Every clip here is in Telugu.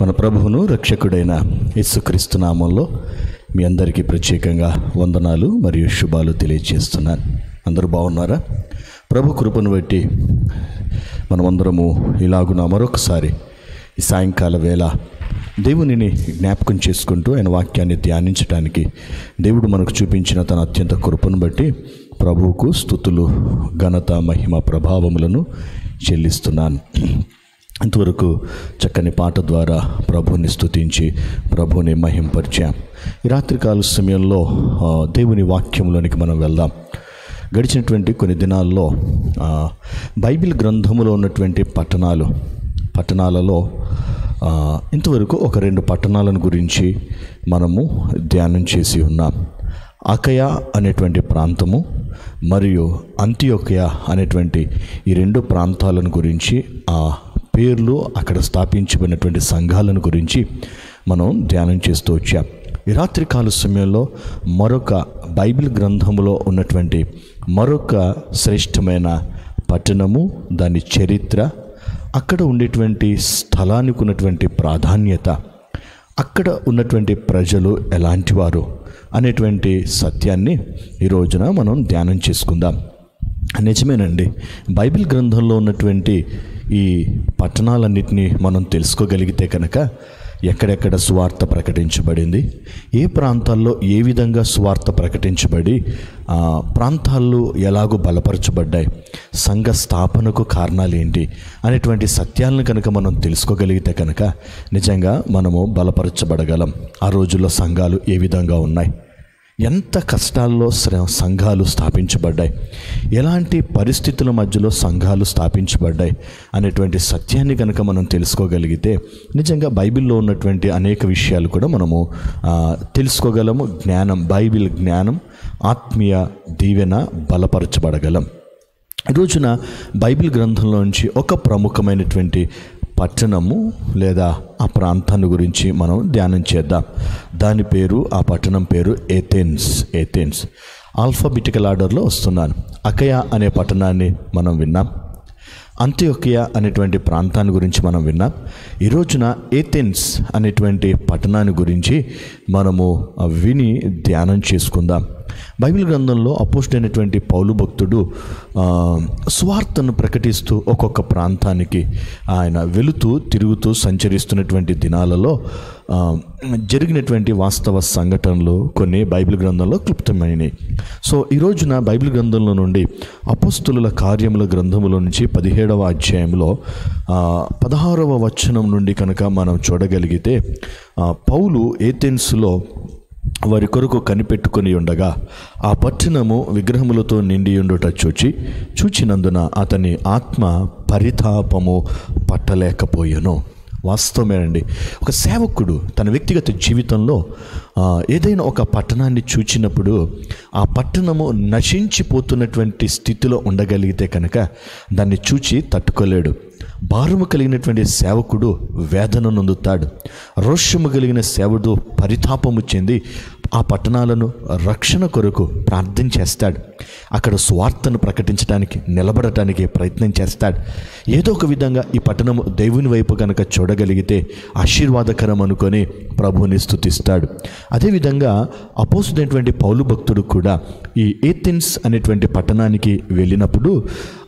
మన ప్రభువును రక్షకుడైన యేసుక్రీస్తు నామంలో మీ అందరికీ ప్రత్యేకంగా వందనాలు మరియు శుభాలు తెలియజేస్తున్నాను. అందరూ బాగున్నారా? ప్రభు కృపను బట్టి మనమందరము ఇలాగున మరొకసారి ఈ సాయంకాల వేళ దేవునిని జ్ఞాపకం చేసుకుంటూ ఆయన వాక్యాన్ని ధ్యానించడానికి దేవుడు మనకు చూపించిన తన అత్యంత కృపను బట్టి ప్రభువుకు స్తుతులు, ఘనత, మహిమ, ప్రభావములను చెల్లిస్తున్నాను. ఇంతవరకు చక్కని పాట ద్వారా ప్రభువుని స్తుతించి ప్రభువుని మహింపరిచాం. ఈ రాత్రికాల సమయంలో దేవుని వాక్యంలోనికి మనం వెళ్దాం. గడిచినటువంటి కొన్ని దినాల్లో బైబిల్ గ్రంథములో ఉన్నటువంటి పట్టణాలలో ఇంతవరకు ఒక 2 పట్టణాలను గురించి మనము ధ్యానం చేసి ఉన్నాం. అకయ అనేటువంటి ప్రాంతము మరియు అంతియోకయ అనేటువంటి ఈ 2 ప్రాంతాలను గురించి, ఆ పేర్లు, అక్కడ స్థాపించబడినటువంటి సంఘాలను గురించి మనం ధ్యానం చేస్తూ వచ్చాం. ఈ రాత్రికాల సమయంలో మరొక బైబిల్ గ్రంథములో ఉన్నటువంటి మరొక శ్రేష్టమైన పట్టణము, దాని చరిత్ర, అక్కడ ఉండేటువంటి స్థలానికి ఉన్నటువంటి ప్రాధాన్యత, అక్కడ ఉన్నటువంటి ప్రజలు ఎలాంటి వారు అనేటువంటి సత్యాన్ని ఈ రోజున మనం ధ్యానం చేసుకుందాం. నిజమేనండి, బైబిల్ గ్రంథంలో ఉన్నటువంటి ఈ పట్టణాలన్నింటినీ మనం తెలుసుకోగలిగితే కనుక ఎక్కడెక్కడ సువార్త ప్రకటించబడింది, ఏ ప్రాంతాల్లో ఏ విధంగా సువార్త ప్రకటించబడి ప్రాంతాలు ఎలాగో బలపరచబడ్డాయి, సంఘ స్థాపనకు కారణాలు ఏంటి అనేటువంటి సత్యాలను కనుక మనం తెలుసుకోగలిగితే కనుక నిజంగా మనము బలపరచబడగలం. ఆ రోజుల్లో సంఘాలు ఏ విధంగా ఉన్నాయి, ఎంత కష్టాల్లో సంఘాలు స్థాపించబడ్డాయి, ఎలాంటి పరిస్థితుల మధ్యలో సంఘాలు స్థాపించబడ్డాయి అనేటువంటి సత్యాన్ని కనుక మనం తెలుసుకోగలిగితే నిజంగా బైబిల్లో ఉన్నటువంటి అనేక విషయాలు కూడా మనము తెలుసుకోగలము. బైబిల్ జ్ఞానం, ఆత్మీయ దీవెన బలపరచబడగలం. ఈ రోజున బైబిల్ గ్రంథంలోంచి ఒక ప్రముఖమైనటువంటి పట్టణము లేదా ఆ ప్రాంతాన్ని గురించి మనం ధ్యానం చేద్దాం. ఆ పట్టణం పేరు ఏథెన్స్. ఆల్ఫాబెటికల్ ఆర్డర్లో వస్తున్నాను. అకయ అనే పట్టణాన్ని మనం విన్నాం. అంతియోకియా అనేటువంటి ప్రాంతాన్ని గురించి మనం విన్నాం. ఈ రోజున ఏథెన్స్ అనేటువంటి పట్టణాన్ని గురించి మనము విని ధ్యానం చేసుకుందాం. బైబిల్ గ్రంథంలో అపోస్తలుడైనటువంటి పౌలు భక్తుడు సువార్తను ప్రకటిస్తూ ఒక్కొక్క ప్రాంతానికి ఆయన తిరుగుతూ సంచరిస్తున్నటువంటి దినాలలో జరిగినటువంటి వాస్తవ సంఘటనలు కొన్ని బైబిల్ గ్రంథంలో క్లుప్తమైనవి. సో ఈ రోజున బైబిల్ గ్రంథంలో నుండి అపోస్తలుల కార్యముల గ్రంథములో నుంచి 17వ అధ్యాయంలో 16వ వచనం నుండి కనుక మనం చూడగలిగితే, పౌలు ఏథెన్స్లో వారి కొరకు కనిపెట్టుకొని ఉండగా ఆ పట్టణము విగ్రహములతో నిండి ఉండుట చూచినందున అతని ఆత్మ పరితాపము పట్టలేకపోయెను. వాస్తవమేనండి, ఒక సేవకుడు తన వ్యక్తిగత జీవితంలో ఏదైనా ఒక పట్టణాన్ని చూచినప్పుడు ఆ పట్టణము నశించిపోతున్నటువంటి స్థితిలో ఉండగలిగితే కనుక దాన్ని చూచి తట్టుకోలేడు. భారము కలిగినటువంటి సేవకుడు వేదన నొందుతాడు. రోషము కలిగిన సేవకుడు పరితాపము చెంది ఆ పట్టణాలను రక్షణ కొరకు ప్రార్థన చేస్తాడు. అక్కడ స్వార్థను ప్రకటించడానికి, నిలబడటానికి ప్రయత్నం చేస్తాడు. ఏదో ఒక విధంగా ఈ పట్టణము దేవుని వైపు కనుక చూడగలిగితే ఆశీర్వాదకరం అనుకొని ప్రభువుని స్తుతిస్తాడు. అదేవిధంగా అపోస్తలుడైనటువంటి పౌలు భక్తుడు కూడా ఈ ఏథెన్స్ అనేటువంటి పట్టణానికి వెళ్ళినప్పుడు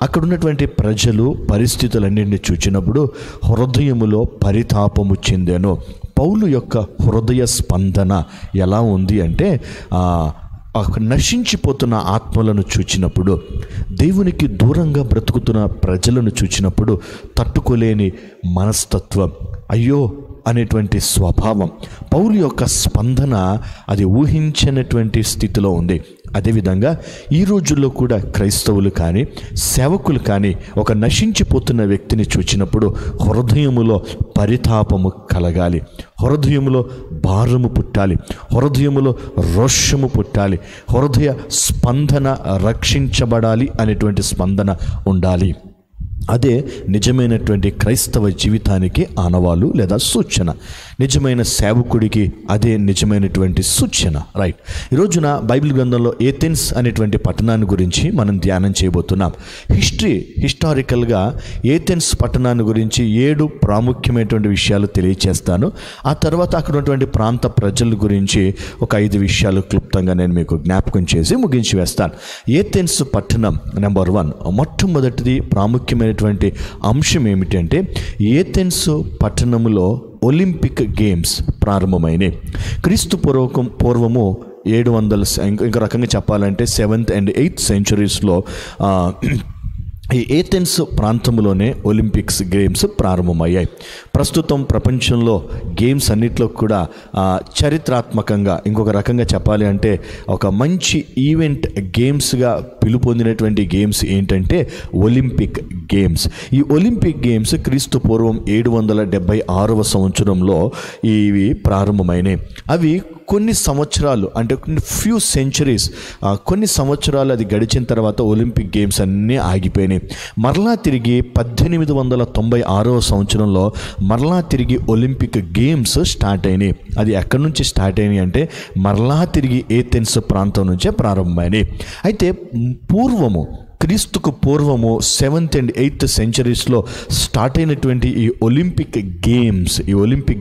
అక్కడ ఉన్నటువంటి ప్రజలు పరిస్థితులన్నింటినీ చూచినప్పుడు హృదయములో పరితాపము చెందెను. పౌలు యొక్క హృదయ స్పందన ఎలా ఉంది అంటే, నశించిపోతున్న ఆత్మలను చూచినప్పుడు, దేవునికి దూరంగా బ్రతుకుతున్న ప్రజలను చూచినప్పుడు తట్టుకోలేని మనస్తత్వం, అయ్యో అనేటువంటి స్వభావం, పౌలు యొక్క స్పందన అది ఊహించనటువంటి స్థితిలో ఉంది. అదేవిధంగా ఈ రోజుల్లో కూడా క్రైస్తవులు కానీ సేవకులు కానీ ఒక నశించిపోతున్న వ్యక్తిని చూచినప్పుడు హృదయములో పరితాపము కలగాలి, హృదయములో భారము పుట్టాలి, హృదయములో రోషము పుట్టాలి, హృదయ స్పందన రక్షించబడాలి అనేటువంటి స్పందన ఉండాలి. అదే నిజమైనటువంటి క్రైస్తవ జీవితానికి ఆనవాలు లేదా సూచన. నిజమైన సేవకుడికి అదే నిజమైనటువంటి సూచన. రైట్. ఈ రోజున బైబిల్ గ్రంథంలో ఏథెన్స్ అనేటువంటి పట్టణాన్ని గురించి మనం ధ్యానం చేయబోతున్నాం. హిస్టారికల్గా ఏథెన్స్ పట్టణాన్ని గురించి 7 ప్రాముఖ్యమైనటువంటి విషయాలు తెలియచేస్తాను. ఆ తర్వాత అక్కడ ఉన్నటువంటి ప్రాంత ప్రజల గురించి ఒక 5 విషయాలు క్లుప్తంగా నేను మీకు జ్ఞాపకం చేసి ముగించి వేస్తాను. ఏథెన్స్ పట్టణం నెంబర్ 1, మొట్టమొదటిది ప్రాముఖ్యమైన అంశం ఏమిటంటే ఏథెన్స్ పట్టణములో ఒలింపిక్ గేమ్స్ ప్రారంభమైనవి. క్రీస్తు పూర్వము 700 ఇంకో రకంగా చెప్పాలంటే 7th and 8th centuries ఈ ఏథెన్స్ ప్రాంతంలోనే ఒలింపిక్స్ గేమ్స్ ప్రారంభమయ్యాయి. ప్రస్తుతం ప్రపంచంలో గేమ్స్ అన్నిట్లో కూడా చరిత్రాత్మకంగా, ఇంకొక రకంగా చెప్పాలి అంటే ఒక మంచి ఈవెంట్ గేమ్స్గా పిలుపొందినటువంటి గేమ్స్ ఏంటంటే ఒలింపిక్ గేమ్స్. ఈ ఒలింపిక్ గేమ్స్ క్రీస్తు పూర్వం 776వ సంవత్సరంలో ఇవి ప్రారంభమైనవి. అవి కొన్ని సంవత్సరాలు, అంటే ఫ్యూ సెంచరీస్, కొన్ని సంవత్సరాలు అది గడిచిన తర్వాత ఒలింపిక్ గేమ్స్ అన్నీ ఆగిపోయినాయి. మరలా తిరిగి 1896వ సంవత్సరంలో మరలా తిరిగి ఒలింపిక్ గేమ్స్ స్టార్ట్ అయినాయి. అది ఎక్కడి నుంచి స్టార్ట్ అయినాయి అంటే మరలా తిరిగి ఏథెన్స్ ప్రాంతం నుంచే ప్రారంభమైనాయి. అయితే క్రీస్తుకు పూర్వము 7th and 8th centuries start అయినటువంటి ఈ ఒలింపిక్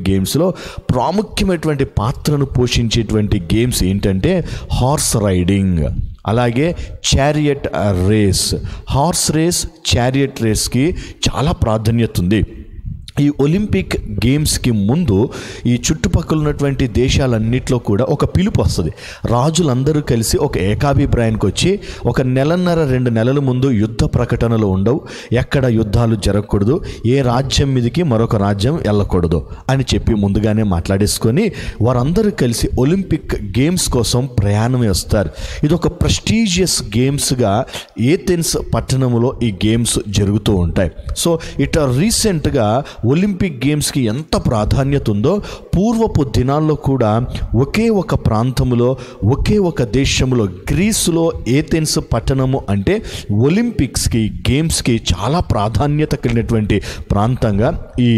గేమ్స్లో ప్రాముఖ్యమైనటువంటి పాత్రను పోషించేటువంటి గేమ్స్ ఏంటంటే హార్స్ రైడింగ్, అలాగే chariot race. Horse race, chariot రేస్కి చాలా ప్రాధాన్యత ఉంది. ఈ ఒలింపిక్ గేమ్స్కి ముందు ఈ చుట్టుపక్కల ఉన్నటువంటి దేశాలన్నింటిలో కూడా ఒక పిలుపు వస్తుంది. రాజులందరూ కలిసి ఒక ఏకాభిప్రాయానికి వచ్చి ఒక 1.5-2 నెలల ముందు యుద్ధ ప్రకటనలు ఉండవు, ఎక్కడ యుద్ధాలు జరగకూడదు, ఏ రాజ్యం మీదకి మరొక రాజ్యం వెళ్ళకూడదు అని చెప్పి ముందుగానే మాట్లాడేసుకొని వారందరూ కలిసి ఒలింపిక్ గేమ్స్ కోసం ప్రయాణం వేస్తారు. ఇది ఒక ప్రెస్టీజియస్ గేమ్స్గా ఏథెన్స్ పట్టణంలో ఈ గేమ్స్ జరుగుతూ ఉంటాయి. సో రీసెంట్గా ఒలింపిక్ గేమ్స్కి ఎంత ప్రాధాన్యత ఉందో పూర్వపు దినాల్లో కూడా ఒకే ఒక ప్రాంతంలో, ఒకే ఒక దేశంలో, గ్రీసులో ఏథెన్స్ పట్టణము అంటే ఒలింపిక్స్కి, గేమ్స్కి చాలా ప్రాధాన్యత కలిగినటువంటి ప్రాంతంగా ఈ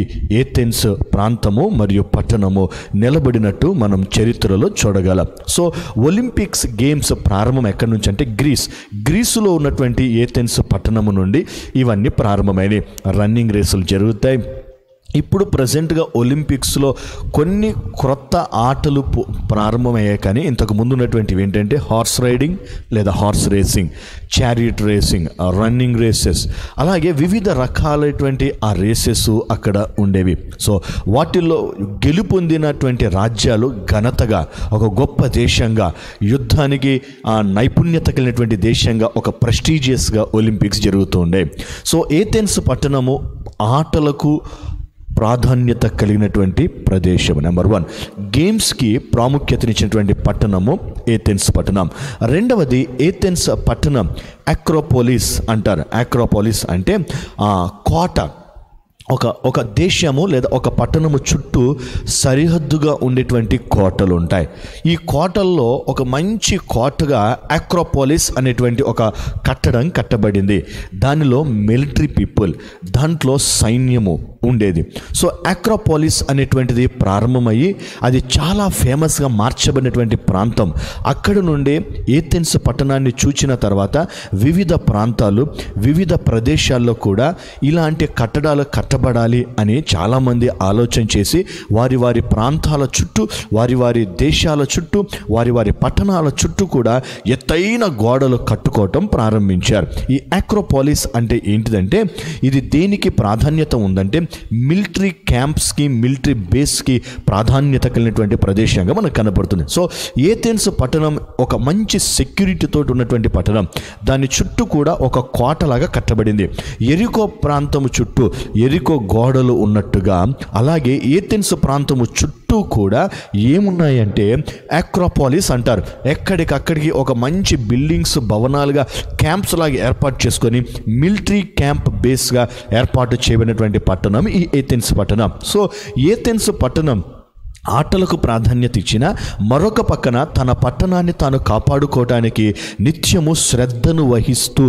ఏథెన్స్ ప్రాంతము మరియు పట్టణము నిలబడినట్టు మనం చరిత్రలో చూడగలం. సో ఒలింపిక్స్ గేమ్స్ ప్రారంభం ఎక్కడి నుంచి అంటే గ్రీసులో ఉన్నటువంటి ఏథెన్స్ పట్టణము నుండి ఇవన్నీ ప్రారంభమైనవి. రన్నింగ్ రేసులు జరుగుతాయి. ఇప్పుడు ప్రజెంట్గా ఒలింపిక్స్లో కొన్ని క్రొత్త ఆటలు ప్రారంభమయ్యాయి, కానీ ఇంతకు ముందు ఉన్నటువంటివి ఏంటంటే హార్స్ రైడింగ్ లేదా horse racing, chariot racing, running races, అలాగే వివిధ రకాలైనటువంటి ఆ రేసెస్ అక్కడ ఉండేవి. సో వాటిల్లో గెలుపొందినటువంటి రాజ్యాలు ఘనతగా ఒక గొప్ప దేశంగా, యుద్ధానికి నైపుణ్యత కలిగినటువంటి దేశంగా, ఒక ప్రెస్టీజియస్గా ఒలింపిక్స్ జరుగుతూ ఉండేవి. సో ఏథెన్స్ పట్టణము ఆటలకు ప్రాధాన్యత కలిగినటువంటి ప్రదేశం. నెంబర్ 1, గేమ్స్కి ప్రాముఖ్యతనిచ్చినటువంటి పట్టణము ఏథెన్స్ పట్టణం. రెండవది, ఏథెన్స్ పట్టణం అక్రోపోలిస్ అంటారు. అక్రోపోలిస్ అంటే కోట. ఒక దేశము లేదా ఒక పట్టణము చుట్టూ సరిహద్దుగా ఉండేటువంటి కోటలు ఉంటాయి. ఈ కోటల్లో ఒక మంచి కోటగా అక్రోపోలిస్ అనేటువంటి ఒక కట్టడం కట్టబడింది. దానిలో మిలిటరీ పీపుల్, దాంట్లో సైన్యము ఉండేది. సో అక్రోపోలిస్ అనేటువంటిది ప్రారంభమయ్యి అది చాలా ఫేమస్గా మార్చబడినటువంటి ప్రాంతం. అక్కడ నుండి ఏథెన్స్ పట్టణాన్ని చూచిన తర్వాత వివిధ ప్రాంతాలు, వివిధ ప్రదేశాల్లో కూడా ఇలాంటి కట్టడాలు కట్టబడాలి అని చాలామంది ఆలోచన చేసి వారి వారి ప్రాంతాల చుట్టూ, వారి వారి దేశాల చుట్టూ, వారి వారి పట్టణాల చుట్టూ కూడా ఎత్తైన గోడలు కట్టుకోవటం ప్రారంభించారు. ఈ అక్రోపోలిస్ అంటే ఏంటిదంటే, ఇది దేనికి ప్రాధాన్యత ఉందంటే మిలిటరీ క్యాంప్స్కి, మిలిటరీ బేస్కి ప్రాధాన్యత కలిగినటువంటి ప్రదేశంగా మనకు కనబడుతుంది. సో ఏథెన్స్ పట్టణం ఒక మంచి సెక్యూరిటీతో ఉన్నటువంటి పట్టణం. దాని చుట్టూ కూడా ఒక కోటలాగా కట్టబడింది. ఎరికో ప్రాంతము చుట్టూ ఎరికో గోడలు ఉన్నట్టుగా అలాగే ఏథెన్స్ ప్రాంతము చుట్టూ కూడా ఏమున్నాయంటే అక్రోపోలిస్ అంటారు. ఎక్కడికక్కడికి ఒక మంచి బిల్డింగ్స్, భవనాలుగా, క్యాంప్స్ లాగా ఏర్పాటు చేసుకొని మిలిటరీ క్యాంప్ బేస్గా ఏర్పాటు చేయబడినటువంటి పట్టణం ఈ ఏథెన్స్ పట్టణం. సో ఏథెన్స్ పట్టణం ఆటలకు ప్రాధాన్యత ఇచ్చిన మరొక పక్కన తన పట్టణాన్ని తాను కాపాడుకోవడానికి నిత్యము శ్రద్ధను వహిస్తూ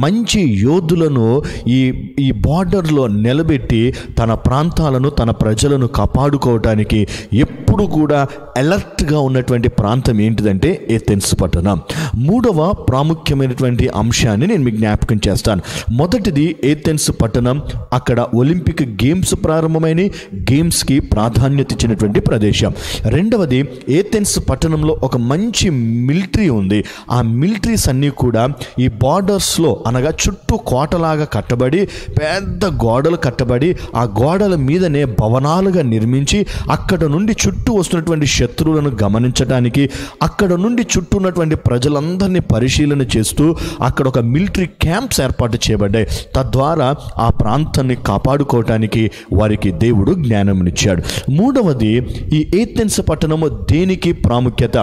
మంచి యోధులను ఈ బార్డర్లో నిలబెట్టి తన ప్రాంతాలను తన ప్రజలను కాపాడుకోవడానికి ఎప్పుడు కూడా అలర్ట్గా ఉన్నటువంటి ప్రాంతం ఏంటిదంటే ఏథెన్స్ పట్టణం. మూడవ ప్రాముఖ్యమైనటువంటి అంశాన్ని నేను మీకు జ్ఞాపకం చేస్తాను. మొదటిది ఏథెన్స్ పట్టణం, అక్కడ ఒలింపిక్ గేమ్స్ ప్రారంభమైన గేమ్స్కి ప్రాధాన్యత ఇచ్చినటువంటి ప్రదేశం. రెండవది, ఏథెన్స్ పట్టణంలో ఒక మంచి మిలిటరీ ఉంది. ఆ మిలిటరీస్ అన్నీ కూడా ఈ బార్డర్స్లో అనగా చుట్టూ కోటలాగా కట్టబడి పెద్ద గోడలు కట్టబడి ఆ గోడల మీదనే భవనాలుగా నిర్మించి అక్కడ నుండి చుట్టూ వస్తున్నటువంటి శత్రువులను గమనించడానికి, అక్కడ నుండి చుట్టూ ఉన్నటువంటి ప్రజలందరినీ పరిశీలన చేస్తూ అక్కడ ఒక మిలిటరీ క్యాంప్స్ ఏర్పాటు చేయబడ్డాయి. తద్వారా ఆ ప్రాంతాన్ని కాపాడుకోవటానికి వారికి దేవుడు జ్ఞానంనిచ్చాడు. మూడవది, ఈ ఏథెన్స్ పట్టణము దేనికి ప్రాముఖ్యత,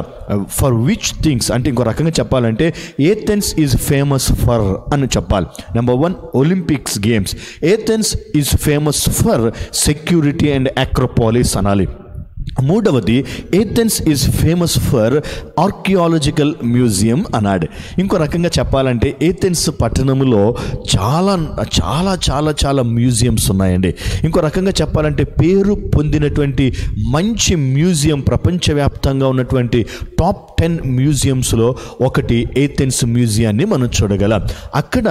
ఫర్ విచ్ థింగ్స్ అంటే ఇంకో రకంగా చెప్పాలంటే ఏథెన్స్ ఈజ్ ఫేమస్ ఫర్ అని చెప్పాలి. Number 1, Olympics games. Athens is famous for security and Acropolis అనాలి. మూడవది, Athens is famous for archaeological museum అన్నాడు. ఇంకో రకంగా చెప్పాలంటే ఏథెన్స్ పట్టణంలో చాలా చాలా చాలా చాలా మ్యూజియంస్ ఉన్నాయండి. ఇంకో రకంగా చెప్పాలంటే పేరు పొందినటువంటి మంచి మ్యూజియం, ప్రపంచవ్యాప్తంగా ఉన్నటువంటి టాప్ 10 మ్యూజియంస్లో ఒకటి ఏథెన్స్ మ్యూజియాన్ని మనం చూడగలం. అక్కడ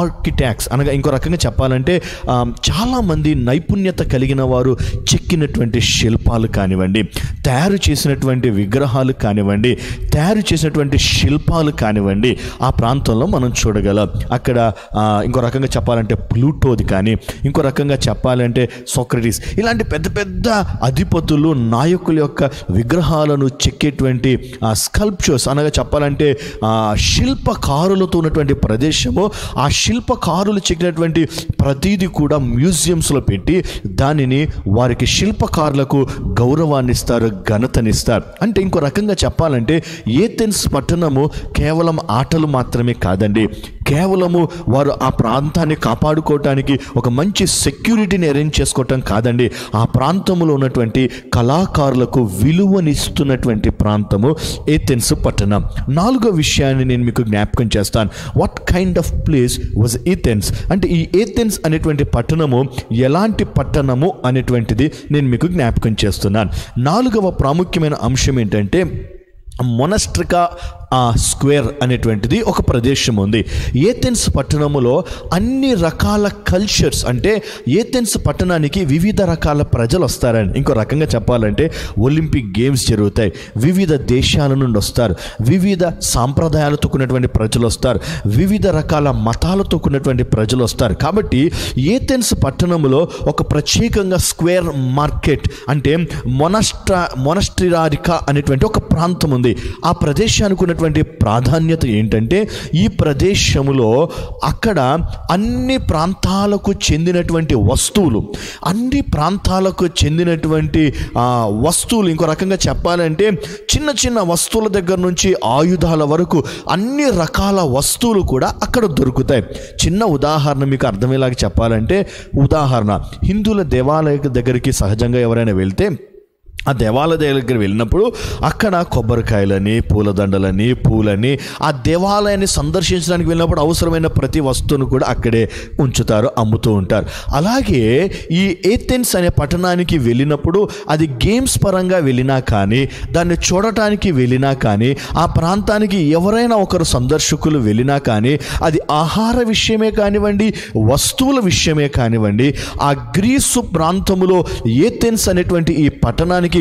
ఆర్కిటెక్ట్స్ అనగా ఇంకో రకంగా చెప్పాలంటే చాలామంది నైపుణ్యత కలిగిన వారు చెక్కినటువంటి శిల్పాలు కానివ్వండి, తయారు చేసినటువంటి విగ్రహాలు కానివ్వండి, తయారు చేసినటువంటి శిల్పాలు కానివ్వండి ఆ ప్రాంతంలో మనం చూడగలం. అక్కడ ఇంకో రకంగా చెప్పాలంటే ప్లూటోది కానీ, ఇంకో రకంగా చెప్పాలంటే సోక్రటీస్, ఇలాంటి పెద్ద పెద్ద అధిపతులు నాయకుల యొక్క విగ్రహాలను చెక్కేటువంటి స్కల్ప్చర్స్ అనగా చెప్పాలంటే శిల్పకారులతో ఉన్నటువంటి ప్రదేశము. ఆ శిల్పకారులు చెక్కినటువంటి ప్రతిదీ కూడా మ్యూజియంస్లో పెట్టి దానిని వారికి శిల్పకారులకు గౌరవాన్ని ఇస్తారు, ఘనతనిస్తారు. అంటే ఇంకో రకంగా చెప్పాలంటే ఏథెన్స్ పట్టణము కేవలం ఆటలు మాత్రమే కాదండి, కేవలము వారు ఆ ప్రాంతాన్ని కాపాడుకోవటానికి ఒక మంచి సెక్యూరిటీని అరేంజ్ చేసుకోవటం కాదండి, ఆ ప్రాంతంలో ఉన్నటువంటి కళాకారులకు విలువనిస్తున్నటువంటి ప్రాంతము ఏథెన్స్ పట్టణం. నాలుగో విషయాన్ని నేను మీకు జ్ఞాపకం చేస్తాను. What kind of place was Athens అంటే ఈ ఏథెన్స్ అనేటువంటి పట్టణము ఎలాంటి పట్టణము అనేటువంటిది నేను మీకు జ్ఞాపకం చేస్తున్నాను. నాలుగవ ప్రాముఖ్యమైన అంశం ఏంటంటే మొనస్ట్రికా స్క్వేర్ అనేటువంటిది ఒక ప్రదేశం ఉంది. ఏథెన్స్ పట్టణములో అన్ని రకాల కల్చర్స్ అంటే ఏథెన్స్ పట్టణానికి వివిధ రకాల ప్రజలు వస్తారని. ఇంకో రకంగా చెప్పాలంటే ఒలింపిక్ గేమ్స్ జరుగుతాయి, వివిధ దేశాల నుండి వస్తారు, వివిధ సాంప్రదాయాలతో కూడినటువంటి ప్రజలు వస్తారు, వివిధ రకాల మతాలతో కూడినటువంటి ప్రజలు వస్తారు. కాబట్టి ఏథెన్స్ పట్టణంలో ఒక ప్రత్యేకంగా స్క్వేర్ మార్కెట్ అంటే మొనస్ట్రిరారికా అనేటువంటి ఒక ప్రాంతం ఉంది. ఆ ప్రదేశానికి ఉన్నటువంటి ప్రాధాన్యత ఏంటంటే ఈ ప్రదేశంలో అక్కడ అన్ని ప్రాంతాలకు చెందినటువంటి వస్తువులు, అన్ని ప్రాంతాలకు చెందినటువంటి వస్తువులు, ఇంకో రకంగా చెప్పాలంటే చిన్న చిన్న వస్తువుల దగ్గర నుంచి ఆయుధాల వరకు అన్ని రకాల వస్తువులు కూడా అక్కడ దొరుకుతాయి. చిన్న ఉదాహరణ మీకు అర్థమయ్యేలాగా చెప్పాలంటే, ఉదాహరణ హిందువుల దేవాలయ దగ్గరికి సహజంగా ఎవరైనా వెళ్తే ఆ దేవాలయ దగ్గర వెళ్ళినప్పుడు అక్కడ కొబ్బరికాయలని, పూలదండలని, పూలని ఆ దేవాలయాన్ని సందర్శించడానికి వెళ్ళినప్పుడు అవసరమైన ప్రతి వస్తువును కూడా అక్కడే ఉంచుతారు, అమ్ముతూ ఉంటారు. అలాగే ఈ ఏథెన్స్ అనే పట్టణానికి వెళ్ళినప్పుడు అది గేమ్స్ పరంగా వెళ్ళినా కానీ, దాన్ని చూడటానికి వెళ్ళినా కానీ, ఆ ప్రాంతానికి ఎవరైనా ఒకరు సందర్శకులు వెళ్ళినా కానీ, అది ఆహార విషయమే కానివ్వండి, వస్తువుల విషయమే కానివ్వండి, ఆ గ్రీసు ప్రాంతంలో ఏథెన్స్ అనేటువంటి ఈ పట్టణానికి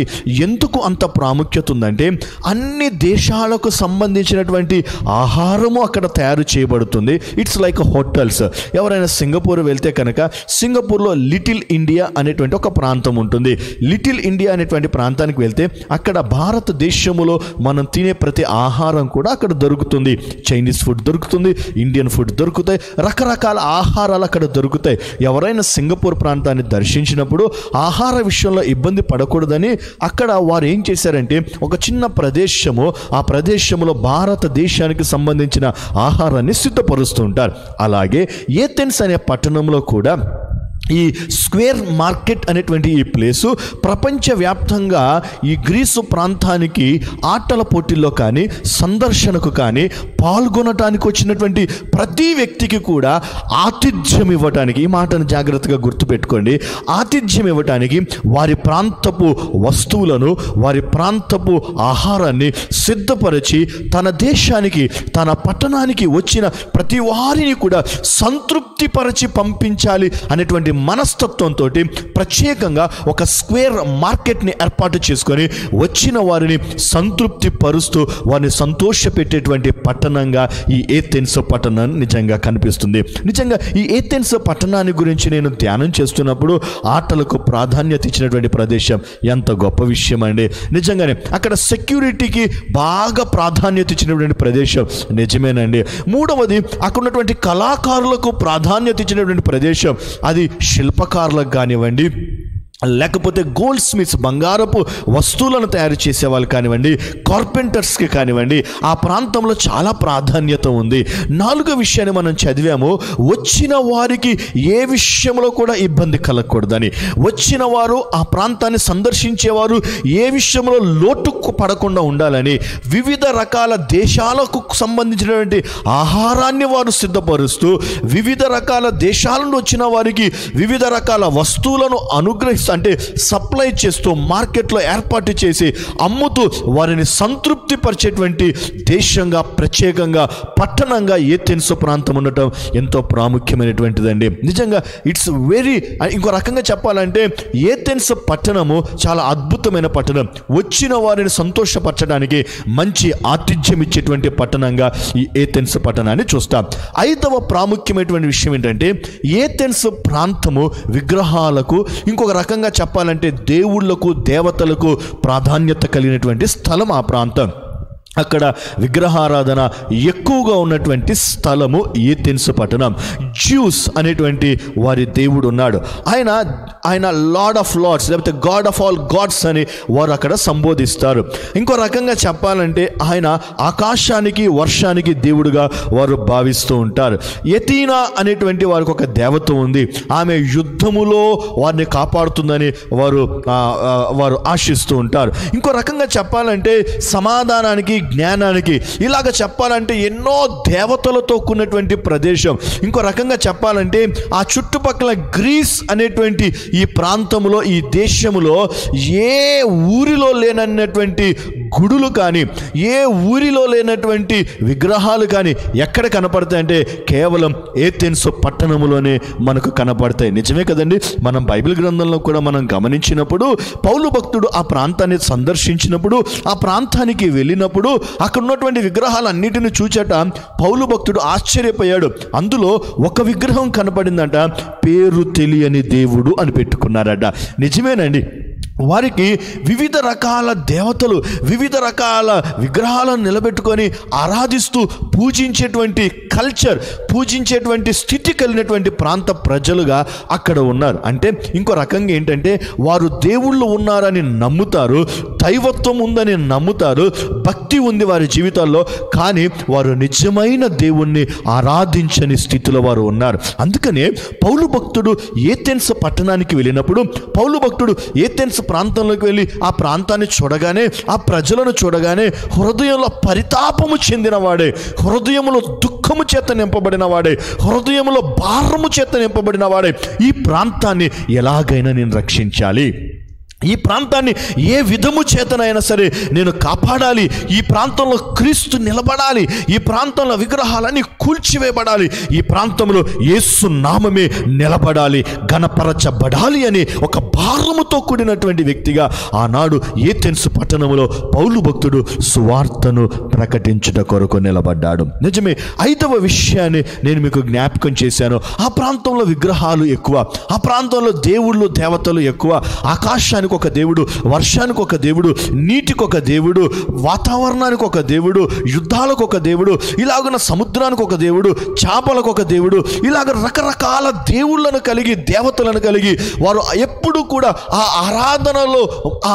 ఎందుకు అంత ప్రాముఖ్యత ఉందంటే అన్ని దేశాలకు సంబంధించినటువంటి ఆహారము అక్కడ తయారు చేయబడుతుంది. It's like hotels. ఎవరైనా సింగపూర్ వెళ్తే కనుక సింగపూర్లో లిటిల్ ఇండియా అనేటువంటి ఒక ప్రాంతం ఉంటుంది. లిటిల్ ఇండియా అనేటువంటి ప్రాంతానికి వెళ్తే అక్కడ భారతదేశంలో మనం తినే ప్రతి ఆహారం కూడా అక్కడ దొరుకుతుంది. చైనీస్ ఫుడ్ దొరుకుతుంది, ఇండియన్ ఫుడ్ దొరుకుతాయి, రకరకాల ఆహారాలు అక్కడ దొరుకుతాయి. ఎవరైనా సింగపూర్ ప్రాంతాన్ని దర్శించినప్పుడు ఆహార విషయంలో ఇబ్బంది పడకూడదని అక్కడ వారు ఏం చేశారంటే ఒక చిన్న ప్రదేశము, ఆ ప్రదేశంలో భారతదేశానికి సంబంధించిన ఆహారాన్ని సిద్ధపరుస్తూ ఉంటారు. అలాగే ఏథెన్స్ అనే పట్టణంలో కూడా ఈ స్క్వేర్ మార్కెట్ అనేటువంటి ఈ ప్లేసు ప్రపంచవ్యాప్తంగా ఈ గ్రీసు ప్రాంతానికి ఆటల పోటీల్లో కానీ సందర్శనకు కానీ పాల్గొనటానికి వచ్చినటువంటి ప్రతి వ్యక్తికి కూడా ఆతిథ్యం ఇవ్వటానికి, ఈ మాటను జాగ్రత్తగా గుర్తుపెట్టుకోండి, ఆతిథ్యం ఇవ్వటానికి వారి ప్రాంతపు వస్తువులను, వారి ప్రాంతపు ఆహారాన్ని సిద్ధపరిచి తన దేశానికి, తన పట్టణానికి వచ్చిన ప్రతి వారిని కూడా సంతృప్తిపరిచి పంపించాలి అనేటువంటి మనస్తత్వంతో ప్రత్యేకంగా ఒక స్క్వేర్ మార్కెట్ని ఏర్పాటు చేసుకొని వచ్చిన వారిని సంతృప్తి పరుస్తూ వారిని సంతోషపెట్టేటువంటి పట్టణంగా ఈ ఏథెన్స్ పట్టణం నిజంగా కనిపిస్తుంది. నిజంగా ఈ ఏథెన్స్ పట్టణాన్ని గురించి నేను ధ్యానం చేస్తున్నప్పుడు ఆటలకు ప్రాధాన్యత ఇచ్చినటువంటి ప్రదేశం ఎంత గొప్ప విషయం అండి. నిజంగానే అక్కడ సెక్యూరిటీకి బాగా ప్రాధాన్యత ఇచ్చినటువంటి ప్రదేశం నిజమేనండి. మూడవది, అక్కడ ఉన్నటువంటి కళాకారులకు ప్రాధాన్యత ఇచ్చినటువంటి ప్రదేశం, అది శిల్పకారులకు కానివ్వండి, లేకపోతే గోల్డ్ స్మిత్స్, బంగారపు వస్తువులను తయారు చేసే వాళ్ళు కానివ్వండి, కార్పెంటర్స్కి కానివ్వండి, ఆ ప్రాంతంలో చాలా ప్రాధాన్యత ఉంది. నాలుగో విషయాన్ని మనం చదివాము, వచ్చిన వారికి ఏ విషయంలో కూడా ఇబ్బంది కలగకూడదని, వచ్చిన వారు ఆ ప్రాంతాన్ని సందర్శించేవారు ఏ విషయంలో లోటు పడకుండా ఉండాలని వివిధ రకాల దేశాలకు సంబంధించినటువంటి ఆహారాన్ని వారు సిద్ధపరుస్తూ వివిధ రకాల దేశాల నుండి వచ్చిన వారికి వివిధ రకాల వస్తువులను అంటే సప్లై చేస్తూ మార్కెట్లో ఏర్పాటు చేసి అమ్ముతూ వారిని సంతృప్తి పరిచేటువంటి దేశంగా, ప్రత్యేకంగా పట్టణంగా ఏథెన్స్ ప్రాంతం ఉండటం ఎంతో ప్రాముఖ్యమైనటువంటిదండి. నిజంగా ఇట్స్ వెరీ, ఇంకో రకంగా చెప్పాలంటే ఏథెన్స్ పట్టణము చాలా అద్భుతమైన పట్టణం. వచ్చిన వారిని సంతోషపరచడానికి మంచి ఆతిథ్యం ఇచ్చేటువంటి పట్టణంగా ఈ ఏథెన్స్ పట్టణాన్ని చూస్తాం. ఐదవ ప్రాముఖ్యమైనటువంటి విషయం ఏంటంటే ఏథెన్స్ ప్రాంతము విగ్రహాలకు, ఇంకొక రకంగా చెప్పాలంటే దేవుళ్లకు, దేవతలకు ప్రాధాన్యత కలిగినటువంటి స్థలం ఆ ప్రాంతం. అక్కడ విగ్రహారాధన ఎక్కువగా ఉన్నటువంటి స్థలము ఏథెన్స్ పట్టణం. జ్యూస్ అనేటువంటి వారి దేవుడు ఉన్నాడు. ఆయన లార్డ్ ఆఫ్ లార్డ్స్, లేకపోతే గాడ్ ఆఫ్ ఆల్ గాడ్స్ అని వారు అక్కడ సంబోధిస్తారు. ఇంకో రకంగా చెప్పాలంటే ఆయన ఆకాశానికి, వర్షానికి దేవుడుగా వారు భావిస్తూ ఉంటారు. ఎతీనా అనేటువంటి వారికి ఒక దేవత ఉంది. ఆమె యుద్ధములో వారిని కాపాడుతుందని వారు ఆశిస్తూ ఉంటారు. ఇంకో రకంగా చెప్పాలంటే సమాధానానికి, జ్ఞానానికి, ఇలాగ చెప్పాలంటే ఎన్నో దేవతలతో కూడినటువంటి ప్రదేశం. ఇంకో రకంగా చెప్పాలంటే ఆ చుట్టుపక్కల గ్రీస్ అనేటువంటి ఈ ప్రాంతంలో, ఈ దేశంలో ఏ ఊరిలో లేనటువంటి గుడులు కానీ, ఏ ఊరిలో లేనటువంటి విగ్రహాలు కానీ ఎక్కడ కనపడతాయంటే కేవలం ఏథెన్స్ పట్టణంలోనే మనకు కనపడతాయి. నిజమే కదండి. మనం బైబిల్ గ్రంథంలో కూడా మనం గమనించినప్పుడు పౌలు భక్తుడు ఆ ప్రాంతాన్ని సందర్శించినప్పుడు, ఆ ప్రాంతానికి వెళ్ళినప్పుడు అక్కడ ఉన్నటువంటి విగ్రహాలన్నిటిని చూచట పౌలు భక్తుడు ఆశ్చర్యపోయాడు. అందులో ఒక విగ్రహం కనపడిందంట, పేరు తెలియని దేవుడు అని పెట్టుకున్నారట. నిజమేనండి. వారికి వివిధ రకాల దేవతలు, వివిధ రకాల విగ్రహాలను నిలబెట్టుకొని ఆరాధిస్తూ పూజించేటువంటి కల్చర్, పూజించేటువంటి స్థితి కలిగినటువంటి ప్రాంత ప్రజలుగా అక్కడ ఉన్నారు. అంటే ఇంకో రకంగా ఏంటంటే వారు దేవుళ్ళు ఉన్నారని నమ్ముతారు, దైవత్వం ఉందని నమ్ముతారు, భక్తి ఉంది వారి జీవితాల్లో, కానీ వారు నిజమైన దేవుణ్ణి ఆరాధించని స్థితిలో వారు ఉన్నారు. అందుకనే పౌలు భక్తుడు ఏథెన్స్ పట్టణానికి వెళ్ళినప్పుడు, పౌలు భక్తుడు ఏథెన్స్ ప్రాంతంలోకి వెళ్ళి ఆ ప్రాంతాన్ని చూడగానే, ఆ ప్రజలను చూడగానే హృదయంలో పరితాపము చెందినవాడే, హృదయములో దుఃఖము చేత నింపబడిన వాడే, హృదయములో భారము చేత నింపబడిన వాడే, ఈ ప్రాంతాన్ని ఎలాగైనా నేను రక్షించాలి, ఈ ప్రాంతాన్ని ఏ విధము చేతనైనా సరే నేను కాపాడాలి, ఈ ప్రాంతంలో క్రీస్తు నిలబడాలి, ఈ ప్రాంతంలో విగ్రహాలన్నీ కూల్చివేయబడాలి, ఈ ప్రాంతంలో యేసు నామమే నిలబడాలి, ఘనపరచబడాలి అని ఒక భారముతో కూడినటువంటి వ్యక్తిగా ఆనాడు ఏథెన్స్ పట్టణంలో పౌలు భక్తుడు సువార్తను ప్రకటించుట కొరకు నిలబడ్డాడు. నిజమే. ఐదవ విషయాన్ని నేను మీకు జ్ఞాపకం చేశాను. ఆ ప్రాంతంలో విగ్రహాలు ఎక్కువ, ఆ ప్రాంతంలో దేవుళ్ళు, దేవతలు ఎక్కువ, ఆకాశానికి ఆకాశానికి ఒక దేవుడు, వర్షానికి ఒక దేవుడు, నీటికి ఒక దేవుడు, వాతావరణానికి ఒక దేవుడు, యుద్ధాలకు ఒక దేవుడు, ఇలాగున్న సముద్రానికి ఒక దేవుడు, చేపలకు ఒక దేవుడు, ఇలాగ రకరకాల దేవుళ్ళను కలిగి, దేవతలను కలిగి వారు ఎప్పుడు కూడా ఆ ఆరాధనలో, ఆ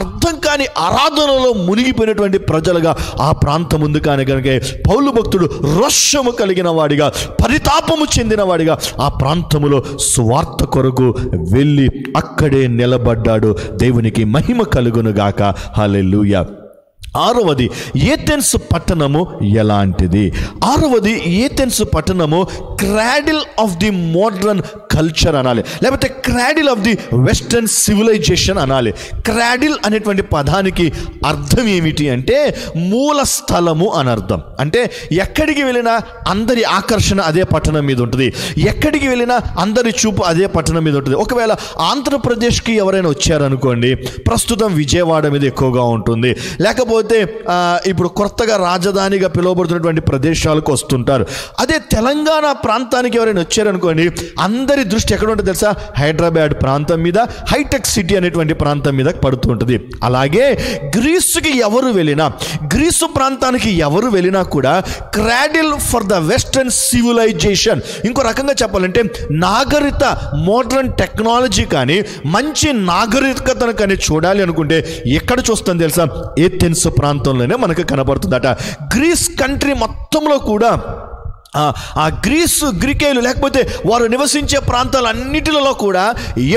అర్థం కాని ఆరాధనలో మునిగిపోయినటువంటి ప్రజలుగా ఆ ప్రాంతం ఉంది. కానీ కనుక పౌలు భక్తుడు రోషము కలిగిన వాడిగా, పరితాపము చెందిన వాడిగా ఆ ప్రాంతములో సువార్త కొరకు వెళ్ళి అక్కడే నిలబడ్డాడు. దేవునికి మహిమ కలుగును గాక. హల్లెలూయా. ఆరవది, ఏథెన్స్ పట్టణము ఎలాంటిది? ఆరవది, ఏథెన్స్ పట్టణము cradle of the modern culture అనాలి, లేకపోతే cradle of the western civilisation అనాలి. క్రాడిల్ అనేటువంటి పదానికి అర్థం ఏమిటి అంటే మూల స్థలము అని అర్థం. అంటే ఎక్కడికి వెళ్ళినా అందరి ఆకర్షణ అదే పట్టణం మీద ఉంటుంది, ఎక్కడికి వెళ్ళినా అందరి చూపు అదే పట్టణం మీద ఉంటుంది. ఒకవేళ ఆంధ్రప్రదేశ్కి ఎవరైనా వచ్చారనుకోండి, ప్రస్తుతం విజయవాడ మీద ఎక్కువగా ఉంటుంది, లేకపోతే ఇప్పుడు కొత్తగా రాజధానిగా పిలువబడుతున్నటువంటి ప్రదేశాలకు వస్తుంటారు. అదే తెలంగాణ ప్రాంతానికి ఎవరైనా వచ్చారనుకోండి, అందరి దృష్టి ఎక్కడ ఉంటుంది తెలుసా? హైదరాబాద్ ప్రాంతం మీద, హైటెక్ సిటీ అనేటువంటి ప్రాంతం మీద పడుతూ ఉంటుంది. అలాగే గ్రీసుకి ఎవరు వెళ్ళినా, గ్రీసు ప్రాంతానికి ఎవరు వెళ్ళినా కూడా cradle for the western civilisation. ఇంకో రకంగా చెప్పాలంటే నాగరికత, మోడర్న్ టెక్నాలజీ కానీ మంచి నాగరికతను కానీ చూడాలి అనుకుంటే ఎక్కడ చూస్తాం తెలుసా? ఏథెన్స్ ప్రాంతంలోనే మనకు కనబడుతుందట. గ్రీస్ కంట్రీ మొత్తంలో కూడా ఆ గ్రీకేయులు లేకపోతే వారు నివసించే ప్రాంతాలన్నిటిలో కూడా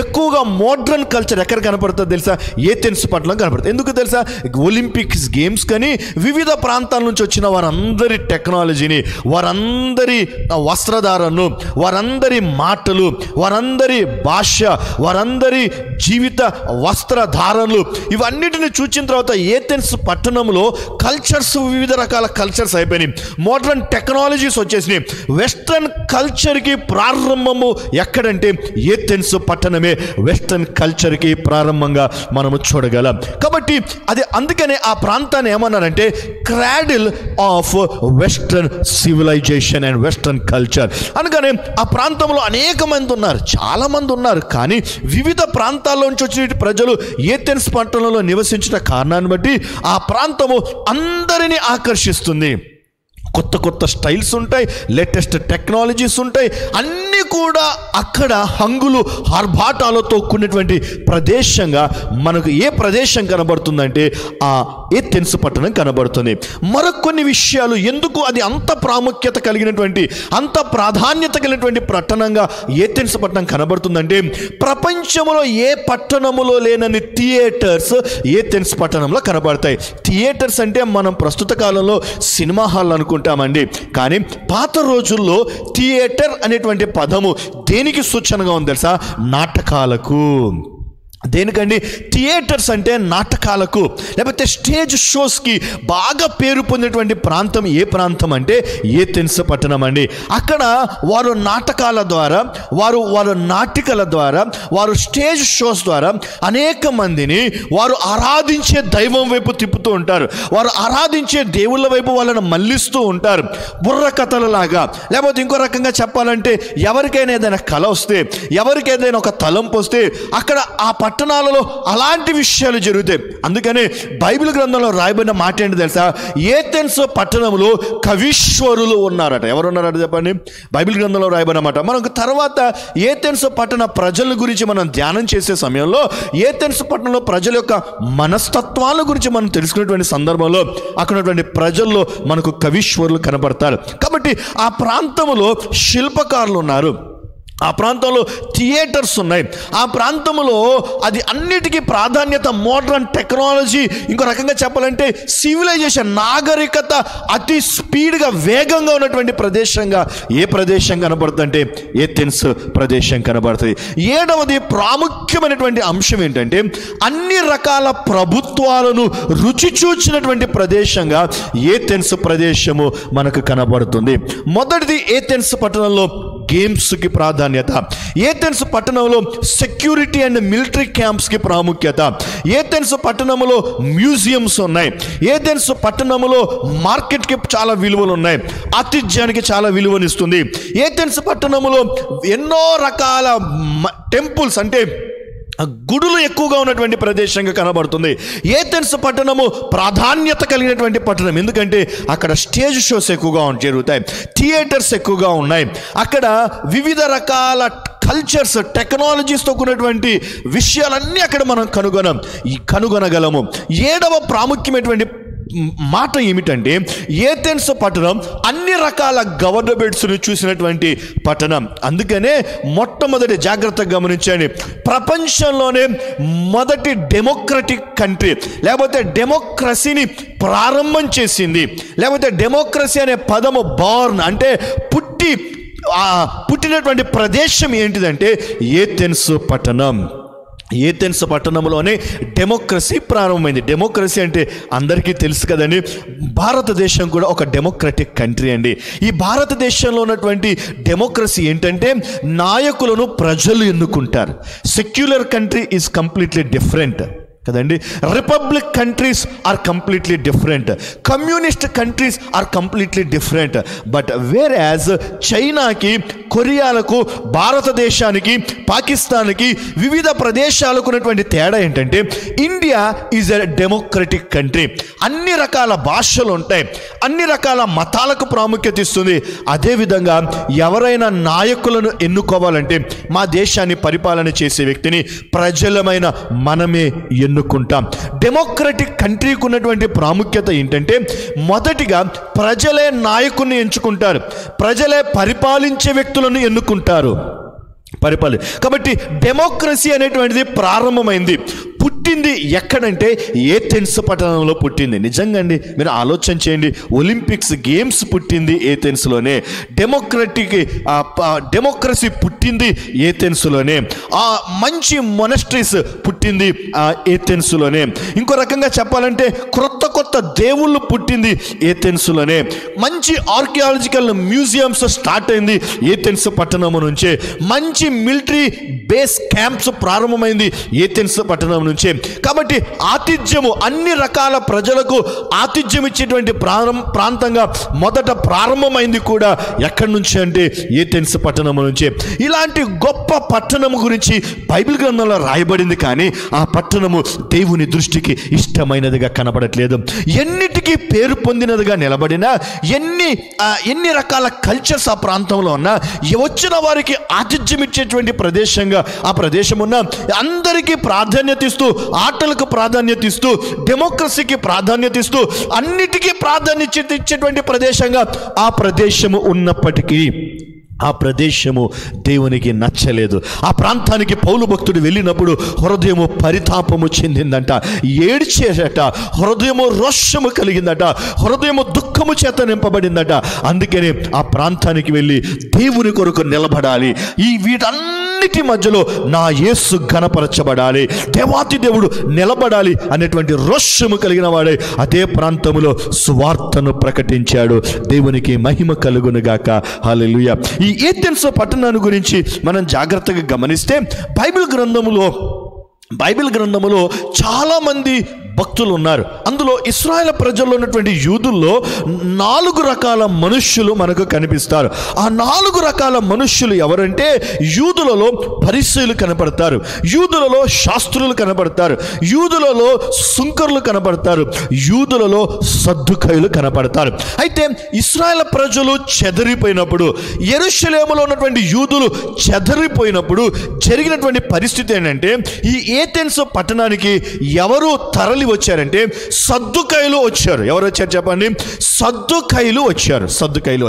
ఎక్కువగా మోడ్రన్ కల్చర్ ఎక్కడ కనపడుతుంది తెలుసా? ఏథెన్స్ పట్టణం కనపడుతుంది. ఎందుకు తెలుసా? ఒలింపిక్స్ గేమ్స్ కానీ వివిధ ప్రాంతాల నుంచి వచ్చిన వారందరి టెక్నాలజీని, వారందరి వస్త్రధారణను, వారందరి మాటలు, వారందరి భాష, వారందరి జీవిత వస్త్రధారణలు, ఇవన్నిటిని చూచిన తర్వాత ఏథెన్స్ పట్టణంలో కల్చర్స్, వివిధ రకాల కల్చర్స్ అయిపోయినాయి. మోడ్రన్ టెక్నాలజీస్ వచ్చేసి వెస్టర్న్ కల్చర్కి ప్రారంభము ఎక్కడంటే ఏథెన్స్ పట్టణమే వెస్టర్న్ కల్చర్కి ప్రారంభంగా మనము చూడగలం. కాబట్టి అది అందుకనే ఆ ప్రాంతాన్ని ఏమన్నారంటే cradle of western civilisation and western culture. అందుకనే ఆ ప్రాంతంలో అనేక మంది ఉన్నారు, చాలా మంది ఉన్నారు. కానీ వివిధ ప్రాంతాల్లో నుంచి వచ్చిన ప్రజలు ఏథెన్స్ పట్టణంలో నివసించిన కారణాన్ని బట్టి ఆ ప్రాంతము అందరినీ ఆకర్షిస్తుంది. కొత్త కొత్త స్టైల్స్ ఉంటాయి, లేటెస్ట్ టెక్నాలజీస్ ఉంటాయి, అన్నీ కూడా అక్కడ హంగులు ఆర్భాటాలతో కూడినటువంటి ప్రదేశంగా మనకు ఏ ప్రదేశం కనబడుతుందంటే ఆ ఏథెన్స్ పట్టణం కనబడుతుంది. మరికొన్ని విషయాలు ఎందుకు అది అంత ప్రాముఖ్యత కలిగినటువంటి, అంత ప్రాధాన్యత కలిగినటువంటి పట్టణంగా ఏథెన్స్ పట్టణం కనబడుతుందంటే ప్రపంచంలో ఏ పట్టణములో లేనని థియేటర్స్ ఏథెన్స్ పట్టణంలో కనబడతాయి. థియేటర్స్ అంటే మనం ప్రస్తుత కాలంలో సినిమా హాల్ అనుకుంటామండి, కానీ పాత రోజుల్లో థియేటర్ అనేటువంటి పదము దేనికి సూచనగా ఉంది తెలుసా? నాటకాలకు. దేనికండి? థియేటర్స్ అంటే నాటకాలకు, లేకపోతే స్టేజ్ షోస్కి బాగా పేరు పొందినటువంటి ప్రాంతం ఏ ప్రాంతం అంటే ఏథెన్స్ పట్టణం అండి. అక్కడ వారు నాటకాల ద్వారా, వారు నాటికల ద్వారా, వారు స్టేజ్ షోస్ ద్వారా అనేక మందిని వారు ఆరాధించే దైవం వైపు తిప్పుతూ ఉంటారు. వారు ఆరాధించే దేవుళ్ళ వైపు వాళ్ళని మళ్ళిస్తూ ఉంటారు. బుర్ర కథలలాగా, లేకపోతే ఇంకో రకంగా చెప్పాలంటే ఎవరికైనా ఏదైనా కళ వస్తే, ఎవరికైనా ఒక తలంపు వస్తే అక్కడ ఆ పట్టణాలలో అలాంటి విషయాలు జరుగుతాయి. అందుకనే బైబిల్ గ్రంథంలో రాయబడిన మాట ఏంటి తెలుసా? ఏథెన్స్ పట్టణంలో కవీశ్వరులు ఉన్నారట. ఎవరు ఉన్నారట చెప్పండి? బైబిల్ గ్రంథంలో రాయబడిన మాట. మనకు తర్వాత ఏథెన్స్ పట్టణ ప్రజల గురించి మనం ధ్యానం చేసే సమయంలో ఏథెన్స్ పట్టణంలో ప్రజల యొక్క మనస్తత్వాల గురించి మనం తెలుసుకునేటువంటి సందర్భంలో అక్కడ ఉన్నటువంటి ప్రజల్లో మనకు కవీశ్వరులు కనబడతారు. కాబట్టి ఆ ప్రాంతంలో శిల్పకారులు ఉన్నారు, ఆ ప్రాంతంలో థియేటర్స్ ఉన్నాయి, ఆ ప్రాంతంలో అది అన్నిటికీ ప్రాధాన్యత మోడ్రన్ టెక్నాలజీ, ఇంకో రకంగా చెప్పాలంటే సివిలైజేషన్, నాగరికత అతి స్పీడ్గా వేగంగా ఉన్నటువంటి ప్రదేశంగా ఏ ప్రదేశం కనబడుతుందంటే ఏథెన్స్ ప్రదేశం కనబడుతుంది. ఏడవది ప్రాముఖ్యమైనటువంటి అంశం ఏంటంటే అన్ని రకాల ప్రభుత్వాలను రుచి చూచినటువంటి ప్రదేశంగా ఏథెన్స్ ప్రదేశము మనకు కనబడుతుంది. మొదటిది ఏథెన్స్ పట్టణంలో గేమ్స్కి ప్రాధాన్యత. ఏథెన్స్ పట్టణంలో సెక్యూరిటీ అండ్ మిలిటరీ క్యాంప్స్కి ప్రాముఖ్యత. ఏథెన్స్ పట్టణంలో మ్యూజియంస్ ఉన్నాయి. ఏథెన్స్ పట్టణంలో మార్కెట్కి చాలా విలువలు ఉన్నాయి, ఆతిథ్యానికి చాలా విలువనిస్తుంది. ఏథెన్స్ పట్టణంలో ఎన్నో రకాల టెంపుల్స్ అంటే గుడులు ఎక్కువగా ఉన్నటువంటి ప్రదేశంగా కనబడుతుంది. ఏథెన్స్ పట్టణము ప్రాధాన్యత కలిగినటువంటి పట్టణం. ఎందుకంటే అక్కడ స్టేజ్ షోస్ ఎక్కువగా జరుగుతాయి, థియేటర్స్ ఎక్కువగా ఉన్నాయి. అక్కడ వివిధ రకాల కల్చర్స్, టెక్నాలజీస్తో కూడినటువంటి విషయాలన్నీ అక్కడ మనం కనుగొనగలము. 7వ ప్రాముఖ్యమైనటువంటి మాట ఏమిటంటే, ఏథెన్స్ పట్టణం అన్ని రకాల గవర్నమెంట్స్ను చూసినటువంటి పట్టణం. అందుకనే మొట్టమొదటి జాగ్రత్తగా గమనించండి, ప్రపంచంలోనే మొదటి డెమోక్రటిక్ కంట్రీ, లేకపోతే డెమోక్రసీని ప్రారంభం చేసింది, లేకపోతే డెమోక్రసీ అనే పదము బార్న్ అంటే పుట్టినటువంటి ప్రదేశం ఏంటిదంటే ఏథెన్స్ పట్టణం. ఏథెన్స్ పట్టణంలోనే డెమోక్రసీ ప్రారంభమైంది. డెమోక్రసీ అంటే అందరికీ తెలుసు కదండి, భారతదేశం కూడా ఒక డెమోక్రటిక్ కంట్రీ అండి. ఈ భారతదేశంలో ఉన్నటువంటి డెమోక్రసీ ఏంటంటే నాయకులను ప్రజలు ఎన్నుకుంటారు. Secular country is completely different కదండి. Republic countries are completely different, communist countries are completely different. But wear as చైనాకి, కొరియాలకు, భారతదేశానికి, పాకిస్తాన్కి, వివిధ ప్రదేశాలకు ఉన్నటువంటి తేడా ఏంటంటే, India is a democratic country. అన్ని రకాల భాషలు ఉంటాయి, అన్ని రకాల మతాలకు ప్రాముఖ్యత ఇస్తుంది. అదేవిధంగా ఎవరైనా నాయకులను ఎన్నుకోవాలంటే మా దేశాన్ని పరిపాలన చేసే వ్యక్తిని ప్రజలమైన మనమే ఎన్నుకుంటాం. డెమోక్రటిక్ కంట్రీకి ఉన్నటువంటి ప్రాముఖ్యత ఏంటంటే, మొదటిగా ప్రజలే నాయకుడిని ఎంచుకుంటారు, ప్రజలే పరిపాలించే వ్యక్తులను ఎన్నుకుంటారు. కాబట్టి డెమోక్రసీ అనేటువంటిది ప్రారంభమైంది, పుట్టింది ఎక్కడంటే ఏథెన్స్ పట్టణంలో పుట్టింది. నిజంగా అండి, మీరు ఆలోచన చేయండి, ఒలింపిక్స్ గేమ్స్ పుట్టింది ఏథెన్స్లోనే, డెమోక్రసీ పుట్టింది ఏథెన్స్లోనే, మంచి మొనస్ట్రీస్ పుట్టింది ఏథెన్స్లోనే. ఇంకో రకంగా చెప్పాలంటే కొత్త దేవుళ్ళు పుట్టింది ఏథెన్స్లోనే. మంచి ఆర్కియాలజికల్ మ్యూజియంస్ స్టార్ట్ అయింది ఏథెన్స్ పట్టణం నుంచే. మంచి మిలిటరీ బేస్ క్యాంప్స్ ప్రారంభమైంది ఏథెన్స్ పట్టణం నుంచే. కాబట్టి ఆతిథ్యము, అన్ని రకాల ప్రజలకు ఆతిథ్యం ఇచ్చేటువంటి ప్రాంతంగా మొదట ప్రారంభమైంది కూడా ఎక్కడి నుంచి అంటే ఏథెన్స్ పట్టణం నుంచే. ఇలాంటి గొప్ప పట్టణము గురించి బైబిల్ గ్రంథంలో రాయబడింది, కానీ ఆ పట్టణము దేవుని దృష్టికి ఇష్టమైనదిగా కనబడట్లేదు. ఎన్నిటికీ పేరు పొందినదిగా నిలబడినా, ఎన్ని రకాల కల్చర్స్ ఆ ప్రాంతంలో ఉన్నా, వచ్చిన వారికి ఆతిథ్యం ఇచ్చేటువంటి ప్రదేశంగా ఆ ప్రదేశం ఉన్న, అందరికీ ప్రాధాన్యత ఇస్తూ, ఆటలకు ప్రాధాన్యత ఇస్తూ, డెమోక్రసీకి ప్రాధాన్యత ఇస్తూ, అన్నిటికీ ప్రాధాన్యత ఇచ్చేటువంటి ప్రదేశంగా ఆ ప్రదేశము ఉన్నప్పటికీ ఆ ప్రదేశము దేవునికి నచ్చలేదు. ఆ ప్రాంతానికి పౌలు భక్తుడు వెళ్ళినప్పుడు హృదయము పరితాపము చెందిందంట, ఏడ్చేట, హృదయము రోషము కలిగిందట, హృదయము దుఃఖము చేత నింపబడిందట. అందుకనే ఆ ప్రాంతానికి వెళ్ళి దేవుని కొరకు నిలబడాలి, వీటన్నిటి మధ్యలో నా యేసు ఘనపరచబడాలి, దేవాతి దేవుడు నిలబడాలి అనేటువంటి రోషము కలిగిన వాడే అదే ప్రాంతంలో సువార్తను ప్రకటించాడు. దేవునికి మహిమ కలుగునుగాక. హల్లెలూయా. ఈ ఏథెన్స్ పట్టణాన్ని గురించి మనం జాగ్రత్తగా గమనిస్తే బైబిల్ గ్రంథములో చాలామంది భక్తులు ఉన్నారు. అందులో ఇశ్రాయేలు ప్రజల్లో ఉన్నటువంటి యూదుల్లో 4 రకాల మనుష్యులు మనకు కనిపిస్తారు. ఆ 4 రకాల మనుష్యులు ఎవరంటే, యూదులలో పరిసయ్యులు కనపడతారు, యూదులలో శాస్త్రులు కనపడతారు, యూదులలో సుంకరులు కనపడతారు, యూదులలో సద్దుకయులు కనపడతారు. అయితే ఇశ్రాయేలు ప్రజలు చెదరిపోయినప్పుడు, యెరూషలేములో ఉన్నటువంటి యూదులు చెదరిపోయినప్పుడు జరిగినటువంటి పరిస్థితి ఏంటంటే, ఈ ఏథెన్స్ పట్టణానికి ఎవరు తరలి వచ్చారంటే సద్దుకయులు వచ్చారు. ఎవరు వచ్చారు చెప్పండి? సద్దుకయులు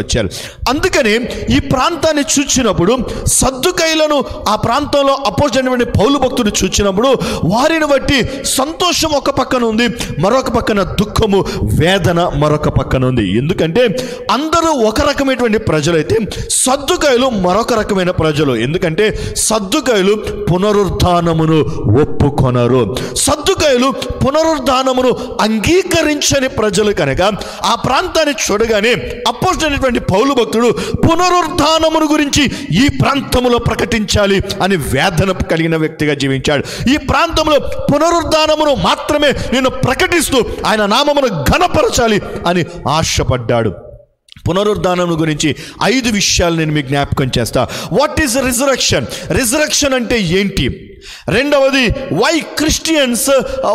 వచ్చారు. అందుకని ఈ ప్రాంతాన్ని చూచినప్పుడు సద్దుకయులను, ఆ ప్రాంతంలో అపోజిట్ పౌలు భక్తుడు చూచినప్పుడు వారిని బట్టి సంతోషం ఒక పక్కన ఉంది, మరొక పక్కన దుఃఖము, వేదన మరొక పక్కన ఉంది. ఎందుకంటే అందరూ ఒక రకమైనటువంటి ప్రజలైతే సద్దుకయులు మరొక రకమైన ప్రజలు. ఎందుకంటే సద్దుకయులు పునరుత్థానమును ఒప్పుకొనరు, సద్దుకయులు పునరుద్ధానమును అంగీకరించని ప్రజలు కనుక ఆ ప్రాంతాన్ని చూడగానే అపోస్తలుడైనటువంటి పౌలు భక్తుడు పునరుద్ధానమును గురించి ఈ ప్రాంతములో ప్రకటించాలి అని వేదన కలిగిన వ్యక్తిగా జీవించాడు. ఈ ప్రాంతంలో పునరుద్ధానమును మాత్రమే నేను ప్రకటిస్తూ ఆయన నామమును ఘనపరచాలి అని ఆశపడ్డాడు. పునరుద్ధానం గురించి 5 విషయాలు నేను మీకు జ్ఞాపకం చేస్తా. What is resurrection? రిజరక్షన్ అంటే ఏంటి? రెండవది, why Christians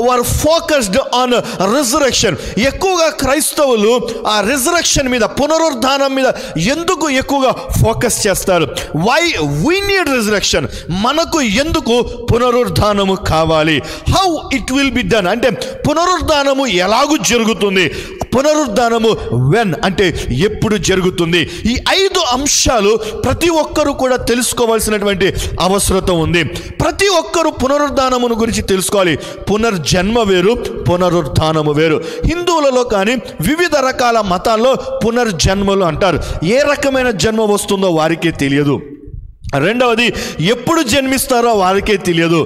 were focused on resurrection. ఎక్కువగా క్రైస్తవులు ఆ రిజరెక్షన్ మీద, పునరుద్ధానం మీద ఎందుకు ఎక్కువగా ఫోకస్ చేస్తారు? వై వీ నీడ్ రిజరెక్షన్, మనకు ఎందుకు పునరుద్ధానము కావాలి? How it will be done, అంటే పునరుద్ధానము ఎలాగూ జరుగుతుంది, పునరుద్ధానము వెన్ అంటే ఎప్పుడు జరుగుతుంది. ఈ 5 అంశాలు ప్రతి ఒక్కరూ కూడా తెలుసుకోవాల్సినటువంటి అవసరం ఉంది. ప్రతి ఒక్కరూ పునరుద్ధానమును గురించి తెలుసుకోవాలి. పునర్జన్మ వేరు, పునరుద్ధానము వేరు. హిందువులలో కానీ వివిధ రకాల మతాల్లో పునర్జన్మలు అంటారు. ఏ రకమైన జన్మ వస్తుందో వారికే తెలియదు. రెండవది, ఎప్పుడు జన్మిస్తారో వారికే తెలియదు,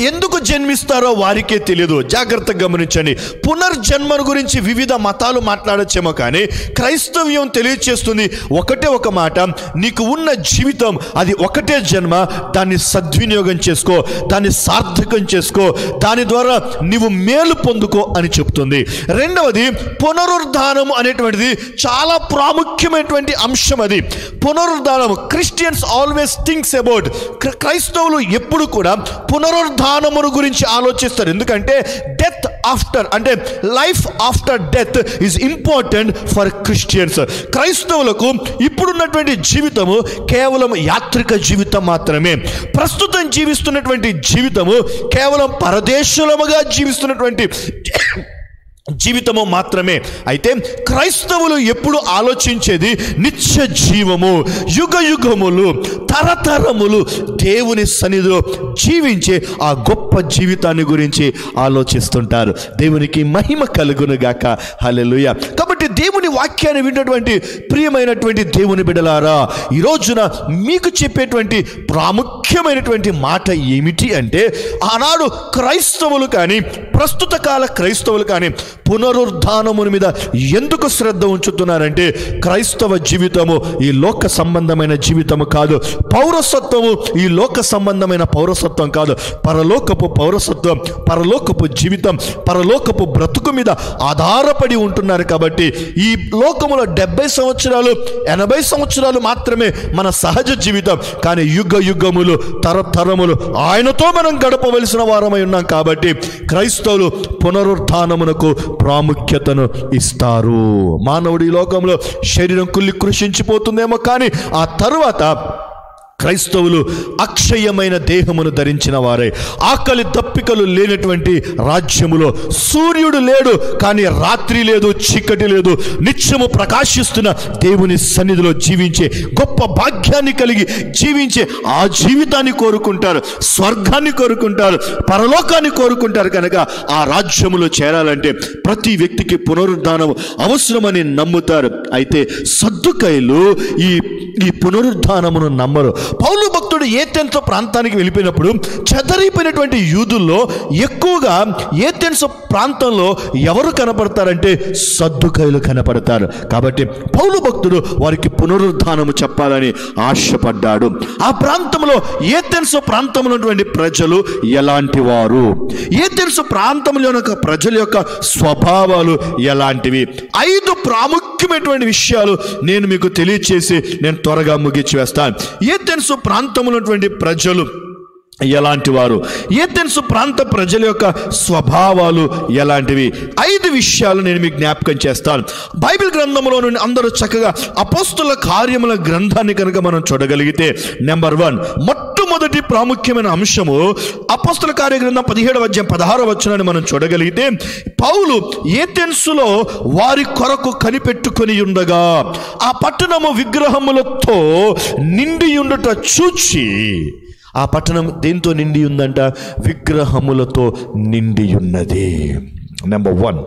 ఎందుకు జన్మిస్తారో వారికే తెలియదు. జాగ్రత్తగా గమనించండి. పునర్జన్మను గురించి వివిధ మతాలు మాట్లాడచ్చేమో కానీ క్రైస్తవ్యం తెలియచేస్తుంది ఒకటే ఒక మాట, నీకు ఉన్న జీవితం అది ఒకటే జన్మ, దాన్ని సద్వినియోగం చేసుకో, దాన్ని సార్థకం చేసుకో, దాని ద్వారా నీవు మేలు పొందుకో అని చెప్తుంది. రెండవది, పునరుద్ధానం అనేటువంటిది చాలా ప్రాముఖ్యమైనటువంటి అంశం. అది పునరుద్ధానం. క్రిస్టియన్స్ ఆల్వేస్ అబౌట్, క్రైస్తవులు ఎప్పుడు కూడా పునరుద్ధానమును గురించి ఆలోచిస్తారు. ఎందుకంటే డెత్ ఆఫ్టర్, అంటే life after death is important for Christians. క్రైస్తవులకు ఇప్పుడున్నటువంటి జీవితము కేవలం యాత్రిక జీవితం మాత్రమే. ప్రస్తుతం జీవిస్తున్నటువంటి జీవితము కేవలం పరదేశులముగా జీవిస్తున్నటువంటి జీవితము మాత్రమే. అయితే క్రైస్తవులు ఎప్పుడు ఆలోచించేది నిత్య జీవము, యుగ యుగములు, తరతరములు దేవుని సన్నిధిలో జీవించే ఆ గొప్ప జీవితాన్ని గురించి ఆలోచిస్తుంటారు. దేవునికి మహిమ కలుగును గాక. హల్లెలూయా. కాబట్టి దేవుని వాక్యాన్ని విన్నటువంటి ప్రియమైనటువంటి దేవుని బిడ్డలారా, ఈ రోజున మీకు చెప్పేటువంటి ప్రాముఖ్యమైనటువంటి మాట ఏమిటి అంటే, ఆనాడు క్రైస్తవులు కానీ ప్రస్తుత కాల క్రైస్తవులు కానీ పునరుద్ధానముని మీద ఎందుకు శ్రద్ధ ఉంచుతున్నారంటే, క్రైస్తవ జీవితము ఈ లోక సంబంధమైన జీవితము కాదు, పౌరసత్వము ఈ లోక సంబంధమైన పౌరసత్వం కాదు, పరలోకపు పౌరసత్వం, పరలోకపు జీవితం, పరలోకపు బ్రతుకు మీద ఆధారపడి ఉంటున్నారు. కాబట్టి ఈ లోకములో 70 సంవత్సరాలు 80 సంవత్సరాలు మాత్రమే మన సహజ జీవితం, కానీ యుగ యుగములు తరతరములు ఆయనతో మనం గడపవలసిన వారమై ఉన్నాం. కాబట్టి క్రైస్తవులు పునరుద్ధానమునకు ప్రాముఖ్యతను ఇస్తారు. మానవుడి లోకంలో శరీరం కుళ్ళి కృషించిపోతుందేమో, కానీ ఆ తరువాత క్రైస్తవులు అక్షయమైన దేహమును ధరించిన వారే, ఆకలి దప్పికలు లేనటువంటి రాజ్యములో సూర్యుడు లేడు కానీ రాత్రి లేదు, చీకటి లేదు, నిత్యము ప్రకాశిస్తున్న దేవుని సన్నిధిలో జీవించే గొప్ప భాగ్యాన్ని కలిగి జీవించే ఆ జీవితాన్ని కోరుకుంటారు, స్వర్గాన్ని కోరుకుంటారు, పరలోకాన్ని కోరుకుంటారు. కనుక ఆ రాజ్యములో చేరాలంటే ప్రతి వ్యక్తికి పునరుద్ధానం అవసరమని నమ్ముతారు. అయితే సద్దుకైలు ఈ పునరుద్ధానమును నమ్మరు. పౌలు భక్తుడు ఏథెన్స్ ప్రాంతానికి వెళ్ళిపోయినప్పుడు చెదరైపోయినటువంటి యూదుల్లో ఎక్కువగా ఏథెన్స్ ప్రాంతంలో ఎవరు కనపడతారంటే సద్దుకైలు కనపడతారు. కాబట్టి పౌలు భక్తుడు వారికి పునరుద్ధానము చెప్పాలని ఆశపడ్డాడు. ఆ ప్రాంతంలో ఏథెన్స్ ప్రాంతంలో ఉన్నటువంటి ప్రజలు ఎలాంటి వారు, ఏథెన్స్ ప్రాంతంలో ప్రజల యొక్క స్వభావాలు ఎలాంటివి, 5 ప్రాముఖ్యమైనటువంటి విషయాలు నేను మీకు తెలియచేసి నేను త్వరగా ముగించి వేస్తాను. ఏథెన్స్ ప్రాంతంలో ఉన్నటువంటి ప్రజలు ఎలాంటి వారు, ఏథెన్స్ ప్రాంత ప్రజల యొక్క స్వభావాలు ఎలాంటివి, 5 విషయాలు నేను మీకు జ్ఞాపకం చేస్తాను. బైబిల్ గ్రంథంలో నుండి అందరూ చక్కగా అపోస్తుల కార్యముల గ్రంథాన్ని కనుక మనం చూడగలిగితే, నెంబర్ 1 మొట్టమొదటి ప్రాముఖ్యమైన అంశము అపోస్తుల కార్య గ్రంథం 17వ అధ్యాయం 16వ వచనాన్ని మనం చూడగలిగితే, పౌలు ఏథెన్సులో వారి కొరకు కనిపెట్టుకొని ఉండగా ఆ పట్టణము విగ్రహములతో నిండి ఉండుట చూచి, ఆ పట్టణం దేంతో నిండి ఉందంట? విగ్రహములతో నిండి ఉన్నది. నెంబర్ 1,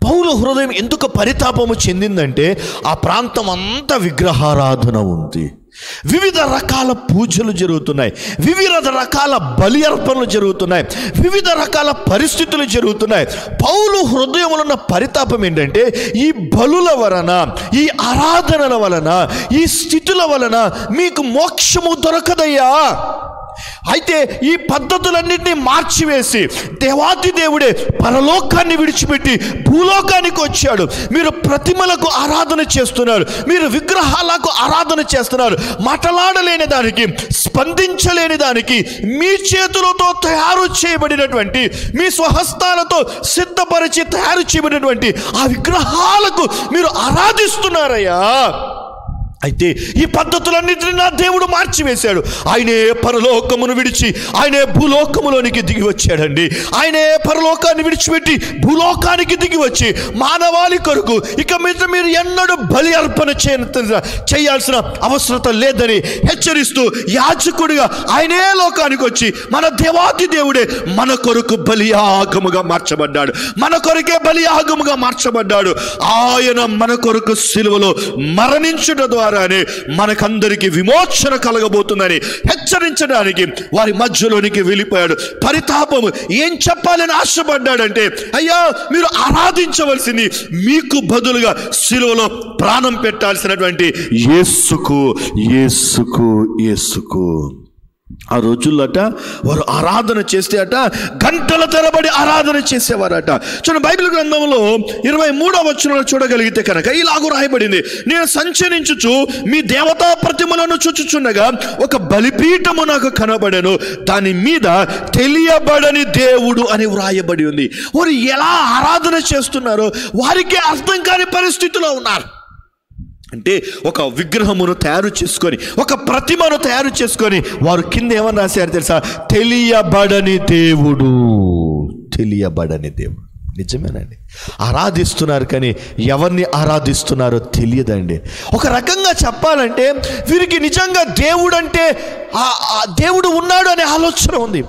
పౌలు హృదయం ఎందుకు పరితాపము చెందిందంటే, ఆ ప్రాంతం అంతా విగ్రహారాధన ఉంది, వివిధ రకాల పూజలు జరుగుతున్నాయి, వివిధ రకాల బలి అర్పణలు జరుగుతున్నాయి, వివిధ రకాల పరిస్థితులు జరుగుతున్నాయి. పౌలు హృదయంలో ఉన్న పరితాపం ఏంటంటే, ఈ బలుల వలన, ఈ ఆరాధనల వలన, ఈ స్థితుల వలన మీకు మోక్షము దొరకదయ్యా. అయితే ఈ పద్ధతులన్నింటినీ మార్చివేసి దేవాతి దేవుడే పరలోకాన్ని విడిచిపెట్టి భూలోకానికి వచ్చాడు. మీరు ప్రతిమలకు ఆరాధన చేస్తున్నారు, మీరు విగ్రహాలకు ఆరాధన చేస్తున్నారు. మాట్లాడలేని దానికి, స్పందించలేని దానికి, మీ చేతులతో తయారు చేయబడినటువంటి, మీ స్వహస్తాలతో సిద్ధపరిచి తయారు చేయబడినటువంటి ఆ విగ్రహాలకు మీరు ఆరాధిస్తున్నారయ్యా. అయితే ఈ పద్ధతులన్నింటినీ నా దేవుడు మార్చివేశాడు. ఆయనే పరలోకమును విడిచి ఆయనే భూలోకములోనికి దిగి వచ్చాడండి. ఆయనే పరలోకాన్ని విడిచిపెట్టి భూలోకానికి దిగి వచ్చి మానవాళి కొరకు ఇక మీద మీరు ఎన్నడూ బలి అర్పణ చేయాల్సిన అవసరం లేదని హెచ్చరిస్తూ యాజకుడిగా ఆయనే లోకానికి వచ్చి మన దేవాతి దేవుడే మన కొరకు బలియాగముగా మార్చబడ్డాడు. మన కొరకే బలియాగముగా మార్చబడ్డాడు. ఆయన మన కొరకు సిలువలో మరణించుట ద్వారా మనకందరికి విమోచన కలగబోతుందని హెచ్చరించడానికి వారి మధ్యలోనికి వెళ్ళిపోయాడు. పరితాపము ఏం చెప్పాలని ఆశపడ్డాడంటే, అయ్యా మీరు ఆరాధించవలసింది మీకు బదులుగా సిలువలో ప్రాణం పెట్టాల్సినటువంటి యేసుకు యేసుకు యేసుకు. ఆ రోజుల్లోట వారు ఆరాధన చేస్తే అట గంటల తరబడి ఆరాధన చేసేవారట. చూడండి, బైబిల్ గ్రంథంలో 23వ వచనంలో చూడగలిగితే కనుక ఇలాగూ రాయబడింది, నేను సంచరించుచు మీ దేవతా ప్రతిమలను చూచుచుండగా ఒక బలిపీఠము నాకు కనబడెను, దాని మీద తెలియబడని దేవుడు అని వ్రాయబడి ఉంది. వారు ఎలా ఆరాధన చేస్తున్నారో వారికి అర్థం కాని పరిస్థితిలో ఉన్నారు. అంటే ఒక విగ్రహమును తయారు చేసుకొని, ఒక ప్రతిమను తయారు చేసుకొని వారు కింద ఏమని రాశారు తెలుసా? తెలియబడని దేవుడు. తెలియబడని దేవుడు. నిజమేనండి, ఆరాధిస్తున్నారు కానీ ఎవరిని ఆరాధిస్తున్నారో తెలియదండి. ఒక రకంగా చెప్పాలంటే వీరికి నిజంగా దేవుడు అంటే దేవుడు ఉన్నాడు అనే ఆలోచన ఉంది.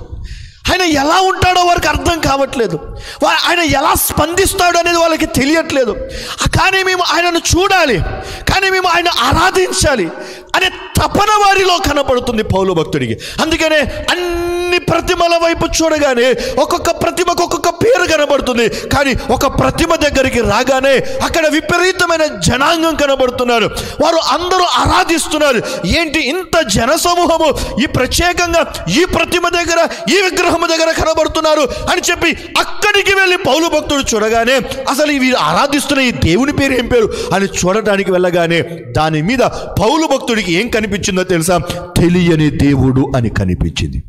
ఆయన ఎలా ఉంటాడో వారికి అర్థం కావట్లేదు. ఆయన ఎలా స్పందిస్తాడు అనేది వాళ్ళకి తెలియట్లేదు. కానీ మేము ఆయనను చూడాలి, కానీ మేము ఆయన ఆరాధించాలి అనే తపన వారిలో కనపడుతుంది పౌలు భక్తుడికి. అందుకనే అన్ని ప్రతిమల వైపు చూడగానే ఒక్కొక్క ప్రతిమకు ఒక్కొక్క పేరు కనబడుతుంది. కానీ ఒక ప్రతిమ దగ్గరికి రాగానే అక్కడ విపరీతమైన జనాంగం కనబడుతున్నారు. వారు అందరూ ఆరాధిస్తున్నారు. ఏంటి ఇంత జన సమూహము ఈ ప్రత్యేకంగా ఈ ప్రతిమ దగ్గర, ఈ విగ్రహము దగ్గర కనబడుతున్నారు అని చెప్పి అక్కడికి వెళ్ళి పౌలు భక్తుడు చూడగానే అసలు వీరు ఆరాధిస్తున్న ఈ దేవుని పేరు ఏం పేరు అని చూడటానికి వెళ్ళగానే దాని మీద పౌలు భక్తుడికి ఏం కనిపించిందో తెలుసా? తెలియని దేవుడు అని కనిపించింది.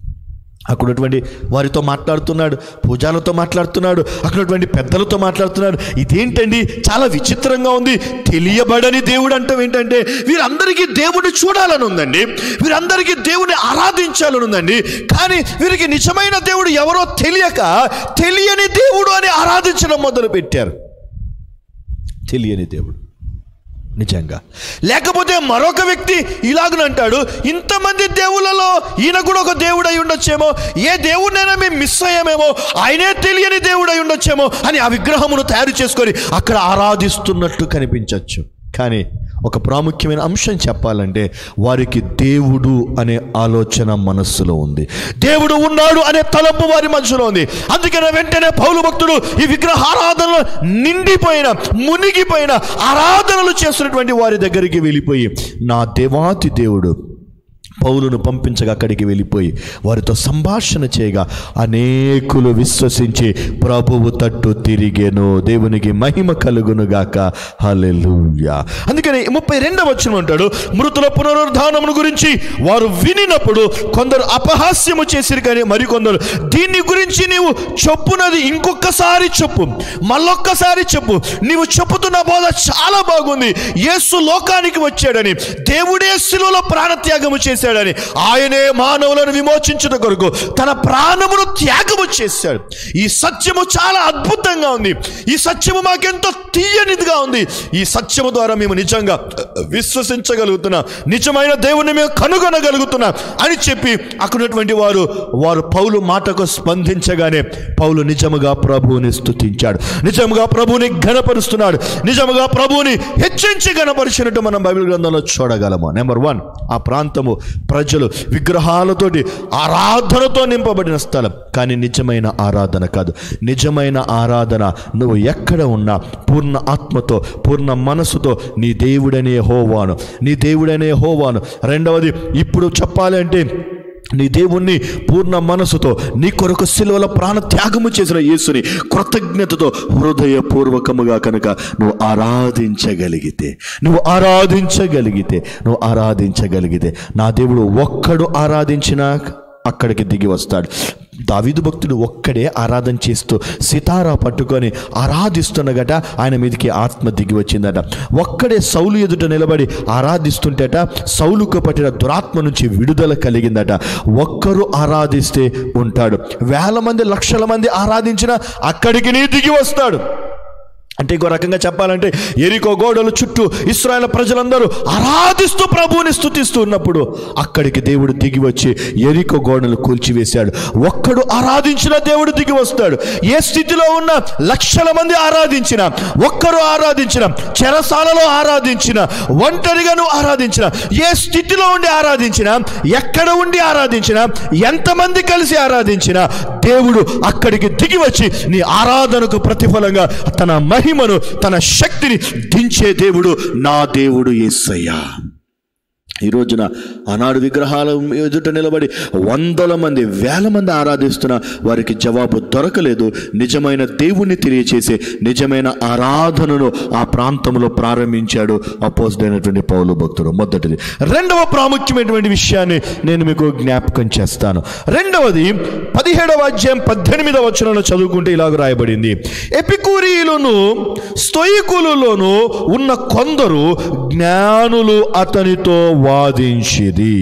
అక్కడటువంటి వారితో మాట్లాడుతున్నాడు, పూజాలతో మాట్లాడుతున్నాడు, అక్కడటువంటి పెద్దలతో మాట్లాడుతున్నాడు. ఇదేంటండి చాలా విచిత్రంగా ఉంది, తెలియబడని దేవుడు అంటాం ఏంటంటే వీరందరికీ దేవుడిని చూడాలని ఉందండి, వీరందరికీ దేవుని ఆరాధించాలని ఉందండి. కానీ వీరికి నిజమైన దేవుడు ఎవరో తెలియక తెలియని దేవుడు అని ఆరాధించడం మొదలు పెట్టారు. తెలియని దేవుడు నిజంగా. లేకపోతే మరొక వ్యక్తి ఇలాగనంటాడు, ఇంతమంది దేవుళ్ళలో ఈయన కూడా ఒక దేవుడు అయి ఉండొచ్చేమో, ఏ దేవుడినైనా మేము మిస్ అయ్యామేమో, ఆయనే తెలియని దేవుడు అయి ఉండొచ్చేమో అని ఆ విగ్రహమును తయారు చేసుకొని అక్కడ ఆరాధిస్తున్నట్టు కనిపించవచ్చు. కానీ ఒక ప్రాముఖ్యమైన అంశం చెప్పాలంటే వారికి దేవుడు అనే ఆలోచన మనస్సులో ఉంది, దేవుడు ఉన్నాడు అనే తలంపు వారి మనసులో ఉంది. అందుకనే వెంటనే పౌలు భక్తుడు ఈ విగ్రహారాధనలో నిండిపోయిన, మునిగిపోయిన, ఆరాధనలు చేస్తున్నటువంటి వారి దగ్గరికి వెళ్ళిపోయి నా దేవాతి దేవుడు పౌలును పంపించగా అక్కడికి వెళ్ళిపోయి వారితో సంభాషణ చేయగా అనేకులు విశ్వసించి ప్రభువు తట్టు తిరిగెను. దేవునికి మహిమ కలుగునుగాక. హల్లెలూయా. అందుకని 32వ వచనం అంటాడు, మృతుల పునరుద్ధానమును గురించి వారు వినినప్పుడు కొందరు అపహాస్యము చేసిరు, కానీ మరికొందరు దీన్ని గురించి నీవు చెప్పున్నది ఇంకొకసారి చెప్పు, మళ్ళొక్కసారి చెప్పు, నీవు చెప్పుతున్న బోధ చాలా బాగుంది, యేసు లోకానికి వచ్చాడని, దేవుడే శిలువలో ప్రాణత్యాగము చేశాడని, ఆయనే మానవులను విమోచించుట కొరకు తన ప్రాణమును త్యాగము చేశాడు. ఈ సత్యము చాలా అద్భుతంగా ఉంది, ఈ సత్యము మాకెంతో తీయనిదిగా ఉంది, ఈ సత్యము ద్వారా మేము నిజంగా విశ్వసించగలుగుతున్నాం, నిజమైన దేవుని మేము కనుగొనగలుగుతున్నాం అని చెప్పి అక్కడున్నటువంటి వారు పౌలు మాటకు స్పందించగానే పౌలు నిజముగా ప్రభువుని స్తుతించాడు, నిజముగా ప్రభువుని ఘనపరుస్తున్నాడు, నిజముగా ప్రభువుని హెచ్చించి ఘనపరిచినట్టు మనం బైబిల్ గ్రంథంలో చూడగలము. నెంబర్ 1, ఆ ప్రాంతము ప్రజలు విగ్రహాలతోటి ఆరాధనతో నింపబడిన స్థలం. కానీ నిజమైన ఆరాధన కాదు. నిజమైన ఆరాధన నువ్వు ఎక్కడ ఉన్నా పూర్ణ ఆత్మతో, పూర్ణ మనసుతో నీ దేవుడనే యెహోవాను, నీ దేవుడనే యెహోవాను. రెండవది, ఇప్పుడు చెప్పాలంటే నీ దేవుణ్ణి పూర్ణ మనసుతో, నీ కొరకు సిలువల ప్రాణ త్యాగము చేసిన యేసుని కృతజ్ఞతతో హృదయపూర్వకముగా కనుక నువ్వు ఆరాధించగలిగితే నా దేవుడు ఒక్కడు ఆరాధించినా అక్కడికి దిగి వస్తాడు. దావీదు భక్తుడు ఒక్కడే ఆరాధన చేస్తూ సితారా పట్టుకొని ఆరాధిస్తున్నగట ఆయన మీదకి ఆత్మ దిగి వచ్చిందట. ఒక్కడే సౌలు ఎదుట నిలబడి ఆరాధిస్తుంటేట సౌలుకు పట్టిన దురాత్మ నుంచి విడుదల కలిగిందట. ఒక్కరు ఆరాధిస్తే ఉంటాడు, వేల మంది లక్షల మంది ఆరాధించినా అక్కడికి నీ దిగి వస్తాడు. అంటే ఇంకో రకంగా చెప్పాలంటే యెరికో గోడల చుట్టూ ఇశ్రాయేలు ప్రజలందరూ ఆరాధిస్తూ ప్రభువుని స్తుతిస్తూ ఉన్నప్పుడు అక్కడికి దేవుడు దిగి వచ్చి యెరికో గోడలు కూల్చివేశాడు. ఒక్కడు ఆరాధించిన దేవుడు దిగి వస్తాడు. ఏ స్థితిలో ఉన్న లక్షల మంది ఆరాధించిన, ఒక్కరు ఆరాధించిన, చెరసాలలో ఆరాధించిన, ఒంటరిగాను ఆరాధించిన, ఏ స్థితిలో ఉండి ఆరాధించిన, ఎక్కడ ఉండి ఆరాధించిన, ఎంతమంది కలిసి ఆరాధించిన దేవుడు అక్కడికి దిగి వచ్చి నీ ఆరాధనకు ప్రతిఫలంగా తన మహిమను, తన శక్తిని దించే దేవుడు నా దేవుడు యేసయ్య. ఈ రోజున ఆనాడు విగ్రహాల ఎదుట నిలబడి వందల మంది, వేల మంది ఆరాధిస్తున్న వారికి జవాబు దొరకలేదు. నిజమైన దేవుణ్ణి తెలియచేసే నిజమైన ఆరాధనను ఆ ప్రాంతంలో ప్రారంభించాడు అపోస్తలుడైనటువంటి పౌలు భక్తుడు. మొదటిది. రెండవ ప్రాముఖ్యమైనటువంటి విషయాన్ని నేను మీకు జ్ఞాపకం చేస్తాను. రెండవది 17వ అధ్యాయం 18వ వచనంలో చదువుకుంటే ఇలాగ రాయబడింది: ఎపికూరీయులను స్తోయికులలోను ఉన్న కొందరు జ్ఞానులు అతనితో వాదించిది.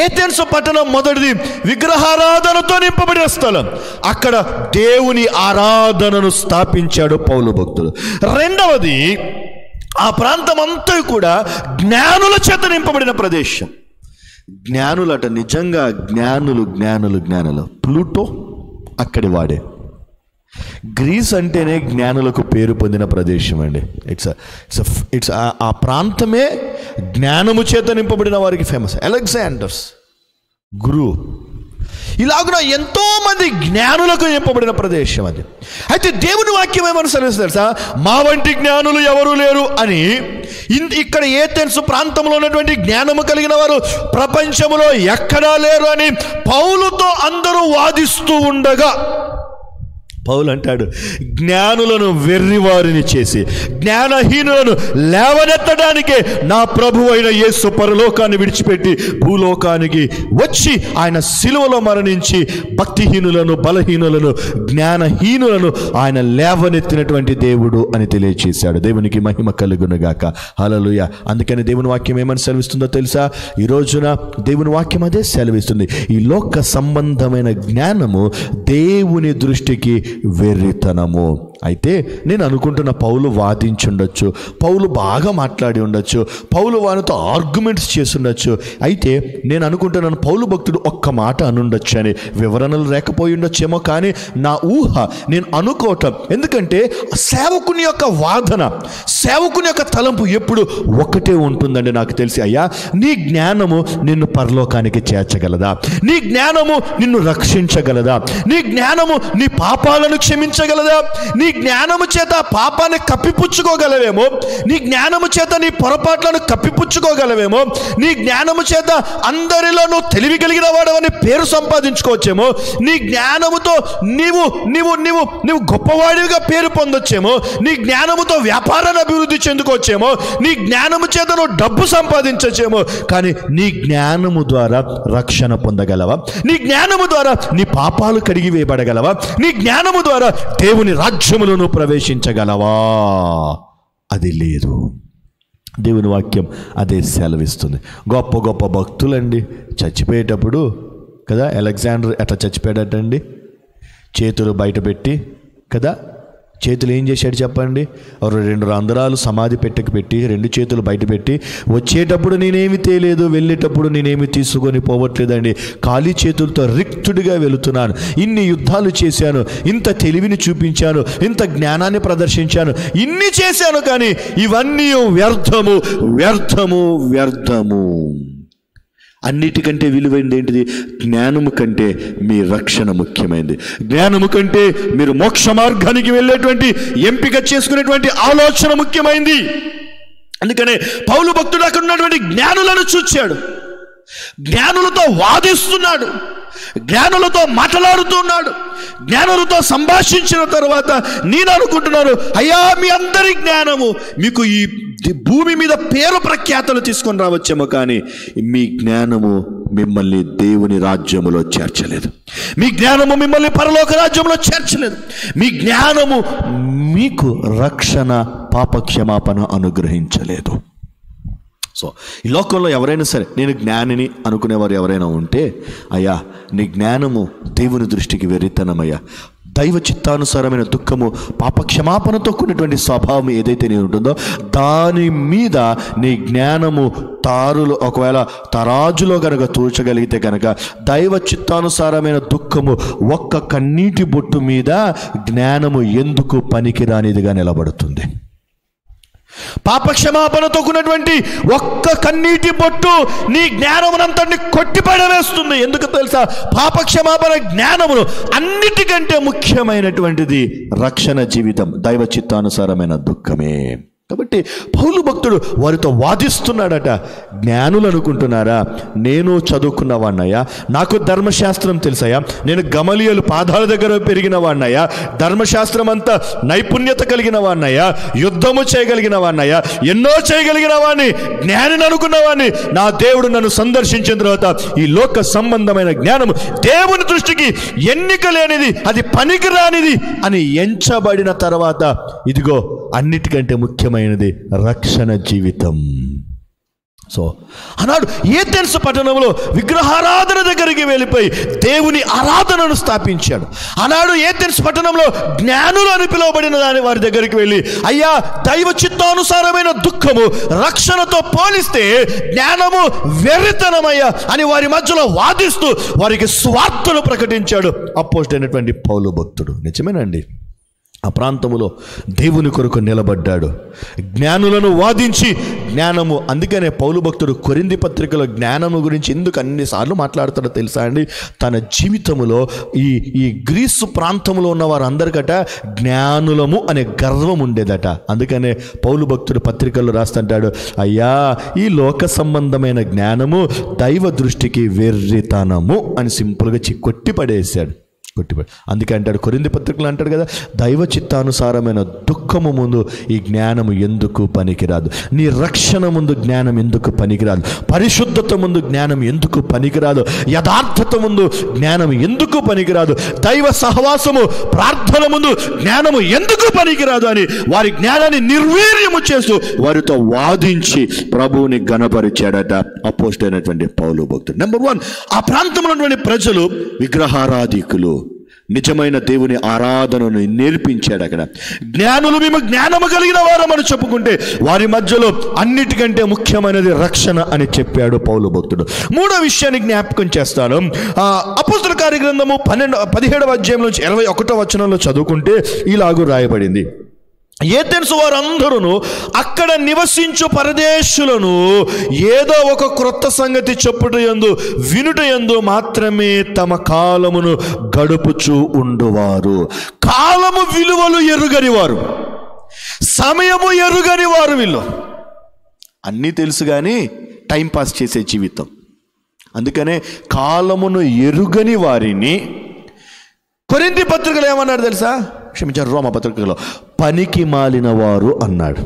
ఏథెన్సు పట్టణం మొదటిది విగ్రహారాధనతో నింపబడిన స్థలం. అక్కడ దేవుని ఆరాధనను స్థాపించాడు పౌలు భక్తుడు. రెండవది, ఆ ప్రాంతం అంతా కూడా జ్ఞానుల చేత నింపబడిన ప్రదేశం. జ్ఞానులట, నిజంగా జ్ఞానులు. ప్లూటో అక్కడి వాడే. గ్రీస్ అంటేనే జ్ఞానులకు పేరు పొందిన ప్రదేశం అండి. ఇట్స్ ఆ ప్రాంతమే జ్ఞానము చేత నింపబడిన వారికి ఫేమస్. అలెగ్జాండర్స్ గురు, ఇలాగున ఎంతో మంది జ్ఞానులకు నింపబడిన ప్రదేశం అది. అయితే దేవుని వాక్యం ఏమని సెలవిస్తారు సార్? మా వంటి జ్ఞానులు ఎవరు లేరు అని. ఇక్కడ ఏథెన్సు ప్రాంతంలో ఉన్నటువంటి జ్ఞానము కలిగిన వారు ప్రపంచంలో ఎక్కడా లేరు అని పౌలుతో అందరూ వాదిస్తూ ఉండగా పౌలు అంటాడు, జ్ఞానులను వెర్రివారిని చేసి జ్ఞానహీనులను లేవనెత్తడానికే నా ప్రభు అయిన యేసు పరలోకాన్ని విడిచిపెట్టి భూలోకానికి వచ్చి ఆయన సిలువలో మరణించి భక్తిహీనులను, బలహీనులను, జ్ఞానహీనులను ఆయన లేవనెత్తినటువంటి దేవుడు అని తెలియచేశాడు. దేవునికి మహిమ కలుగునుగాక. హల్లెలూయా. అందుకని దేవుని వాక్యం ఏమని సెలవిస్తుందో తెలుసా? ఈ రోజున దేవుని వాక్యం అదే సెలవిస్తుంది. ఈ లోక సంబంధమైన జ్ఞానము దేవుని దృష్టికి వెర్రితనము. అయితే నేను అనుకుంటున్న పౌలు వాదించుండొచ్చు, పౌలు బాగా మాట్లాడి ఉండొచ్చు, పౌలు వారితో ఆర్గ్యుమెంట్స్ చేసి ఉండొచ్చు. అయితే నేను అనుకుంటున్నాను పౌలు భక్తుడు ఒక్క మాట అనుండొచ్చు అని. వివరణలు లేకపోయి ఉండొచ్చేమో, కానీ నా ఊహ, నేను అనుకోవటం. ఎందుకంటే సేవకుని యొక్క వాదన, సేవకుని యొక్క తలంపు ఎప్పుడు ఒకటే ఉంటుందండి నాకు తెలిసి. అయ్యా, నీ జ్ఞానము నిన్ను పరలోకానికి చేర్చగలదా? నీ జ్ఞానము నిన్ను రక్షించగలదా? నీ జ్ఞానము నీ పాపాలను క్షమించగలదా? నీ జ్ఞానము చేత పాపాన్ని కప్పిపుచ్చుకోగలవేమో, నీ జ్ఞానము చేత నీ పొరపాట్లను కప్పిపుచ్చుకోగలవేమో, నీ జ్ఞానము చేత అందరిలో నువ్వు తెలివి కలిగిన వాడవని పేరు సంపాదించుకోవచ్చేమో, నీ జ్ఞానముతో నీవు నీవు నీవు నీవు గొప్పవాడిగా పేరు పొందొచ్చేమో, నీ జ్ఞానముతో వ్యాపారాన్ని అభివృద్ధి చెందుకోవచ్చేమో, నీ జ్ఞానము చేత నువ్వు డబ్బు సంపాదించచ్చేమో, కానీ నీ జ్ఞానము ద్వారా రక్షణ పొందగలవా? నీ జ్ఞానము ద్వారా నీ పాపాలు కడిగి వేయబడగలవా? నీ జ్ఞానము ద్వారా దేవుని రాజ్యములను ప్రవేశించగలవా? అది లేదు. దేవుని వాక్యం అదే సెలవిస్తుంది. గొప్ప గొప్ప భక్తులండి చచ్చిపోయేటప్పుడు కదా, అలెగ్జాండర్ ఎట్లా చచ్చిపోయాడటండి? చేతులు బయట పెట్టి కదా, చేతులు ఏం చేశాడు చెప్పండి? 2 రంధ్రాలు సమాధి పెట్టెకు పెట్టి 2 చేతులు బయట పెట్టి, వచ్చేటప్పుడు నేనేమి తేలేదు, వెళ్ళేటప్పుడు నేనేమి తీసుకొని పోవట్లేదండి, ఖాళీ చేతులతో రిక్తుడిగా వెళుతున్నాను. ఇన్ని యుద్ధాలు చేశాను, ఇంత తెలివిని చూపించాను, ఇంత జ్ఞానాన్ని ప్రదర్శించాను, ఇన్ని చేశాను, కానీ ఇవన్నీ వ్యర్థము వ్యర్థము వ్యర్థము. అన్నిటికంటే విలువైనది ఏంటిది? జ్ఞానము కంటే మీ రక్షణ ముఖ్యమైనది. జ్ఞానము కంటే మీరు మోక్ష మార్గానికి వెళ్ళేటువంటి ఎంపిక చేసుకునేటువంటి ఆలోచన ముఖ్యమైనది. అందుకనే పౌలు భక్తుడు అక్కడ ఉన్నటువంటి జ్ఞానులను చూచాడు. జ్ఞానులతో వాదిస్తున్నాడు, జ్ఞానులతో మాట్లాడుతున్నాడు. జ్ఞానులతో సంభాషించిన తర్వాత నేను అనుకుంటున్నాను, అయ్యా మీ అందరి జ్ఞానము మీకు ఈ భూమి మీద పేరు ప్రఖ్యాతలు తీసుకొని రావచ్చేమో, కానీ మీ జ్ఞానము మిమ్మల్ని దేవుని రాజ్యములో చేర్చలేదు. మీ జ్ఞానము మిమ్మల్ని పరలోక రాజ్యంలో చేర్చలేదు. మీ జ్ఞానము మీకు రక్షణ, పాపక్షమాపణ అనుగ్రహించలేదు. సో ఈ లోకంలో ఎవరైనా సరే నేను జ్ఞానిని అనుకునేవారు ఎవరైనా ఉంటే, అయ్యా నీ జ్ఞానము దేవుని దృష్టికి వెర్రితనమయ్యా. దైవ చిత్తానుసారమైన దుఃఖము, పాపక్షమాపణతో కూడినటువంటి స్వభావం ఏదైతే నేను ఉంటుందో దాని మీద నీ జ్ఞానము ఒకవేళ తరాజులో కనుక తూచగలిగితే కనుక దైవ చిత్తానుసారమైన దుఃఖము ఒక్క కన్నీటి బొట్టు మీద జ్ఞానము ఎందుకు పనికిరానిదిగా నిలబడుతుంది. పాపక్షమాపణతో కూడినటువంటి ఒక్క కన్నీటి బొట్టు నీ జ్ఞానమునంతటిని కొట్టిపడవేస్తుంది. ఎందుకు తెలుసా? పాపక్షమాపణ జ్ఞానమును అన్నిటికంటే ముఖ్యమైనటువంటిది రక్షణ జీవితం, దైవ చిత్తానుసారమైన దుఃఖమే. కాబట్టి పౌలు భక్తుడు వారితో వాదిస్తున్నాడట. జ్ఞానులు అనుకుంటున్నారా నేను చదువుకున్న వాడినయ్యా, నాకు ధర్మశాస్త్రం తెలుసయ్యా, నేను గమలీయేలు పాదాల దగ్గర పెరిగిన వాడినయ్యా, ధర్మశాస్త్రం అంతా నైపుణ్యత కలిగిన వాడినయ్యా, యుద్ధము చేయగలిగిన వాడినయ్యా, ఎన్నో చేయగలిగిన వాడిని, జ్ఞానిని అనుకున్న వాడిని. నా దేవుడు నన్ను సందర్శించిన తర్వాత ఈ లోక సంబంధమైన జ్ఞానము దేవుని దృష్టికి ఎన్నిక లేనిది, అది పనికిరానిది అని ఎంచబడిన తర్వాత ఇదిగో అన్నిటికంటే ముఖ్యమైనది రక్షణ జీవితం. సో అన్నాడు ఏథెన్స్ పట్టణంలో విగ్రహారాధన దగ్గరికి వెళ్ళిపోయి దేవుని ఆరాధనను స్థాపించాడు. ఆనాడు ఏథెన్స్ పట్టణంలో జ్ఞానులు అని పిలువబడిన వారి దగ్గరికి వెళ్ళి, అయ్యా దైవ చిత్తానుసారమైన దుఃఖము రక్షణతో పోలిస్తే జ్ఞానము వెర్రితనమయ్యా అని వారి మధ్యలో వాదిస్తూ వారికి స్వార్థను ప్రకటించాడు అపోస్తలుడైనటువంటి పౌలు భక్తుడు. నిజమేనండి, ఆ ప్రాంతములో దేవుని కొరకు నిలబడ్డాడు, జ్ఞానులను వాదించి జ్ఞానము. అందుకనే పౌలు భక్తుడు కొరింథీ పత్రికలో జ్ఞానము గురించి ఎందుకు అన్నిసార్లు మాట్లాడతాడో తెలుసా అండి? తన జీవితంలో ఈ గ్రీసు ప్రాంతంలో ఉన్న వారందరికట జ్ఞానులము అనే గర్వం ఉండేదట. అందుకనే పౌలు భక్తుడు పత్రికల్లో రాస్తుంటాడు, అయ్యా ఈ లోక సంబంధమైన జ్ఞానము దైవ దృష్టికి వెర్రితనము అని సింపుల్గా కొట్టి పడేశాడు. అందుకే అంటాడు కొరింథీ పత్రికలు అంటాడు కదా, దైవ చిత్తానుసారమైన దుఃఖము ముందు ఈ జ్ఞానము ఎందుకు పనికిరాదు, నీ రక్షణ ముందు జ్ఞానం ఎందుకు పనికిరాదు, పరిశుద్ధత ముందు జ్ఞానం ఎందుకు పనికిరాదు, యథార్థత ముందు జ్ఞానం ఎందుకు పనికిరాదు, దైవ సహవాసము ప్రార్థన ముందు జ్ఞానము ఎందుకు పనికిరాదు అని వారి జ్ఞానాన్ని నిర్వీర్యము చేస్తూ వారితో వాదించి ప్రభువుని గణపరిచాడట అపోస్తలుడైనటువంటి పౌలు భక్తుడు. నెంబర్ 1, ఆ ప్రాంతంలో ఉన్నటువంటి ప్రజలు విగ్రహారాధికులు. నిజమైన దేవుని ఆరాధనను నేర్పించాడు అక్కడ. జ్ఞానులు మేము జ్ఞానము కలిగిన వారమని చెప్పుకుంటే వారి మధ్యలో అన్నిటికంటే ముఖ్యమైనది రక్షణ అని చెప్పాడు పౌలు భక్తుడు. 3వ విషయాన్ని జ్ఞాపకం చేస్తాను. అపోస్తల కార్యగ్రంథము 17వ అధ్యాయం నుంచి 21వ వచనంలో చదువుకుంటే ఇలాగూ రాయబడింది, ఏథెన్స్ వారందరూ అక్కడ నివసించు పరదేశులను ఏదో ఒక క్రొత్త సంగతి చెప్పుటయందు వినుటయందు మాత్రమే తమ కాలమును గడుపుచూ ఉండువారు. కాలము విలువలు ఎరుగని వారు, సమయము ఎరుగని వారు. వీళ్ళు అన్నీ తెలుసు కానీ టైంపాస్ చేసే జీవితం. అందుకనే కాలమును ఎరుగని వారిని కొరింథీ పత్రికలో ఏమన్నాడు తెలుసా? క్షమించారు, రోమా పత్రికలో పనికి మాలిన వారు అన్నాడు.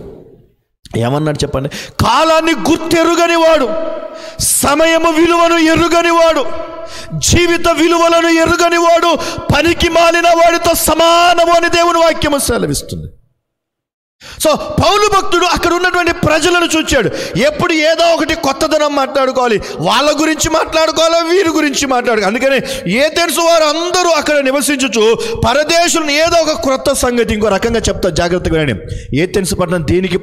ఏమన్నాడు చెప్పండి? కాలాన్ని గుర్తెరుగని వాడు, సమయము విలువను ఎరుగని వాడు, జీవిత విలువలను ఎరుగని వాడు పనికి మాలిన వాడితో సమానము అని దేవుని వాక్యము సెలవిస్తుంది. సో పౌలు భక్తుడు అక్కడ ఉన్నటువంటి ప్రజలను చూచాడు. ఎప్పుడు ఏదో ఒకటి కొత్తదనం మాట్లాడుకోవాలి, వాళ్ళ గురించి మాట్లాడుకోవాలి, వీరి గురించి మాట్లాడుకోవాలి. అందుకని ఏథెన్స్ వారు అందరూ అక్కడ నివసించుచు పరదేశులను ఏదో ఒక క్రొత్త సంగతి. ఇంకో రకంగా చెప్తా, జాగ్రత్తగా వినండి. ఏథెన్స్ పట్టణం దేనికి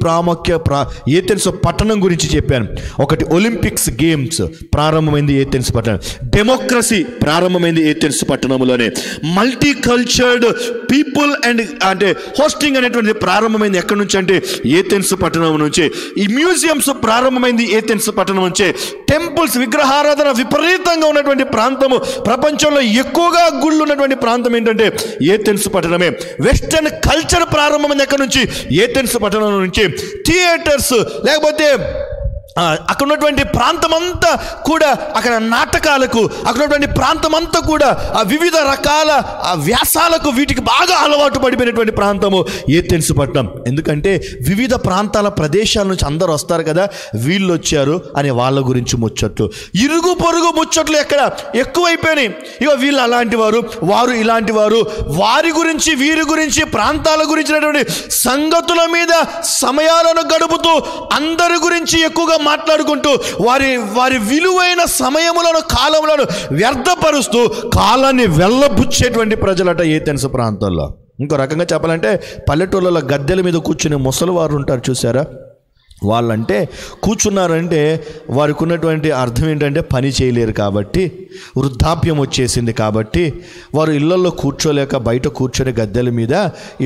ఏథెన్స్ పట్టణం గురించి చెప్పాను. ఒకటి ఒలింపిక్స్ గేమ్స్ ప్రారంభమైంది ఏథెన్స్ పట్టణం, డెమోక్రసీ ప్రారంభమైంది ఏథెన్స్ పట్టణంలోనే, మల్టీ కల్చర్డ్ పీపుల్ అండ్ అంటే హోస్టింగ్ అనేటువంటిది ప్రారంభమైంది ఎక్కడి నుంచి అంటే ఏథెన్స్ పట్టణం నుంచి. ఈ మ్యూజియంస్ ప్రారంభమైంది ఏథెన్స్ పట్టణం నుంచే. టెంపుల్స్, విగ్రహారాధన విపరీతంగా ఉన్నటువంటి ప్రాంతము, ప్రపంచంలో ఎక్కువగా గుళ్ళు ఉన్నటువంటి ప్రాంతం ఏంటంటే ఏథెన్స్ పట్టణమే. వెస్టర్న్ కల్చర్ ప్రారంభమైంది ఎక్కడి నుంచి? ఏథెన్స్ పట్టణం నుంచి. థియేటర్స్ లేకపోతే అక్కడ ఉన్నటువంటి ప్రాంతమంతా కూడా అక్కడ నాటకాలకు, అక్కడ ఉన్నటువంటి ప్రాంతమంతా కూడా ఆ వివిధ రకాల వ్యాసాలకు, వీటికి బాగా అలవాటు పడిపోయినటువంటి ప్రాంతము ఏథెన్స్ పట్టణం. ఎందుకంటే వివిధ ప్రాంతాల ప్రదేశాల నుంచి అందరూ వస్తారు కదా, వీళ్ళు వచ్చారు అని వాళ్ళ గురించి ముచ్చట్లు, ఇరుగు పొరుగు ముచ్చట్లు ఎక్కడ ఎక్కువైపోయినాయి. ఇక వీళ్ళు అలాంటి వారు, వారు ఇలాంటి వారు, వారి గురించి వీరి గురించి ప్రాంతాల గురించినటువంటి సంగతుల మీద సమయాలను గడుపుతూ అందరి గురించి ఎక్కువగా మాట్లాడుకుంటూ వారి విలువైన సమయములను, కాలములను వ్యర్థపరుస్తూ కాలాన్ని వెళ్ళబుచ్చేటువంటి ప్రజలట ఏథెన్స్ ప్రాంతాల్లో. ఇంకో రకంగా చెప్పాలంటే పల్లెటూళ్ళలో గద్దెల మీద కూర్చునే ముసలి వారు ఉంటారు చూసారా, వాళ్ళంటే కూర్చున్నారంటే వారికి ఉన్నటువంటి అర్థం ఏంటంటే పని చేయలేరు కాబట్టి, వృద్ధాప్యం వచ్చేసింది కాబట్టి వారు ఇళ్లలో కూర్చోలేక బయట కూర్చొని గద్దెల మీద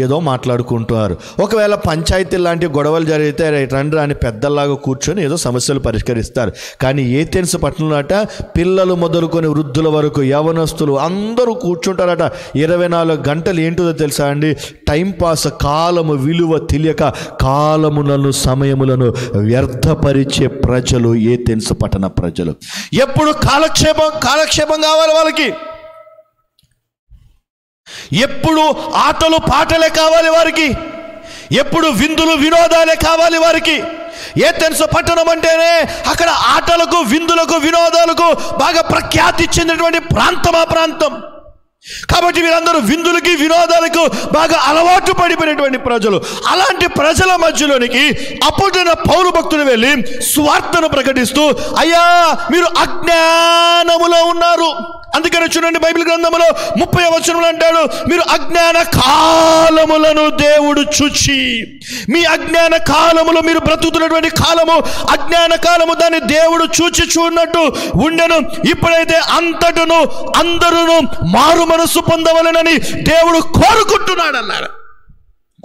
ఏదో మాట్లాడుకుంటున్నారు. ఒకవేళ పంచాయతీ లాంటి గొడవలు జరిగితే రండి అని పెద్దల్లాగా కూర్చొని ఏదో సమస్యలు పరిష్కరిస్తారు. కానీ ఏథెన్స్ పట్టణంలో అట పిల్లలు మొదలుకొని వృద్ధుల వరకు యవనస్తులు అందరూ కూర్చుంటారట. 24 గంటలు ఏంటో తెలుసా అండి, టైంపాస్, కాలము విలువ తెలియక కాలములను సమయములను వ్యర్థపరిచే ప్రజలు ఏథెన్స్ పట్టణ ప్రజలు. ఎప్పుడు కాలక్షేపం కావాలి వాళ్ళకి, ఎప్పుడు ఆటలు పాటలే కావాలి వారికి, ఎప్పుడు విందులు వినోదాలే కావాలి వారికి. ఏథెన్స్ పట్టణం అంటేనే అక్కడ ఆటలకు, విందులకు, వినోదాలకు బాగా ప్రఖ్యాతి చెందినటువంటి ప్రాంతం ఆ ప్రాంతం. కాబట్టి వీరందరూ విందులకి, వినోదాలకు బాగా అలవాటు పడిపోయినటువంటి ప్రజలు. అలాంటి ప్రజల మధ్యలోనికి అప్పుడున్న పౌలు భక్తులు వెళ్ళి సువార్తను ప్రకటిస్తూ, అయ్యా మీరు అజ్ఞానములో ఉన్నారు. అందుకని చూడండి బైబిల్ గ్రంథంలో 30వ వచనంలో అంటాడు, మీరు అజ్ఞాన కాలములను దేవుడు చూచి, మీ అజ్ఞాన కాలములో మీరు బ్రతుకుతున్నటువంటి కాలము అజ్ఞాన కాలము, దాన్ని దేవుడు చూచి చూడనట్టు ఉండెను. ఇప్పుడైతే అంతటను అందరూ మారు మనసు పొందవలెనని దేవుడు కోరుకుంటున్నాడు అన్నాడు.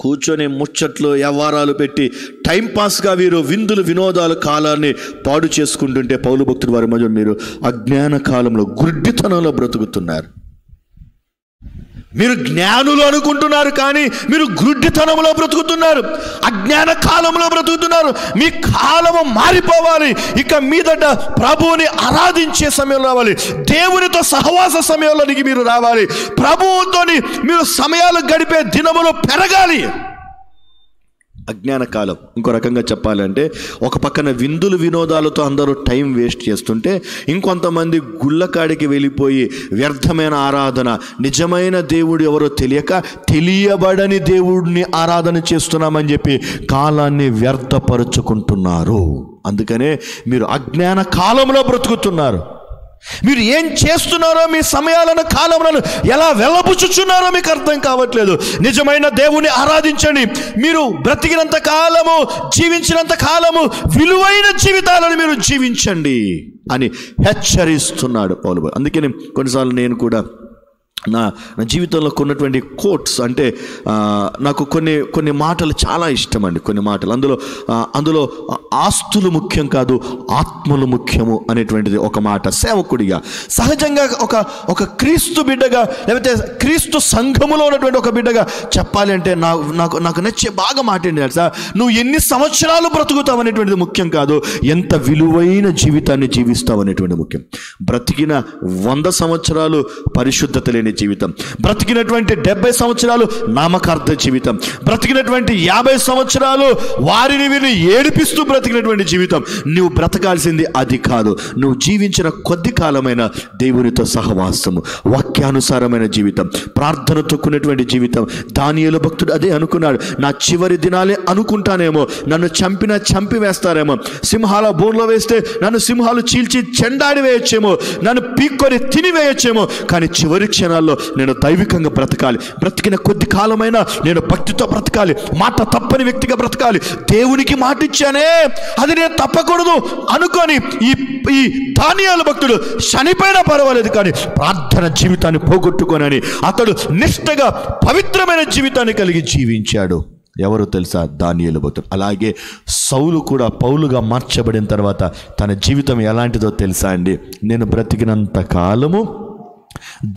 కూర్చొని ముచ్చట్లు వ్యవహారాలు పెట్టి టైంపాస్గా వీరు విందులు వినోదాలు కాలాన్ని పాడు చేసుకుంటుంటే పౌలు భక్తుడు వారి మధ్య మీరు అజ్ఞాన కాలంలో, గుడ్డితనంలో బ్రతుకుతున్నారు. మీరు జ్ఞానులు అనుకుంటున్నారు కానీ మీరు గుడ్డితనంలో బ్రతుకుతున్నారు, అజ్ఞాన కాలంలో బ్రతుకుతున్నారు. మీ కాలము మారిపోవాలి. ఇక మీదట ప్రభువుని ఆరాధించే సమయం రావాలి, దేవునితో సహవాస సమయంలోనికి మీరు రావాలి, ప్రభువుతోని మీరు సమయాలు గడిపే దినములు పెరగాలి. అజ్ఞాన కాలం. ఇంకో రకంగా చెప్పాలంటే ఒక పక్కన విందులు వినోదాలతో అందరూ టైం వేస్ట్ చేస్తుంటే, ఇంకొంతమంది గుళ్ళకాడికి వెళ్ళిపోయి వ్యర్థమైన ఆరాధన, నిజమైన దేవుడు ఎవరో తెలియక తెలియబడని దేవుడిని ఆరాధన చేస్తున్నామని చెప్పి కాలాన్ని వ్యర్థపరుచుకుంటున్నారు. అందుకనే మీరు అజ్ఞాన కాలంలో బ్రతుకుతున్నారు. మీరు ఏం చేస్తున్నారో, మీ సమయాలను, కాలములను ఎలా వెళ్ళబుచ్చుచున్నారో మీకు అర్థం కావట్లేదు. నిజమైన దేవుని ఆరాధించండి. మీరు బ్రతికినంత కాలము, జీవించినంత కాలము విలువైన జీవితాలను మీరు జీవించండి అని హెచ్చరిస్తున్నాడు పౌలు. అందుకని కొన్నిసార్లు నేను కూడా నా జీవితంలో కొన్నటువంటి కోట్స్ అంటే నాకు కొన్ని మాటలు చాలా ఇష్టం అండి. కొన్ని మాటలు అందులో ఆస్తులు ముఖ్యం కాదు, ఆత్మలు ముఖ్యము అనేటువంటిది ఒక మాట. సేవకుడిగా సహజంగా ఒక క్రీస్తు బిడ్డగా, లేకపోతే క్రీస్తు సంఘములో ఉన్నటువంటి ఒక బిడ్డగా చెప్పాలి అంటే నాకు నచ్చే బాగా మాట ఏంటి తెలుసా, నువ్వు ఎన్ని సంవత్సరాలు బ్రతుకుతావు అనేటువంటిది ముఖ్యం కాదు, ఎంత విలువైన జీవితాన్ని జీవిస్తావు అనేటువంటి ముఖ్యం. బ్రతికిన 100 సంవత్సరాలు పరిశుద్ధత లేని జీవితం, బ్రతికినటువంటి 70 సంవత్సరాలు నామకార్థ జీవితం, బ్రతికినటువంటి 50 సంవత్సరాలు వారిని వీరిని ఏడిపిస్తూ బ్రతికినటువంటి జీవితం, నువ్వు బ్రతకాల్సింది అది కాదు. నువ్వు జీవించిన కొద్ది కాలమైన దేవునితో సహవాసము, వాక్యానుసారమైన జీవితం, ప్రార్థన తొక్కున్నటువంటి జీవితం. దానియేలు భక్తుడు అదే అనుకున్నాడు. నా చివరి దినాలే అనుకుంటానేమో, నన్ను చంపివేస్తారేమో, సింహాల బోన్లో వేస్తే నన్ను సింహాలు చీల్చి చెండాడి వేయచ్చేమో, నన్ను పీక్కొని తినివేయచ్చేమో, కానీ చివరి క్షణాల్లో నేను దైవికంగా బ్రతకాలి. బ్రతికిన కొద్ది కాలమైనా నేను భక్తితో బ్రతకాలి, మాట తప్పని వ్యక్తిగా బ్రతకాలి. దేవునికి మాట ఇచ్చానే, అది నేను తప్పకూడదు అనుకొని ఈ దానియేలు భక్తుడు చనిపోయినా పర్వాలేదు కానీ ప్రార్థన జీవితాన్ని పోగొట్టుకోనని అతడు నిష్ఠగా పవిత్రమైన జీవితాన్ని కలిగి జీవించాడు. ఎవరు తెలుసా? దానియేలు భక్తుడు. అలాగే సౌలు కూడా పౌలుగా మార్చబడిన తర్వాత తన జీవితం ఎలాంటిదో తెలుసా అండి? నేను బ్రతికినంత కాలము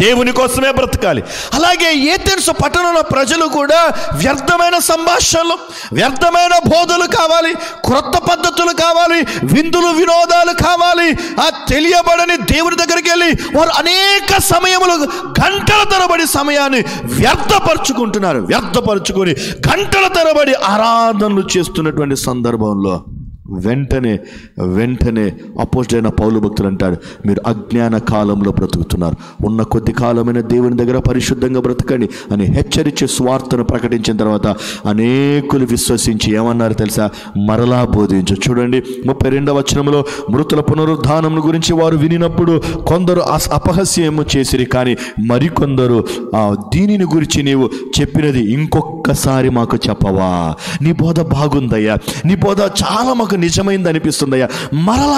దేవుని కోసమే బ్రతకాలి. అలాగే ఏథెన్స్ పట్టణంలో ప్రజలు కూడా వ్యర్థమైన సంభాషణలు, వ్యర్థమైన బోధలు కావాలి, క్రొత్త పద్ధతులు కావాలి, విందులు వినోదాలు కావాలి. ఆ తెలియబడని దేవుని దగ్గరికి వెళ్ళి వారు అనేక సమయములు గంటల తరబడి సమయాన్ని వ్యర్థపరుచుకొని గంటల తరబడి ఆరాధనలు చేస్తున్నటువంటి సందర్భంలో వెంటనే అపోస్తలుడైన పౌలు భక్తులు అంటాడు, మీరు అజ్ఞాన కాలంలో బ్రతుకుతున్నారు, ఉన్న కొద్ది కాలమైన దేవుని దగ్గర పరిశుద్ధంగా బ్రతకండి అని హెచ్చరించి స్వార్థను ప్రకటించిన తర్వాత అనేకులు విశ్వసించి ఏమన్నారు తెలుసా? మరలా బోధించు. చూడండి 32వ వచనంలో, మృతుల పునరుద్ధానం గురించి వారు వినినప్పుడు కొందరు అపహాస్యము చేసిరి, కానీ మరికొందరు దీనిని గురించి నీవు చెప్పినది ఇంకొకసారి మాకు చెప్పవా? నీ బోధ బాగుందయ్యా, నీ బోధ చాలా మాకు నిజమైంది అనిపిస్తుందయ్యా, మరలా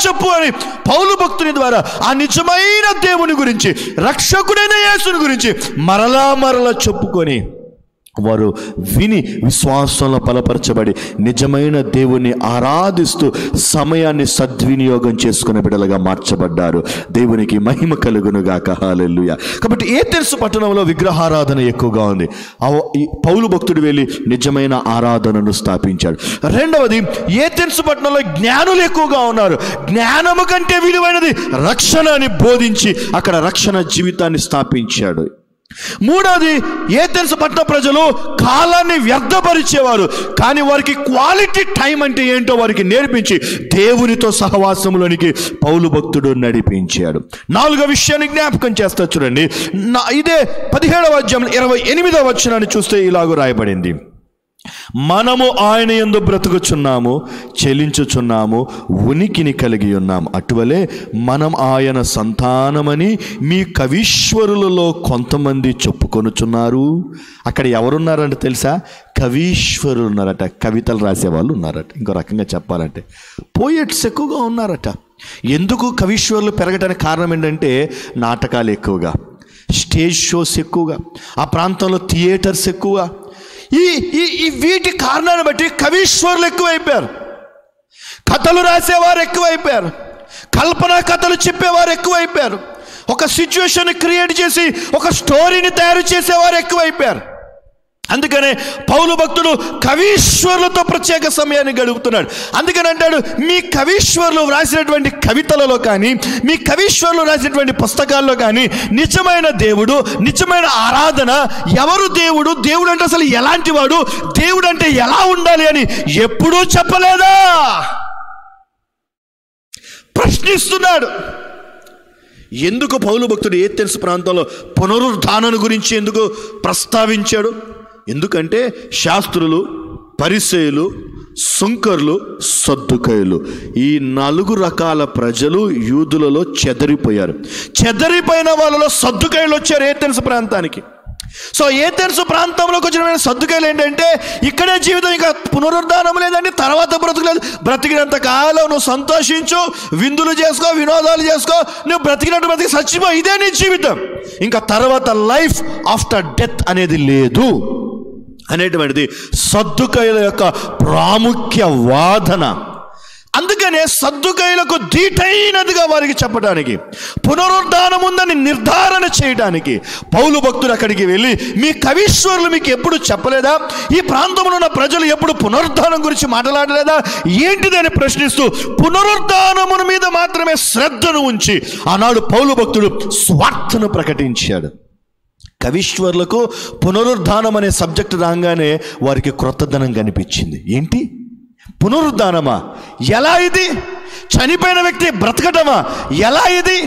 చెప్పు అని పౌలు భక్తుని ద్వారా ఆ నిజమైన దేవుని గురించి, రక్షకుడైన యేసుని గురించి మరలా చెప్పుకొని వారు విని విశ్వాసంలో బలపరచబడి నిజమైన దేవుణ్ణి ఆరాధిస్తూ సమయాన్ని సద్వినియోగం చేసుకునే బిడ్డలుగా మార్చబడ్డారు. దేవునికి మహిమ కలుగునుగాక. హల్లెలూయా. కాబట్టి ఏథెన్స్ పట్టణంలో విగ్రహారాధన ఎక్కువగా ఉంది. పౌలు భక్తుడు వెళ్ళి నిజమైన ఆరాధనను స్థాపించాడు. రెండవది, ఏథెన్స్ పట్టణంలో జ్ఞానులు ఎక్కువగా ఉన్నారు. జ్ఞానము కంటే విలువైనది రక్షణ అని బోధించి అక్కడ రక్షణ జీవితాన్ని స్థాపించాడు. మూడవది, ఏథెన్స్ పట్టణ ప్రజలు కాలాన్ని వ్యర్థపరిచేవారు, కానీ వారికి క్వాలిటీ టైం అంటే ఏంటో వారికి నేర్పించి దేవునితో సహవాసంలోనికి పౌలు భక్తుడు నడిపించాడు. 4వ విషయాన్ని జ్ఞాపకం చేస్తా చూడండి. ఇదే 17వ అధ్యాయం 28వ వచనాన్ని చూస్తే ఇలాగూ రాయబడింది, మనము ఆయన యందు బ్రతుకుచున్నాము, చెలించుచున్నాము, ఉనికిని కలిగి ఉన్నాము. అటువలే మనం ఆయన సంతానమని మీ కవీశ్వరులలో కొంతమంది చెప్పుకొనుచున్నారు. అక్కడ ఎవరున్నారంటే తెలుసా? కవీశ్వరులు ఉన్నారట, కవితలు రాసేవాళ్ళు ఉన్నారట. ఇంకో రకంగా చెప్పాలంటే పోయెట్స్ ఎక్కువగా ఉన్నారట. ఎందుకు కవీశ్వరులు పెరగడానికి కారణం ఏంటంటే నాటకాలు ఎక్కువగా, స్టేజ్ షోస్ ఎక్కువగా, ఆ ప్రాంతంలో థియేటర్స్ ఎక్కువగా. ఈ వీటి కారణాన్ని బట్టి కవీశ్వరులు ఎక్కువైపోయారు, కథలు రాసేవారు ఎక్కువైపోయారు, కల్పనా కథలు చెప్పేవారు ఎక్కువైపోయారు, ఒక సిచ్యువేషన్ క్రియేట్ చేసి ఒక స్టోరీని తయారు చేసేవారు ఎక్కువైపోయారు. అందుకనే పౌలు భక్తుడు కవీశ్వరులతో ప్రత్యేక సమయాన్ని గడుపుతున్నాడు. అందుకని అంటాడు, మీ కవీశ్వరులు వ్రాసినటువంటి కవితలలో కానీ, మీ కవీశ్వరులు రాసినటువంటి పుస్తకాల్లో కానీ నిజమైన దేవుడు, నిజమైన ఆరాధన, ఎవరు దేవుడు, దేవుడు అంటే అసలు ఎలాంటి వాడు, దేవుడు అంటే ఎలా ఉండాలి అని ఎప్పుడూ చెప్పలేదా? ప్రశ్నిస్తున్నాడు. ఎందుకు పౌలు భక్తుడు ఏథెన్స్ ప్రాంతంలో పునరుద్ధానం గురించి ఎందుకు ప్రస్తావించాడు? ఎందుకంటే శాస్త్రులు, పరిసయ్యులు, సుంకర్లు, సద్దుకయ్యులు, ఈ 4 రకాల ప్రజలు యూదులలో చెదరిపోయారు. చెదరిపోయిన వాళ్ళలో సద్దుకయ్యులు వచ్చారు ఏథెన్స్ ప్రాంతానికి. సో ఏథెన్స్ ప్రాంతంలోకి వచ్చిన సద్దుకయ్యులు ఏంటంటే, ఇక్కడే జీవితం, ఇంకా పునరుద్ధానం లేదండి, తర్వాత బ్రతుకులేదు, బ్రతికినంత కాలం నువ్వు సంతోషించు, విందులు చేసుకో, వినోదాలు చేసుకో, నువ్వు బ్రతికి సచ్చిపో, ఇదే నీ జీవితం, ఇంకా తర్వాత లైఫ్ ఆఫ్టర్ డెత్ అనేది లేదు అనేటువంటిది సద్దుకయ్యుల యొక్క ప్రాముఖ్య వాదన. అందుకనే సద్దుకయ్యులకు ధీటైనదిగా వారికి చెప్పడానికి, పునరుద్ధానం ఉందని నిర్ధారణ చేయడానికి పౌలు భక్తుడు అక్కడికి వెళ్ళి, మీ కవీశ్వరులు మీకు ఎప్పుడు చెప్పలేదా? ఈ ప్రాంతంలో ఉన్న ప్రజలు ఎప్పుడు పునరుద్ధానం గురించి మాట్లాడలేదా? ఏంటిదని ప్రశ్నిస్తూ పునరుద్ధానముల మీద మాత్రమే శ్రద్ధను ఉంచి ఆనాడు పౌలు భక్తుడు స్వార్థను ప్రకటించాడు. కవీశ్వరులకు పునరుద్ధానం అనే సబ్జెక్టు రాగానే వారికి క్రొత్తదనం కనిపించింది. ఏంటి పునరుద్ధానమా? ఎలా ఇది? చనిపోయిన వ్యక్తి బ్రతకటమా? ఎలా ఇది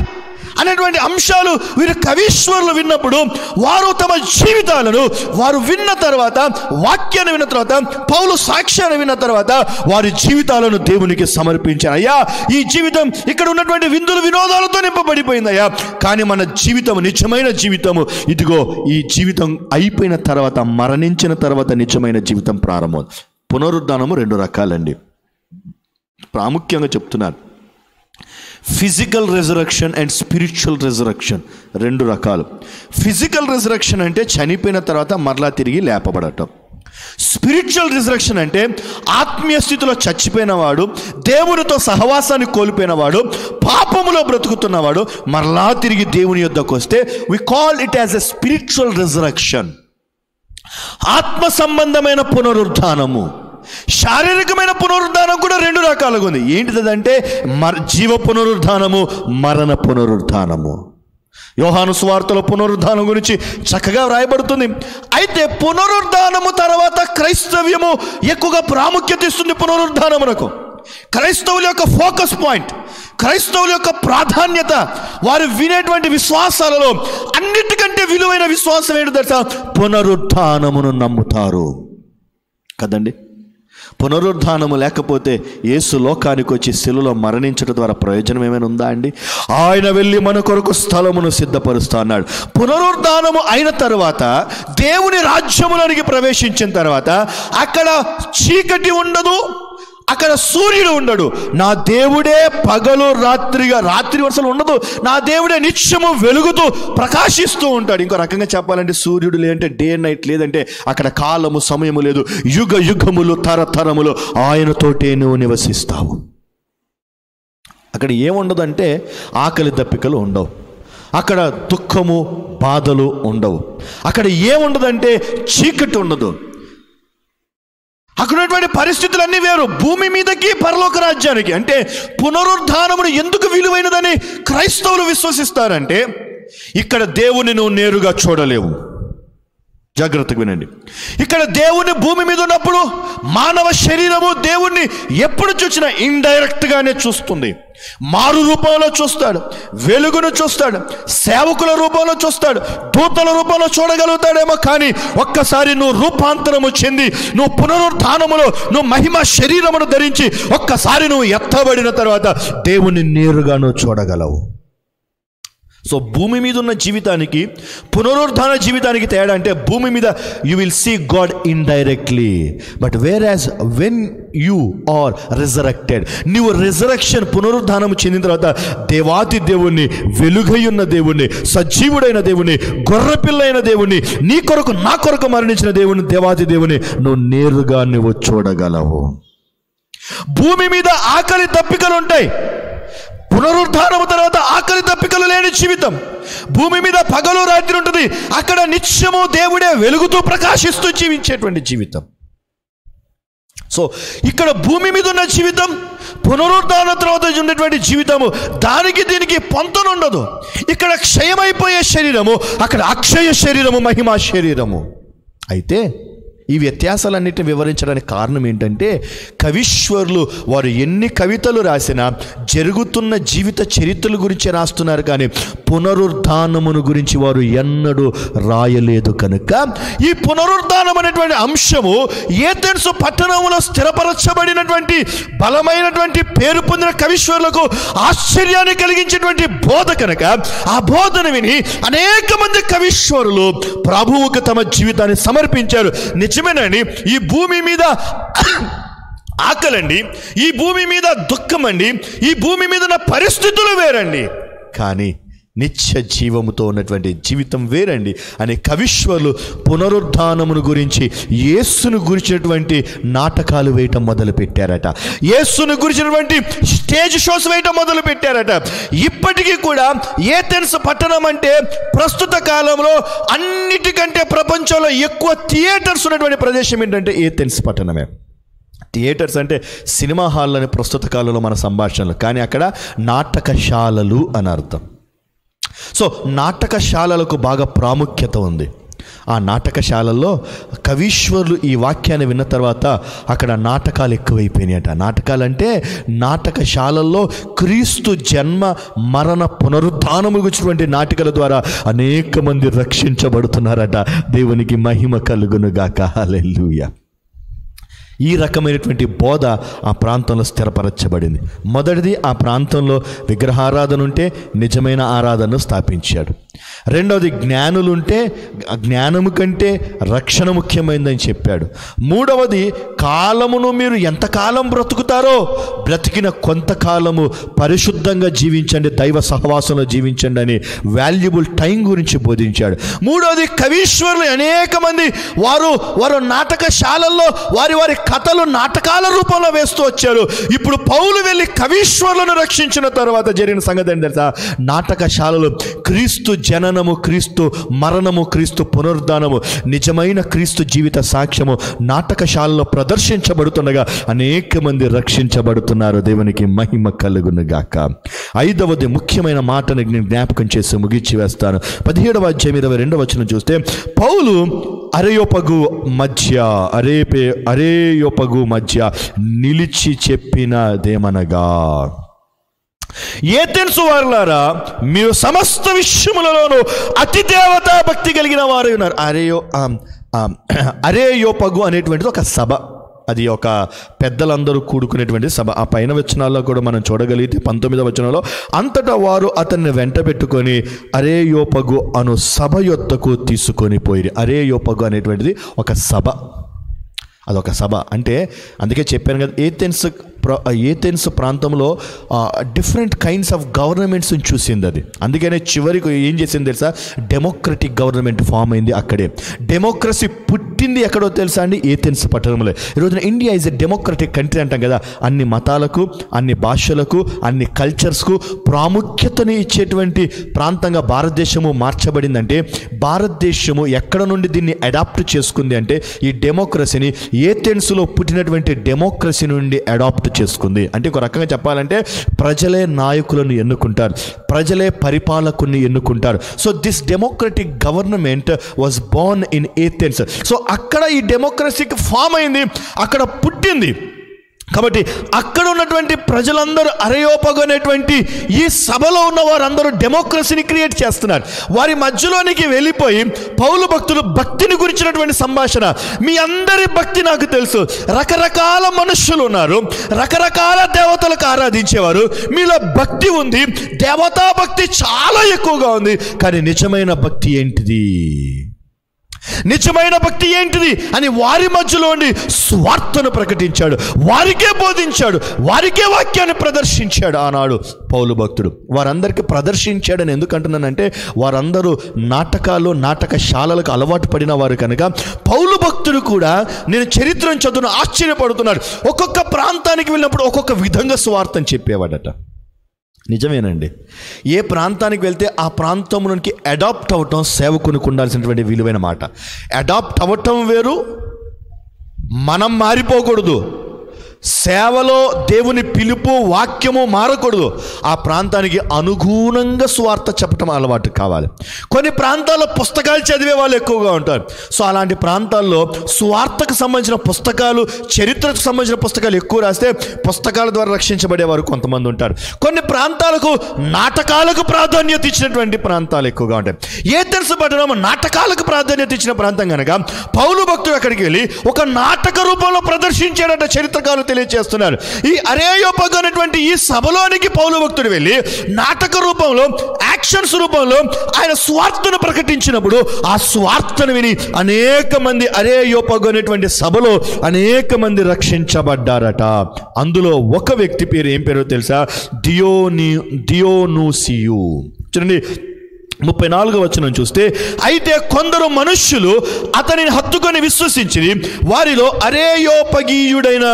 అనేటువంటి అంశాలు వీరు కవీశ్వరులు విన్నప్పుడు వారు తమ జీవితాలను వారు విన్న తర్వాత, వాక్యాన్ని విన్న తర్వాత, పౌలు సాక్ష్యాన్ని విన్న తర్వాత వారి జీవితాలను దేవునికి సమర్పించారు. అయ్యా, ఈ జీవితం ఇక్కడ ఉన్నటువంటి విందులు వినోదాలతో నింపబడిపోయిందయ్యా, కానీ మన జీవితం, నిజమైన జీవితము ఇదిగో, ఈ జీవితం అయిపోయిన తర్వాత, మరణించిన తర్వాత నిజమైన జీవితం ప్రారంభం. పునరుద్ధానము 2 రకాలండి. ప్రాముఖ్యంగా చెప్తున్నారు, physical resurrection and spiritual resurrection 2 రకాలు. ఫిజికల్ రెజరక్షన్ అంటే చనిపోయిన తర్వాత మరలా తిరిగి లేపబడటం. స్పిరిచువల్ రిజరెక్షన్ అంటే ఆత్మీయ స్థితిలో చచ్చిపోయినవాడు, దేవునితో సహవాసాన్ని కోల్పోయినవాడు, పాపములో బ్రతుకుతున్నవాడు మరలా తిరిగి దేవుని యొద్దకు వస్తే we call it as a spiritual resurrection. ఆత్మ సంబంధమైన పునరుద్ధానము. శారీరకమైన పునరుద్ధానం కూడా రెండు రకాలుగా ఉంది. ఏంటిదంటే జీవ పునరుద్ధానము, మరణ పునరుద్ధానము. యోహాను సువార్తలో పునరుద్ధానం గురించి చక్కగా వ్రాయబడుతుంది. అయితే పునరుద్ధానము తర్వాత క్రైస్తవ్యము ఎక్కువగా ప్రాముఖ్యత ఇస్తుంది. పునరుద్ధానమునకు క్రైస్తవుల యొక్క ఫోకస్ పాయింట్, క్రైస్తవుల యొక్క ప్రాధాన్యత, వారు వినేటువంటి విశ్వాసాలలో అన్నిటికంటే విలువైన విశ్వాసం ఏంటో తెలుసా? పునరుద్ధానమును నమ్ముతారు కదండి. పునరుద్ధానము లేకపోతే యేసు లోకానికి వచ్చి శిలువలో మరణించడం ద్వారా ప్రయోజనం ఏమైనా ఉందా అండి? ఆయన వెళ్ళి మన కొరకు స్థలమును సిద్ధపరుస్తా అన్నాడు. పునరుద్ధానము అయిన తర్వాత దేవుని రాజ్యములోనికి ప్రవేశించిన తర్వాత అక్కడ చీకటి ఉండదు, అక్కడ సూర్యుడు ఉండడు. నా దేవుడే పగలు రాత్రిగా, రాత్రి వర్షాలు ఉండదు. నా దేవుడే నిత్యము వెలుగుతూ ప్రకాశిస్తూ ఉంటాడు. ఇంకో రకంగా చెప్పాలంటే సూర్యుడు లేదంటే డే నైట్ లేదంటే అక్కడ కాలము సమయము లేదు. యుగ యుగములు తరతరములు ఆయనతోటే నువ్వు నివసిస్తావు. అక్కడ ఏముండదంటే ఆకలి దప్పికలు ఉండవు, అక్కడ దుఃఖము బాధలు ఉండవు, అక్కడ ఏముండదంటే చీకటి ఉండదు. అక్కడ ఉన్నటువంటి పరిస్థితులన్నీ వేరు. భూమి మీదకి పరలోక రాజ్యానికి. అంటే పునరుద్ధానమును ఎందుకు విలువైనదని క్రైస్తవులు విశ్వసిస్తారంటే ఇక్కడ దేవుని నువ్వు నేరుగా చూడలేవు. జాగ్రత్తగా వినండి. ఇక్కడ దేవుని భూమి మీద ఉన్నప్పుడు మానవ శరీరము దేవుణ్ణి ఎప్పుడు చూసినా ఇండైరెక్ట్గానే చూస్తుంది. మారు రూపంలో చూస్తాడు, వెలుగును చూస్తాడు, సేవకుల రూపంలో చూస్తాడు, దూతల రూపంలో చూడగలుగుతాడేమో. కానీ ఒక్కసారి నువ్వు రూపాంతరము చెంది, నువ్వు పునరుద్ధానములో నువ్వు మహిమ శరీరమును ధరించి ఒక్కసారి నువ్వు ఎత్తబడిన తర్వాత దేవుని నేరుగా నువ్వు చూడగలవు. సో భూమి మీద ఉన్న జీవితానికి పునరుద్ధాన జీవితానికి తేడా అంటే భూమి మీద you will see God indirectly, but where as when you are resurrected, నువ్వు రిజరెక్షన్ పునరుద్ధానం చెందిన తర్వాత దేవాతి దేవుణ్ణి, వెలుగై ఉన్న దేవుణ్ణి, సజీవుడైన దేవుణ్ణి, గొర్రెపిల్లైన దేవుణ్ణి, నీ కొరకు నా కొరకు మరణించిన దేవుని, దేవాతి దేవుని నువ్వు నేరుగా నువ్వు చూడగలవు. భూమి మీద ఆకలి దప్పికలు ఉంటాయి. పునరుద్ధానము తర్వాత ఆకలి దప్పికలు లేని జీవితం. భూమి మీద పగలు రాత్రి ఉంటుంది, అక్కడ నిత్యము దేవుడే వెలుగుతూ ప్రకాశిస్తూ జీవించేటువంటి జీవితం. సో ఇక్కడ భూమి మీద ఉన్న జీవితం, పునరుద్ధాన తర్వాత ఉండేటువంటి జీవితము, దానికి దీనికి పొంతనుండదు. ఇక్కడ క్షయమైపోయే శరీరము, అక్కడ అక్షయ శరీరము, మహిమా శరీరము. అయితే ఈ వ్యత్యాసాలన్నిటిని వివరించడానికి కారణం ఏంటంటే కవీశ్వరులు వారు ఎన్ని కవితలు రాసినా జరుగుతున్న జీవిత చరిత్రల గురించి రాస్తున్నారు, కానీ పునరుద్ధానమును గురించి వారు ఎన్నడూ రాయలేదు. కనుక ఈ పునరుద్ధానం అనేటువంటి అంశము ఏథెన్స్ పట్టణంలో స్థిరపరచబడినటువంటి బలమైనటువంటి పేరు పొందిన కవీశ్వరులకు ఆశ్చర్యాన్ని కలిగించేటువంటి బోధ కనుక ఆ బోధన విని అనేక మంది కవీశ్వరులు ప్రభువుకు తమ జీవితాన్ని సమర్పించారు. నిజమేనండి, ఈ భూమి మీద ఆకలండి, ఈ భూమి మీద దుఃఖమండి, ఈ భూమి మీద ఉన్న పరిస్థితులు వేరండి, కానీ నిత్య జీవముతో ఉన్నటువంటి జీవితం వేరండి అని కవీశ్వరులు పునరుద్ధానమును గురించి, యేసును గురించినటువంటి నాటకాలు వేయటం మొదలుపెట్టారట. యేసును గురించినటువంటి స్టేజ్ షోస్ వేయటం మొదలుపెట్టారట. ఇప్పటికీ కూడా ఏథెన్స్ పట్టణం అంటే ప్రస్తుత కాలంలో అన్నిటికంటే ప్రపంచంలో ఎక్కువ థియేటర్స్ ఉన్నటువంటి ప్రదేశం ఏంటంటే ఏథెన్స్ పట్టణమే. థియేటర్స్ అంటే సినిమా హాల్ అని ప్రస్తుత కాలంలో మన సంభాషణలు, కానీ అక్కడ నాటకశాలలు అని అర్థం. సో నాటకశాలలకు బాగా ప్రాముఖ్యత ఉంది. ఆ నాటకశాలల్లో కవీశ్వరులు ఈ వాక్యాన్ని విన్న తర్వాత అక్కడ నాటకాలు ఎక్కువైపోయినాయట. నాటకాలంటే నాటకశాలల్లో క్రీస్తు జన్మ మరణ పునరుద్ధానము గురించినటువంటి నాటకాల ద్వారా అనేక మంది రక్షించబడుతున్నారట. దేవునికి మహిమ కలుగునుగాక. హల్లెలూయా. ఈ రకమైనటువంటి బోధ ఆ ప్రాంతంలో స్థిరపరచబడింది. మొదటిది, ఆ ప్రాంతంలో విగ్రహారాధన ఉంటే నిజమైన ఆరాధనను స్థాపించాడు. రెండవది జ్ఞానులుంటే జ్ఞానము కంటే రక్షణ ముఖ్యమైనదని చెప్పాడు. మూడవది కాలమును మీరు ఎంతకాలం బ్రతుకుతారో బ్రతికిన కొంతకాలము పరిశుద్ధంగా జీవించండి, దైవ సహవాసంలో జీవించండి అని వాల్యుబుల్ టైం గురించి బోధించాడు. మూడవది కవీశ్వరులు అనేక మంది వారు నాటకశాలల్లో వారి కథలు నాటకాల రూపంలో వేస్తూ వచ్చారు. ఇప్పుడు పౌలు వెళ్ళి కవీశ్వరులను రక్షించిన తర్వాత జరిగిన సంగతి ఏంటి తెలుసా? నాటకశాలలు క్రీస్తు జననము, క్రీస్తు మరణము, క్రీస్తు పునరుద్ధానము, నిజమైన క్రీస్తు జీవిత సాక్ష్యము నాటకశాలలో ప్రదర్శించబడుతుండగా అనేక మంది రక్షించబడుతున్నారు. దేవునికి మహిమ కలుగును గాక. ఐదవది ముఖ్యమైన మాటను నేను జ్ఞాపకం చేసి ముగించి వేస్తాను. 17వ అధ్యాయం 22వ వచనం చూస్తే పౌలు అరేయోపగు మధ్య నిలిచి చెప్పినదేమనగా, ఏథెన్సు వారులారా, మీరు సమస్త విషయములలోనూ అతి దేవతా భక్తి కలిగిన వారు ఉన్నారు. అరేయోపగు అనేటువంటిది ఒక సభ, అది ఒక పెద్దలందరూ కూడుకునేటువంటి సభ. ఆ పైన వచనాల్లో కూడా మనం చూడగలిగితే 19వ వచనంలో, అంతటా వారు అతన్ని వెంట పెట్టుకొని అరేయోపగు అను సభ యొద్దకు తీసుకొని పోయిరి. అరేయోపగు అనేటువంటిది ఒక సభ, అదొక సభ. అంటే అందుకే చెప్పాను కదా, ఏథెన్స్ ప్రాంతంలో డిఫరెంట్ కైండ్స్ ఆఫ్ గవర్నమెంట్స్ చూసింది అది. అందుకనే చివరికి ఏం చేసింది తెలుసా? డెమోక్రటిక్ గవర్నమెంట్ ఫామ్ అయింది అక్కడే. డెమోక్రసీ పుట్టింది ఎక్కడో తెలుసా అండి? ఏథెన్స్ పట్టణంలో. ఈరోజున India is a democratic country అంటాం కదా. అన్ని మతాలకు, అన్ని భాషలకు, అన్ని కల్చర్స్కు ప్రాముఖ్యతని ఇచ్చేటువంటి ప్రాంతంగా భారతదేశము మార్చబడిందంటే, భారతదేశము ఎక్కడ నుండి దీన్ని అడాప్ట్ చేసుకుంది అంటే ఈ డెమోక్రసీని ఏథెన్స్లో పుట్టినటువంటి డెమోక్రసీ నుండి అడాప్ట్ చేసుకుంది. అంటే ఒక రకంగా చెప్పాలంటే ప్రజలే నాయకులను ఎన్నుకుంటారు, ప్రజలే పరిపాలకుని ఎన్నుకుంటారు. So this democratic government was Born in Athens. So అక్కడ ఈ డెమోక్రసీకి ఫామ్ అయింది, అక్కడ పుట్టింది. కాబట్టి అక్కడ ఉన్నటువంటి ప్రజలందరూ అరేయోపగు అనేటువంటి ఈ సభలో ఉన్న వారందరూ డెమోక్రసీని క్రియేట్ చేస్తున్నారు. వారి మధ్యలోనికి వెళ్ళిపోయి పౌలు భక్తులు భక్తిని గురించినటువంటి సంభాషణ, మీ అందరి భక్తి నాకు తెలుసు, రకరకాల మనుషులు ఉన్నారు, రకరకాల దేవతలకు ఆరాధించేవారు, మీలో భక్తి ఉంది, దేవతా భక్తి చాలా ఎక్కువగా ఉంది, కానీ నిజమైన భక్తి ఏంటిది, నిజమైన భక్తి ఏంటిది అని వారి మధ్యలో ఉండి స్వార్థను ప్రకటించాడు, వారికే బోధించాడు, వారికే వాక్యాన్ని ప్రదర్శించాడు ఆనాడు పౌలు భక్తుడు. వారందరికీ ప్రదర్శించాడని ఎందుకంటున్నానంటే, వారందరూ నాటకాలు, నాటకశాలలకు అలవాటు పడిన వారు కనుక పౌలు భక్తుడు కూడా, నేను చరిత్రను చదువును ఆశ్చర్యపడుతున్నాడు, ఒక్కొక్క ప్రాంతానికి వెళ్ళినప్పుడు ఒక్కొక్క విధంగా స్వార్థం చెప్పేవాడట. నిజమేనండి. ఏ ప్రాంతానికి వెళ్తే ఆ ప్రాంతంలోనికి అడాప్ట్ అవ్వటం సేవకునికి ఉండాల్సినటువంటి విలువైన మాట. అడాప్ట్ అవ్వటం వేరు, మనం మారిపోకూడదు. సేవలో దేవుని పిలుపు, వాక్యము మారకూడదు. ఆ ప్రాంతానికి అనుగుణంగా స్వార్థ చెప్పటం అలవాటు కావాలి. కొన్ని ప్రాంతాల్లో పుస్తకాలు చదివే వాళ్ళు ఎక్కువగా ఉంటారు. సో అలాంటి ప్రాంతాల్లో స్వార్థకు సంబంధించిన పుస్తకాలు, చరిత్రకు సంబంధించిన పుస్తకాలు ఎక్కువ రాస్తే పుస్తకాల ద్వారా రక్షించబడేవారు కొంతమంది ఉంటారు. కొన్ని ప్రాంతాలకు నాటకాలకు ప్రాధాన్యత ఇచ్చినటువంటి ప్రాంతాలు ఎక్కువగా ఉంటాయి. ఏథెన్స్ పట్టణం నాటకాలకు ప్రాధాన్యత ఇచ్చిన ప్రాంతం కనుక పౌలు భక్తుడు అక్కడికి వెళ్ళి ఒక నాటక రూపంలో ప్రదర్శించాడట. చరిత్రకారులు తెలియజేస్తున్నారు. ఈ అరేయోపగు అనేటువంటి ఈ సభలోనికి పౌలు భక్తుడు వెళ్ళి నాటక రూపంలో, యాక్షన్స్ రూపంలో ఆయన స్వార్థను ప్రకటించినప్పుడు ఆ స్వార్థను విని అనేక మంది అరేయోపగు అనేటువంటి సభలో అనేక మంది రక్షించబడ్డారట. అందులో ఒక వ్యక్తి పేరు ఏం పేరో తెలుసా? దియోనూసియు. చూడండి 34వ వచనం చూస్తే, అయితే కొందరు మనుష్యులు అతనిని హత్తుకొని విశ్వసించి వారిలో అరేయోపగీయుడైన,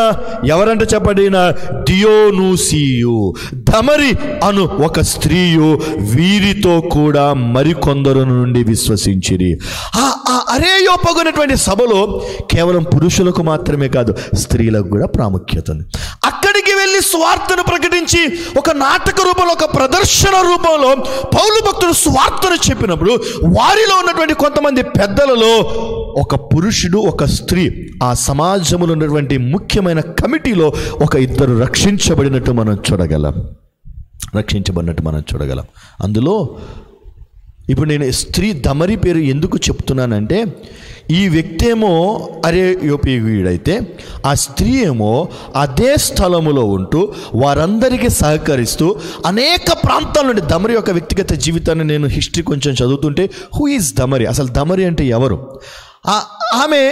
ఎవరంటే చెప్పడిన దియోనూసియు, దమరి అను ఒక స్త్రీయు వీరితో కూడా మరికొందరు నుండి విశ్వసించిరి. ఆ అరేయోపగు అనేటువంటి సభలో కేవలం పురుషులకు మాత్రమే కాదు, స్త్రీలకు కూడా ప్రాముఖ్యత ఉంది. అక్కడికి వెళ్ళి స్వార్థను ప్రకటించి ఒక నాటక రూపంలో, ఒక ప్రదర్శన రూపంలో పౌలు భక్తుడు స్వార్థను చెప్పినప్పుడు వారిలో ఉన్నటువంటి కొంతమంది పెద్దలలో ఒక పురుషుడు, ఒక స్త్రీ, ఆ సమాజంలో ఉన్నటువంటి ముఖ్యమైన కమిటీలో ఒక ఇద్దరు రక్షించబడినట్టు మనం చూడగలం. అందులో ఇప్పుడు నేను స్త్రీ దమరి పేరు ఎందుకు చెప్తున్నానంటే, ఈ వ్యక్తి ఏమో అరేయోపీయుడైతే ఆ స్త్రీ ఏమో అదే స్థలములో ఉంటూ వారందరికీ సహకరిస్తూ అనేక ప్రాంతాల నుండి, దమరి యొక్క వ్యక్తిగత జీవితాన్ని నేను హిస్టరీ కొంచెం చదువుతుంటే, హూ ఈజ్ దమరి, అసలు దమరి అంటే ఎవరు? ఆమె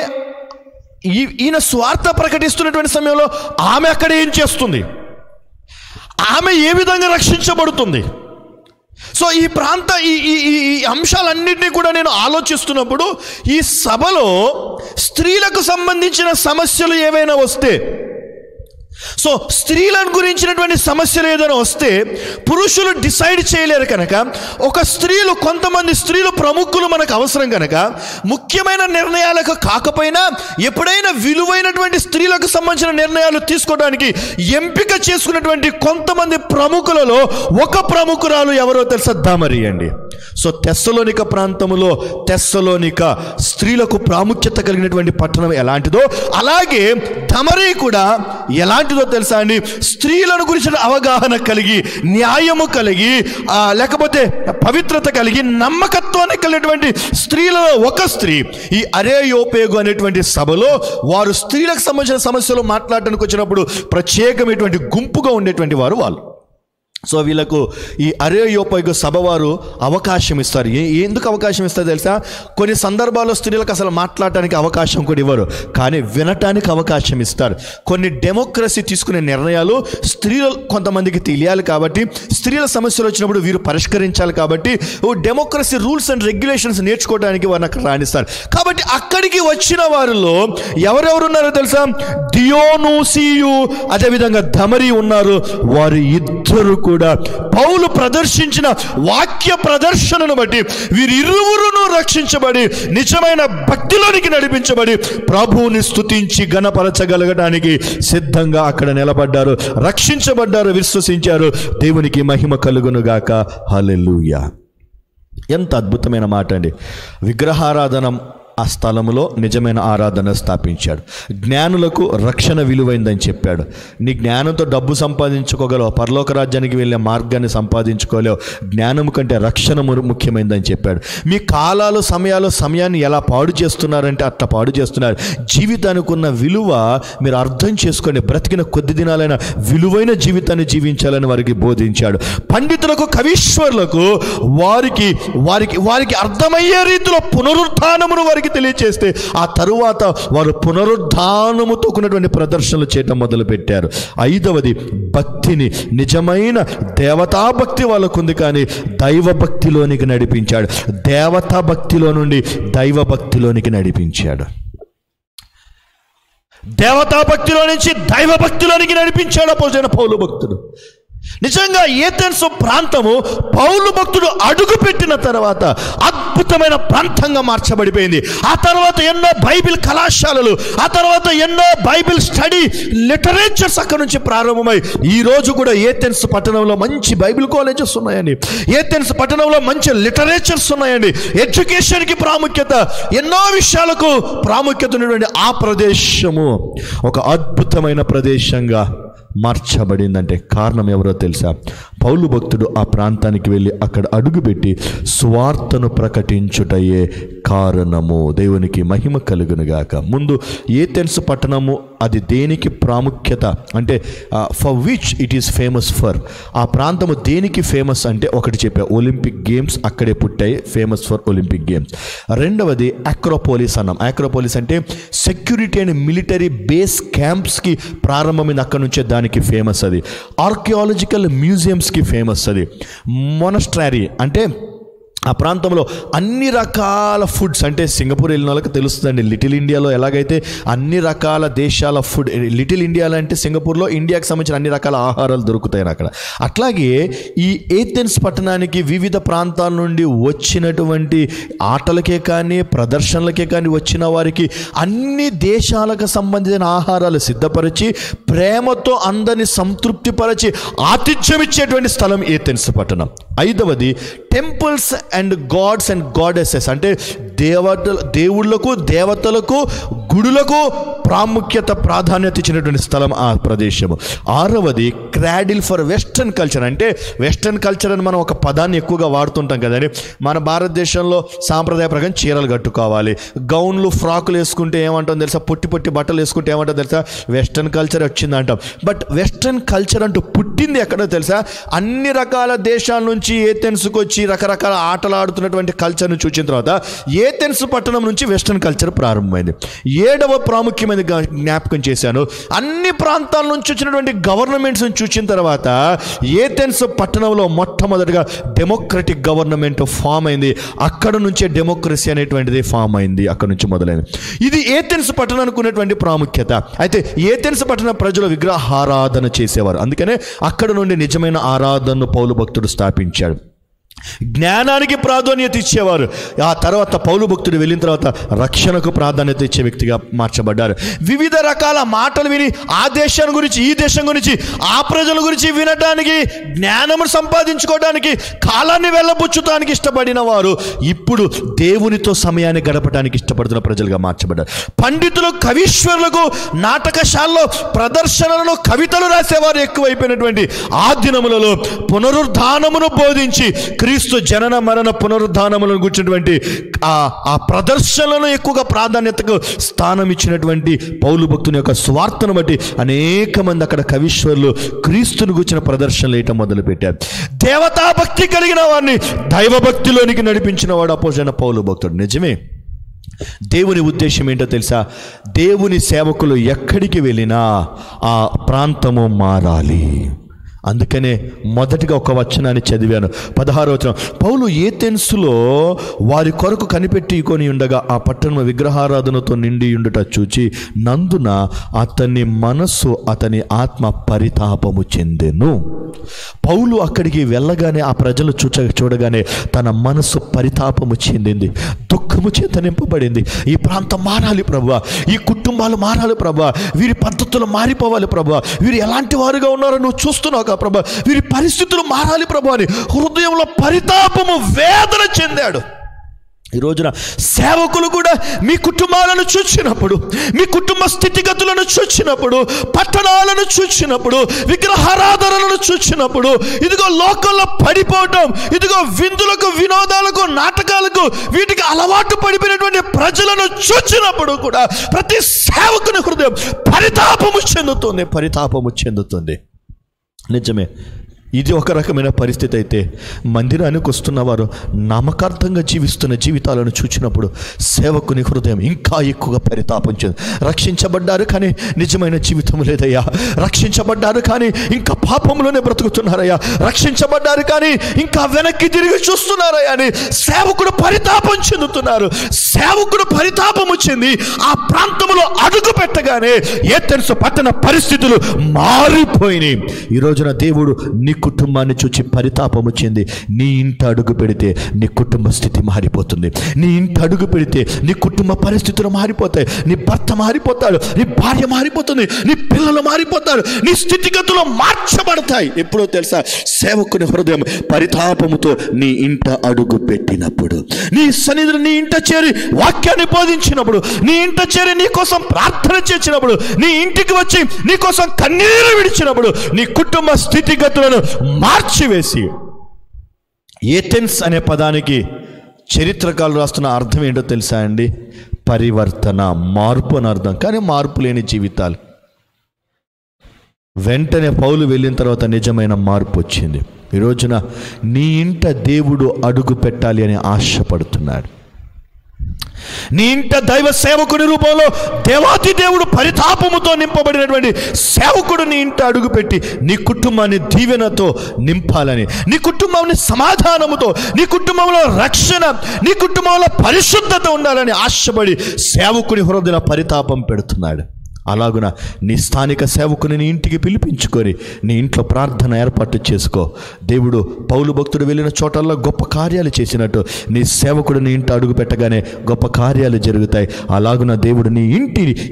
ఈయన స్వార్థ ప్రకటిస్తున్నటువంటి సమయంలో ఆమె అక్కడ ఏం చేస్తుంది, ఆమె ఏ విధంగా రక్షించబడుతుంది? సో ఈ ప్రాంత ఈ అంశాలన్నింటినీ కూడా నేను ఆలోచిస్తున్నప్పుడు, ఈ సభలో స్త్రీలకు సంబంధించిన సమస్యలు ఏవైనా వస్తే, సో స్త్రీలను గురించినటువంటి సమస్యలు ఏదైనా వస్తే పురుషులు డిసైడ్ చేయలేరు కనుక, కొంతమంది స్త్రీలు ప్రముఖులు మనకు అవసరం కనుక, ముఖ్యమైన నిర్ణయాలకు కాకపోయినా ఎప్పుడైనా విలువైనటువంటి స్త్రీలకు సంబంధించిన నిర్ణయాలు తీసుకోవడానికి ఎంపిక చేసుకున్నటువంటి కొంతమంది ప్రముఖులలో ఒక ప్రముఖురాలు ఎవరో తెలుసా? దమరి అండి. సో తెస్సలోనిక ప్రాంతములో తెస్సలోనిక స్త్రీలకు ప్రాముఖ్యత కలిగినటువంటి పట్టణం ఎలాంటిదో, అలాగే దమరి కూడా ఎలాంటిదో తెలుసా అండి? స్త్రీలను గురించిన అవగాహన కలిగి, న్యాయము కలిగి, లేకపోతే పవిత్రత కలిగి, నమ్మకత్వాన్ని కలిగినటువంటి స్త్రీలలో ఒక స్త్రీ ఈ అరేయోపేగు అనేటువంటి సభలో వారు స్త్రీలకు సంబంధించిన సమస్యలు మాట్లాడడానికి వచ్చినప్పుడు ప్రత్యేకమైనటువంటి గుంపుగా ఉండేటువంటి వారు వాళ్ళు. సో వీళ్ళకు ఈ అరేయోపేగు సభ వారు అవకాశం ఇస్తారు. ఎందుకు అవకాశం ఇస్తారు తెలుసా? కొన్ని సందర్భాల్లో స్త్రీలకు అసలు మాట్లాడటానికి అవకాశం కూడా ఇవ్వరు, కానీ వినటానికి అవకాశం ఇస్తారు. కొన్ని డెమోక్రసీ తీసుకునే నిర్ణయాలు స్త్రీలు కొంతమందికి తెలియాలి కాబట్టి, స్త్రీల సమస్యలు వచ్చినప్పుడు వీరు పరిష్కరించాలి కాబట్టి డెమోక్రసీ రూల్స్ అండ్ రెగ్యులేషన్స్ నేర్చుకోవడానికి వారిని అక్కడ రాణిస్తారు. కాబట్టి అక్కడికి వచ్చిన వారిలో ఎవరెవరున్నారో తెలుసా? దియోనూసియు అదేవిధంగా దమరి ఉన్నారు. వారు ఇద్దరు కూడా పౌలు ప్రదర్శించిన వాక్య ప్రదర్శనను బట్టి వీరిరువురును రక్షించబడి నిజమైన భక్తిలోనికి నడిపించబడి ప్రభువుని స్తుతించి ఘనపరచగలగడానికి సిద్ధంగా అక్కడ నిలబడ్డారు, రక్షించబడ్డారు, విశ్వసించారు. దేవునికి మహిమ కలుగునుగాక. హల్లెలూయా. ఎంత అద్భుతమైన మాట అండి. విగ్రహారాధన ఆ స్థలంలో నిజమైన ఆరాధన స్థాపించాడు. జ్ఞానులకు రక్షణ విలువైందని చెప్పాడు. నీ జ్ఞానంతో డబ్బు సంపాదించుకోగలవు, పరలోక రాజ్యానికి వెళ్ళే మార్గాన్ని సంపాదించుకోలేవు, జ్ఞానం కంటే రక్షణ ముఖ్యమైందని చెప్పాడు. మీ కాలాలు సమయాన్ని ఎలా పాడు చేస్తున్నారంటే అట్లా పాడు చేస్తున్నారు. జీవితానికి ఉన్న విలువ మీరు అర్థం చేసుకోండి. బ్రతికిన కొద్ది దినాలైన విలువైన జీవితాన్ని జీవించాలని వారికి బోధించాడు. పండితులకు, కవీశ్వరులకు వారికి అర్థమయ్యే రీతిలో పునరుత్థానమును వారికి తెలియచేస్తే ఆ తరువాత వారు పునరుద్ధానముతో కూడినటువంటి ప్రదర్శనలు చేయటం మొదలుపెట్టారు. 5వది భక్తిని, నిజమైన దేవతా భక్తి వాళ్ళకుంది, కానీ దైవ భక్తిలోనికి నడిపించాడు. దేవతా భక్తిలో నుండి దైవ భక్తిలోనికి నడిపించాడు. దేవతా భక్తిలో నుంచి దైవ భక్తిలోనికి నడిపించాడు అపోస్తలుడైన పౌలు భక్తుడు. నిజంగా ఏథెన్స్ ప్రాంతము పౌలు భక్తుడు అడుగు పెట్టిన తర్వాత అద్భుతమైన ప్రాంతంగా మార్చబడిపోయింది. ఆ తర్వాత ఎన్నో బైబిల్ కళాశాలలు, ఆ తర్వాత ఎన్నో బైబిల్ స్టడీ లిటరేచర్స్ అక్కడ నుంచి ప్రారంభమై ఈ రోజు కూడా ఏథెన్స్ పట్టణంలో మంచి బైబిల్ కాలేజెస్ ఉన్నాయండి. ఏథెన్స్ పట్టణంలో మంచి లిటరేచర్స్ ఉన్నాయండి. ఎడ్యుకేషన్కి ప్రాముఖ్యత, ఎన్నో విషయాలకు ప్రాముఖ్యత ఉన్నటువంటి ఆ ప్రదేశము ఒక అద్భుతమైన ప్రదేశంగా మార్చబడిందంటే కారణం ఎవరో తెలుసా? పౌలు భక్తుడు ఆ ప్రాంతానికి వెళ్ళి అక్కడ అడుగుపెట్టి సువార్తను ప్రకటించుటయే కారణము. దేవునికి మహిమ కలుగునుగాక. ముందు ఏథెన్స్ పట్టణము అది దేనికి ప్రాముఖ్యత అంటే for which it is famous for, ఆ ప్రాంతము దేనికి ఫేమస్ అంటే ఒకటి చెప్పా, ఒలింపిక్ గేమ్స్ అక్కడే పుట్టాయి, ఫేమస్ ఫర్ ఒలింపిక్ గేమ్స్. రెండవది అక్రోపోలిస్ అన్నాం. అక్రోపోలిస్ అంటే సెక్యూరిటీ అండ్ మిలిటరీ బేస్ క్యాంప్స్కి ప్రారంభమైంది, అక్కడ నుంచే దానికి ఫేమస్. అది ఆర్కియాలజికల్ మ్యూజియంస్కి ఫేమస్. అది మొనస్ట్రారీ అంటే ఆ ప్రాంతంలో అన్ని రకాల ఫుడ్స్, అంటే సింగపూర్ వెళ్ళిన వాళ్ళకి తెలుస్తుందండి. లిటిల్ ఇండియాలో ఎలాగైతే అన్ని రకాల దేశాల ఫుడ్, లిటిల్ ఇండియాలో అంటే సింగపూర్లో ఇండియాకి సంబంధించిన అన్ని రకాల ఆహారాలు దొరుకుతాయి అక్కడ. అట్లాగే ఈ ఏథెన్స్ పట్టణానికి వివిధ ప్రాంతాల నుండి వచ్చినటువంటి ఆటలకే కానీ ప్రదర్శనలకే కానీ వచ్చిన వారికి అన్ని దేశాలకు సంబంధించిన ఆహారాలు సిద్ధపరిచి ప్రేమతో అందరినీ సంతృప్తిపరిచి ఆతిథ్యం ఇచ్చేటువంటి స్థలం ఏథెన్స్ పట్టణం. 5వది temples and gods and goddesses అంటే దేవుళ్లకు, దేవతలకు, గుడులకు ప్రాముఖ్యత ప్రాధాన్యత ఇచ్చినటువంటి స్థలం ఆ ప్రదేశము. 6వది క్రాడిల్ ఫర్ వెస్టర్న్ కల్చర్. అంటే వెస్టర్న్ కల్చర్ అని మనం ఒక పదాన్ని ఎక్కువగా వాడుతుంటాం కదండి. మన భారతదేశంలో సాంప్రదాయ ప్రకారం చీరలు కట్టుకోవాలి, గౌన్లు ఫ్రాకులు వేసుకుంటే ఏమంటాం తెలుసా, పొట్టి పొట్టి బట్టలు వేసుకుంటే ఏమంటాం తెలుసా, వెస్టర్న్ కల్చర్ వచ్చింది అంటాం. బట్ వెస్టర్న్ కల్చర్ అంటూ పుట్టింది ఎక్కడో తెలుసా, అన్ని రకాల దేశాల నుంచి ఏథెన్స్కి వచ్చి రకరకాల ఆటలు ఆడుతున్నటువంటి కల్చర్ను చూసిన తర్వాత ఏథెన్స్ పట్టణం నుంచి వెస్టర్న్ కల్చర్ ప్రారంభమైంది. 7వ ప్రాముఖ్యమైన జ్ఞాపకం చేశాను, అన్ని ప్రాంతాల నుంచి వచ్చినటువంటి గవర్నమెంట్స్ని చూసిన తర్వాత ఏథెన్స్ పట్టణంలో మొట్టమొదటిగా డెమోక్రటిక్ గవర్నమెంట్ ఫామ్ అయింది. అక్కడ నుంచే డెమోక్రసీ అనేటువంటిది ఫామ్ అయింది, అక్కడ నుంచి మొదలైంది. ఇది ఏథెన్స్ పట్టణానికి ఉన్నటువంటి ప్రాముఖ్యత. అయితే ఏథెన్స్ పట్టణ ప్రజలు విగ్రహారాధన చేసేవారు, అందుకనే అక్కడ నుండి నిజమైన ఆరాధనను పౌలు భక్తుడు స్థాపించాడు. జ్ఞానానికి ప్రాధాన్యత ఇచ్చేవారు. ఆ తర్వాత పౌలు భక్తుడు వెళ్ళిన తర్వాత రక్షణకు ప్రాధాన్యత ఇచ్చే వ్యక్తిగా మార్చబడ్డారు. వివిధ రకాల మాటలు విని ఆ దేశం గురించి, ఈ దేశం గురించి, ఆ ప్రజల గురించి వినడానికి, జ్ఞానము సంపాదించుకోవడానికి, కాలాన్ని వెళ్ళబుచ్చుతానికి ఇష్టపడిన వారు ఇప్పుడు దేవునితో సమయాన్ని గడపడానికి ఇష్టపడుతున్న ప్రజలుగా మార్చబడ్డారు. పండితులు, కవీశ్వరులకు నాటకశాలలో ప్రదర్శనలను, కవితలు రాసేవారు ఎక్కువైపోయినటువంటి ఆ దినములలో పునరుద్ధానమును బోధించి క్రీస్తు జనన మరణ పునరుద్ధానములను గుర్చినటువంటి ఆ ప్రదర్శనలను ఎక్కువగా ప్రాధాన్యతకు స్థానం ఇచ్చినటువంటి పౌలు భక్తుని యొక్క స్వార్థను బట్టి అనేక మంది అక్కడ కవీశ్వరులు క్రీస్తుని గుర్చిన ప్రదర్శనలు వేయటం మొదలుపెట్టారు. దేవతాభక్తి కలిగిన వారిని దైవభక్తిలోనికి నడిపించిన వాడు అపోజిట్ పౌలు భక్తుడు. నిజమే, దేవుని ఉద్దేశం ఏంటో తెలుసా, దేవుని సేవకులు ఎక్కడికి వెళ్ళినా ఆ ప్రాంతము మారాలి. అందుకనే మొదటిగా ఒక వచనాన్ని చదివాను, 16వ వచనం. పౌలు ఏథెన్సులో వారి కొరకు కనిపెట్టుకొని ఉండగా ఆ పట్టణం విగ్రహారాధనతో నిండి ఉండుట చూచి నందున అతని మనస్సు, అతని ఆత్మ పరితాపము చెందెను. పౌలు అక్కడికి వెళ్ళగానే ఆ ప్రజలు చూడగానే తన మనస్సు పరితాపము చెందింది, దుఃఖము చేత నింపబడింది. ఈ ప్రాంతం మారాలి ప్రభువా, ఈ కుటుంబాలు మారాలి ప్రభువా, వీరి పద్ధతులు మారిపోవాలి ప్రభువా, వీరు ఎలాంటి వారుగా ఉన్నారో నువ్వు చూస్తున్నావు ప్రభా, వీరి పరిస్థితులు మారాలి ప్రభు అని హృదయంలో పరితాపము, వేదన చెందాడు. ఈ రోజున సేవకులు కూడా మీ కుటుంబాలను చూచినప్పుడు, మీ కుటుంబ స్థితిగతులను చూచినప్పుడు, పట్టణాలను చూచినప్పుడు, విగ్రహారాధనలను చూచినప్పుడు, ఇదిగో లోకంలో పడిపోవటం, ఇదిగో విందులకు, వినోదాలకు, నాటకాలకు, వీటికి అలవాటు పడిపోయినటువంటి ప్రజలను చూచినప్పుడు కూడా ప్రతి సేవకుని హృదయం పరితాపము చెందుతుంది. నిజమే, ఇది ఒక రకమైన పరిస్థితి. అయితే మందిరానికి వస్తున్న వారు నామకార్థంగా జీవిస్తున్న జీవితాలను చూచినప్పుడు సేవకుని హృదయం ఇంకా ఎక్కువగా పరితాపించింది. రక్షించబడ్డారు కానీ నిజమైన జీవితం లేదయ్యా, రక్షించబడ్డారు కానీ ఇంకా పాపంలోనే బ్రతుకుతున్నారయ్యా, రక్షించబడ్డారు కానీ ఇంకా వెనక్కి తిరిగి చూస్తున్నారయ్యా అని సేవకుడు పరితాపం చెందుతున్నారు. సేవకుడు పరితాపము చెంది ఆ ప్రాంతంలో అడుగు పెట్టగానే ఏథెన్స్ పట్టణ పరిస్థితులు మారిపోయినాయి. ఈ రోజున దేవుడు నీ కుటుంబాన్ని చూచి పరితాపము చెంది నీ ఇంట అడుగు పెడితే నీ కుటుంబ స్థితి మారిపోతుంది. నీ ఇంట అడుగు పెడితే నీ కుటుంబ పరిస్థితులు మారిపోతాయి. నీ భర్త మారిపోతాడు, నీ భార్య మారిపోతుంది, నీ పిల్లలు మారిపోతారు, నీ స్థితిగతులు మార్చబడతాయి. ఎప్పుడో తెలుసా, సేవకుని హృదయం పరితాపముతో నీ ఇంట అడుగు పెట్టినప్పుడు, నీ సన్నిధిలో నీ ఇంట చేరి వాక్యాన్ని బోధించినప్పుడు, నీ ఇంట చేరి నీ కోసం ప్రార్థన చేసినప్పుడు, నీ ఇంటికి వచ్చి నీ కోసం కన్నీరు విడిచినప్పుడు, నీ కుటుంబ స్థితిగతులను మార్చివేసి, ఏథెన్స్ అనే పదానికి చరిత్రకారులు రాస్తున్న అర్థం ఏంటో తెలుసా అండి? పరివర్తన, మార్పు అని అర్థం. కానీ మార్పు లేని జీవితాలు. వెంటనే పౌలు వెళ్ళిన తర్వాత నిజమైన మార్పు వచ్చింది. ఈ రోజున నీ ఇంట దేవుడు అడుగు పెట్టాలి అని ఆశపడుతున్నాడు. నీ ఇంట దైవ సేవకుడి రూపంలో దేవాతి దేవుడు పరితాపముతో నింపబడినటువంటి సేవకుడు నీ ఇంట అడుగుపెట్టి నీ కుటుంబాన్ని దీవెనతో నింపాలని, నీ కుటుంబాన్ని సమాధానముతో, నీ కుటుంబంలో రక్షణ, నీ కుటుంబంలో పరిశుద్ధత ఉండాలని ఆశపడి సేవకుడి హృదయ పరితాపం పెడుతున్నాడు. అలాగున నీ స్థానిక సేవకుని నీ ఇంటికి పిలిపించుకొని నీ ఇంట్లో ప్రార్థన ఏర్పాటు చేసుకో. దేవుడు పౌలు భక్తుడు వెళ్ళిన చోటల్లో గొప్ప కార్యాలు చేసినట్టు నీ సేవకుడు నీ ఇంటి అడుగు పెట్టగానే గొప్ప కార్యాలు జరుగుతాయి. అలాగున దేవుడు నీ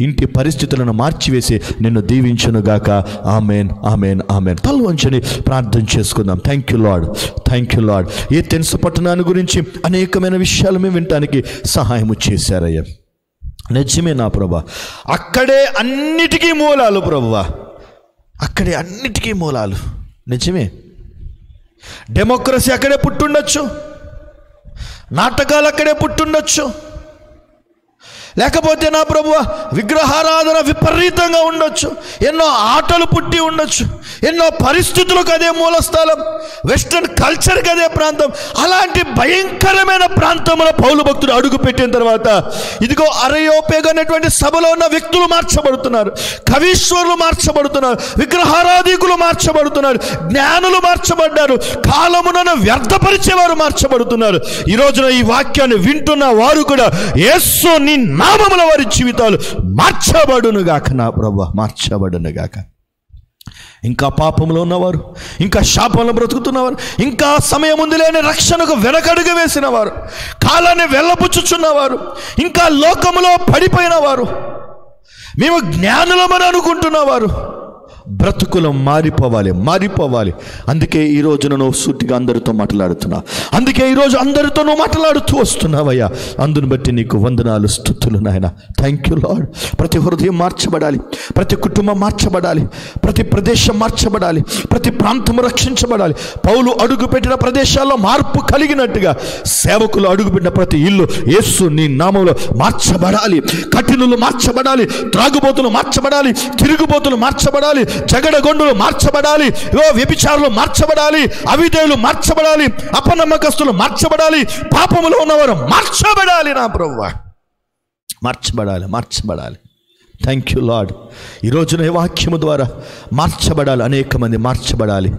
ఇంటి పరిస్థితులను మార్చివేసి నిన్ను దీవించునుగాక. Amen, amen, amen. తల వంచని ప్రార్థన చేసుకుందాం. Thank you lord, thank you lord. Athens పట్టణాన్ని గురించి అనేకమైన విషయాలు మేము వినటానికి సహాయము చేశారయ్యా. నిజమే నా ప్రభువా, అక్కడే అన్నిటికీ మూలాలు ప్రభువా, అక్కడే అన్నిటికీ మూలాలు. నిజమే, డెమోక్రసీ అక్కడే పుట్టుండొచ్చు, నాటకాలు అక్కడే పుట్టుండొచ్చు, లేకపోతే నా ప్రభువా విగ్రహారాధన విపరీతంగా ఉండొచ్చు, ఎన్నో ఆటలు పుట్టి ఉండొచ్చు, ఎన్నో పరిస్థితులకు అదే మూలస్థలం, వెస్ట్రన్ కల్చర్కి అదే ప్రాంతం. అలాంటి భయంకరమైన ప్రాంతంలో పౌలు భక్తుడు అడుగు పెట్టిన తర్వాత ఇదిగో అరయోపేగు అనేటువంటి సభలో ఉన్న వ్యక్తులు మార్చబడుతున్నారు, కవీశ్వరులు మార్చబడుతున్నారు, విగ్రహారాధికులు మార్చబడుతున్నారు, జ్ఞానులు మార్చబడ్డారు, కాలమునను వ్యర్థపరిచేవారు మార్చబడుతున్నారు. ఈ రోజున ఈ వాక్యాన్ని వింటున్న వారు కూడా యేసు నీ నామముల వారి జీవితాలు మార్చబడునుగాక నా ప్రభువా, మార్చబడునుగాక. ఇంకా పాపంలో ఉన్నవారు, ఇంకా శాపంలో బ్రతుకుతున్నవారు, ఇంకా సమయం ఉంది లేని రక్షణకు వెనకడుగు వేసిన వారు, కాలాన్ని వెళ్ళబుచ్చుచున్నవారు, ఇంకా లోకములో పడిపోయిన వారు, మేము జ్ఞానులమని అనుకుంటున్నవారు, బ్రతుకులు మారిపోవాలి. అందుకే ఈ రోజు నువ్వు సూటిగా అందరితో మాట్లాడుతున్నావు, అందుకే ఈరోజు అందరితో నువ్వు మాట్లాడుతూ వస్తున్నావయ్యా. అందుని బట్టి నీకు వందనాలు, స్తుతులు నాయన. Thank you lord. ప్రతి హృదయం మార్చబడాలి, ప్రతి కుటుంబం మార్చబడాలి, ప్రతి ప్రదేశం మార్చబడాలి, ప్రతి ప్రాంతం రక్షించబడాలి. పౌలు అడుగుపెట్టిన ప్రదేశాల్లో మార్పు కలిగినట్టుగా సేవకులు అడుగుపెట్టిన ప్రతి ఇల్లు యేసు నీ నామంలో మార్చబడాలి. కఠినులు మార్చబడాలి, త్రాగుబోతులు మార్చబడాలి, తిరుగుబోతులు మార్చబడాలి, జగడగొండులు మార్చబడాలి, వ్యభిచారులు మార్చబడాలి, అవిధేయులు మార్చబడాలి, అపనమ్మకస్తులు మార్చబడాలి, పాపములో ఉన్నవారు మార్చబడాలి నా ప్రభువా, మార్చబడాలి. Thank you lord. ఈ రోజున ఈ వాక్యము ద్వారా మార్చబడాలి, అనేక మంది మార్చబడాలి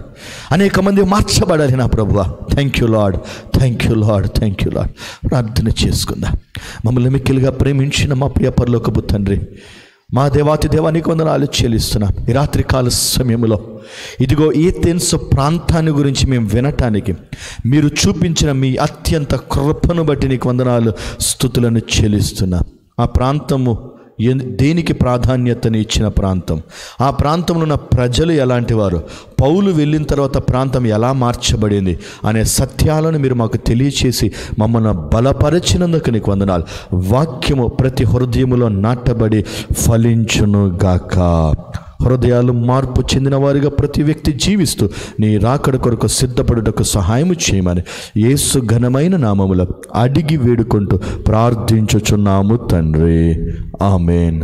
నా ప్రభువా. Thank you lord. ప్రార్థన చేసుకుందాం. మమ్మల్ని మిక్కిలిగా ప్రేమించిన మా ప్రియ పరలోకపు తండ్రి, మా దేవాతి దేవానికి వందనాలు చెల్లిస్తున్నాం. ఈ రాత్రి కాల సమయంలో ఇదిగో ఏథెన్స్ ప్రాంతాన్ని గురించి మేము వినటానికి మీరు చూపించిన మీ అత్యంత కృపను బట్టి నీకు వందనాలు, స్తుతులను చెల్లిస్తున్నాం. ఆ ప్రాంతము దేనికి ప్రాధాన్యతని ఇచ్చిన ప్రాంతం, ఆ ప్రాంతంలో ఉన్న ప్రజలు ఎలాంటి వారు, పౌలు వెళ్ళిన తర్వాత ప్రాంతం ఎలా మార్చబడింది అనే సత్యాలను మీరు మాకు తెలియచేసి మమ్మల్ని బలపరిచినందుకు నీకు వందనాలు. వాక్యము ప్రతి హృదయములో నాటబడి ఫలించును గాక. హృదయాలు మార్పు చెందిన వారిగా ప్రతి వ్యక్తి జీవిస్తూ నీ రాకడ కొరకు సిద్ధపడుటకు సహాయం చేయమని యేసు ఘనమైన నామములో అడిగి వేడుకుంటూ ప్రార్థించుచున్నాము తండ్రి. ఆమెన్.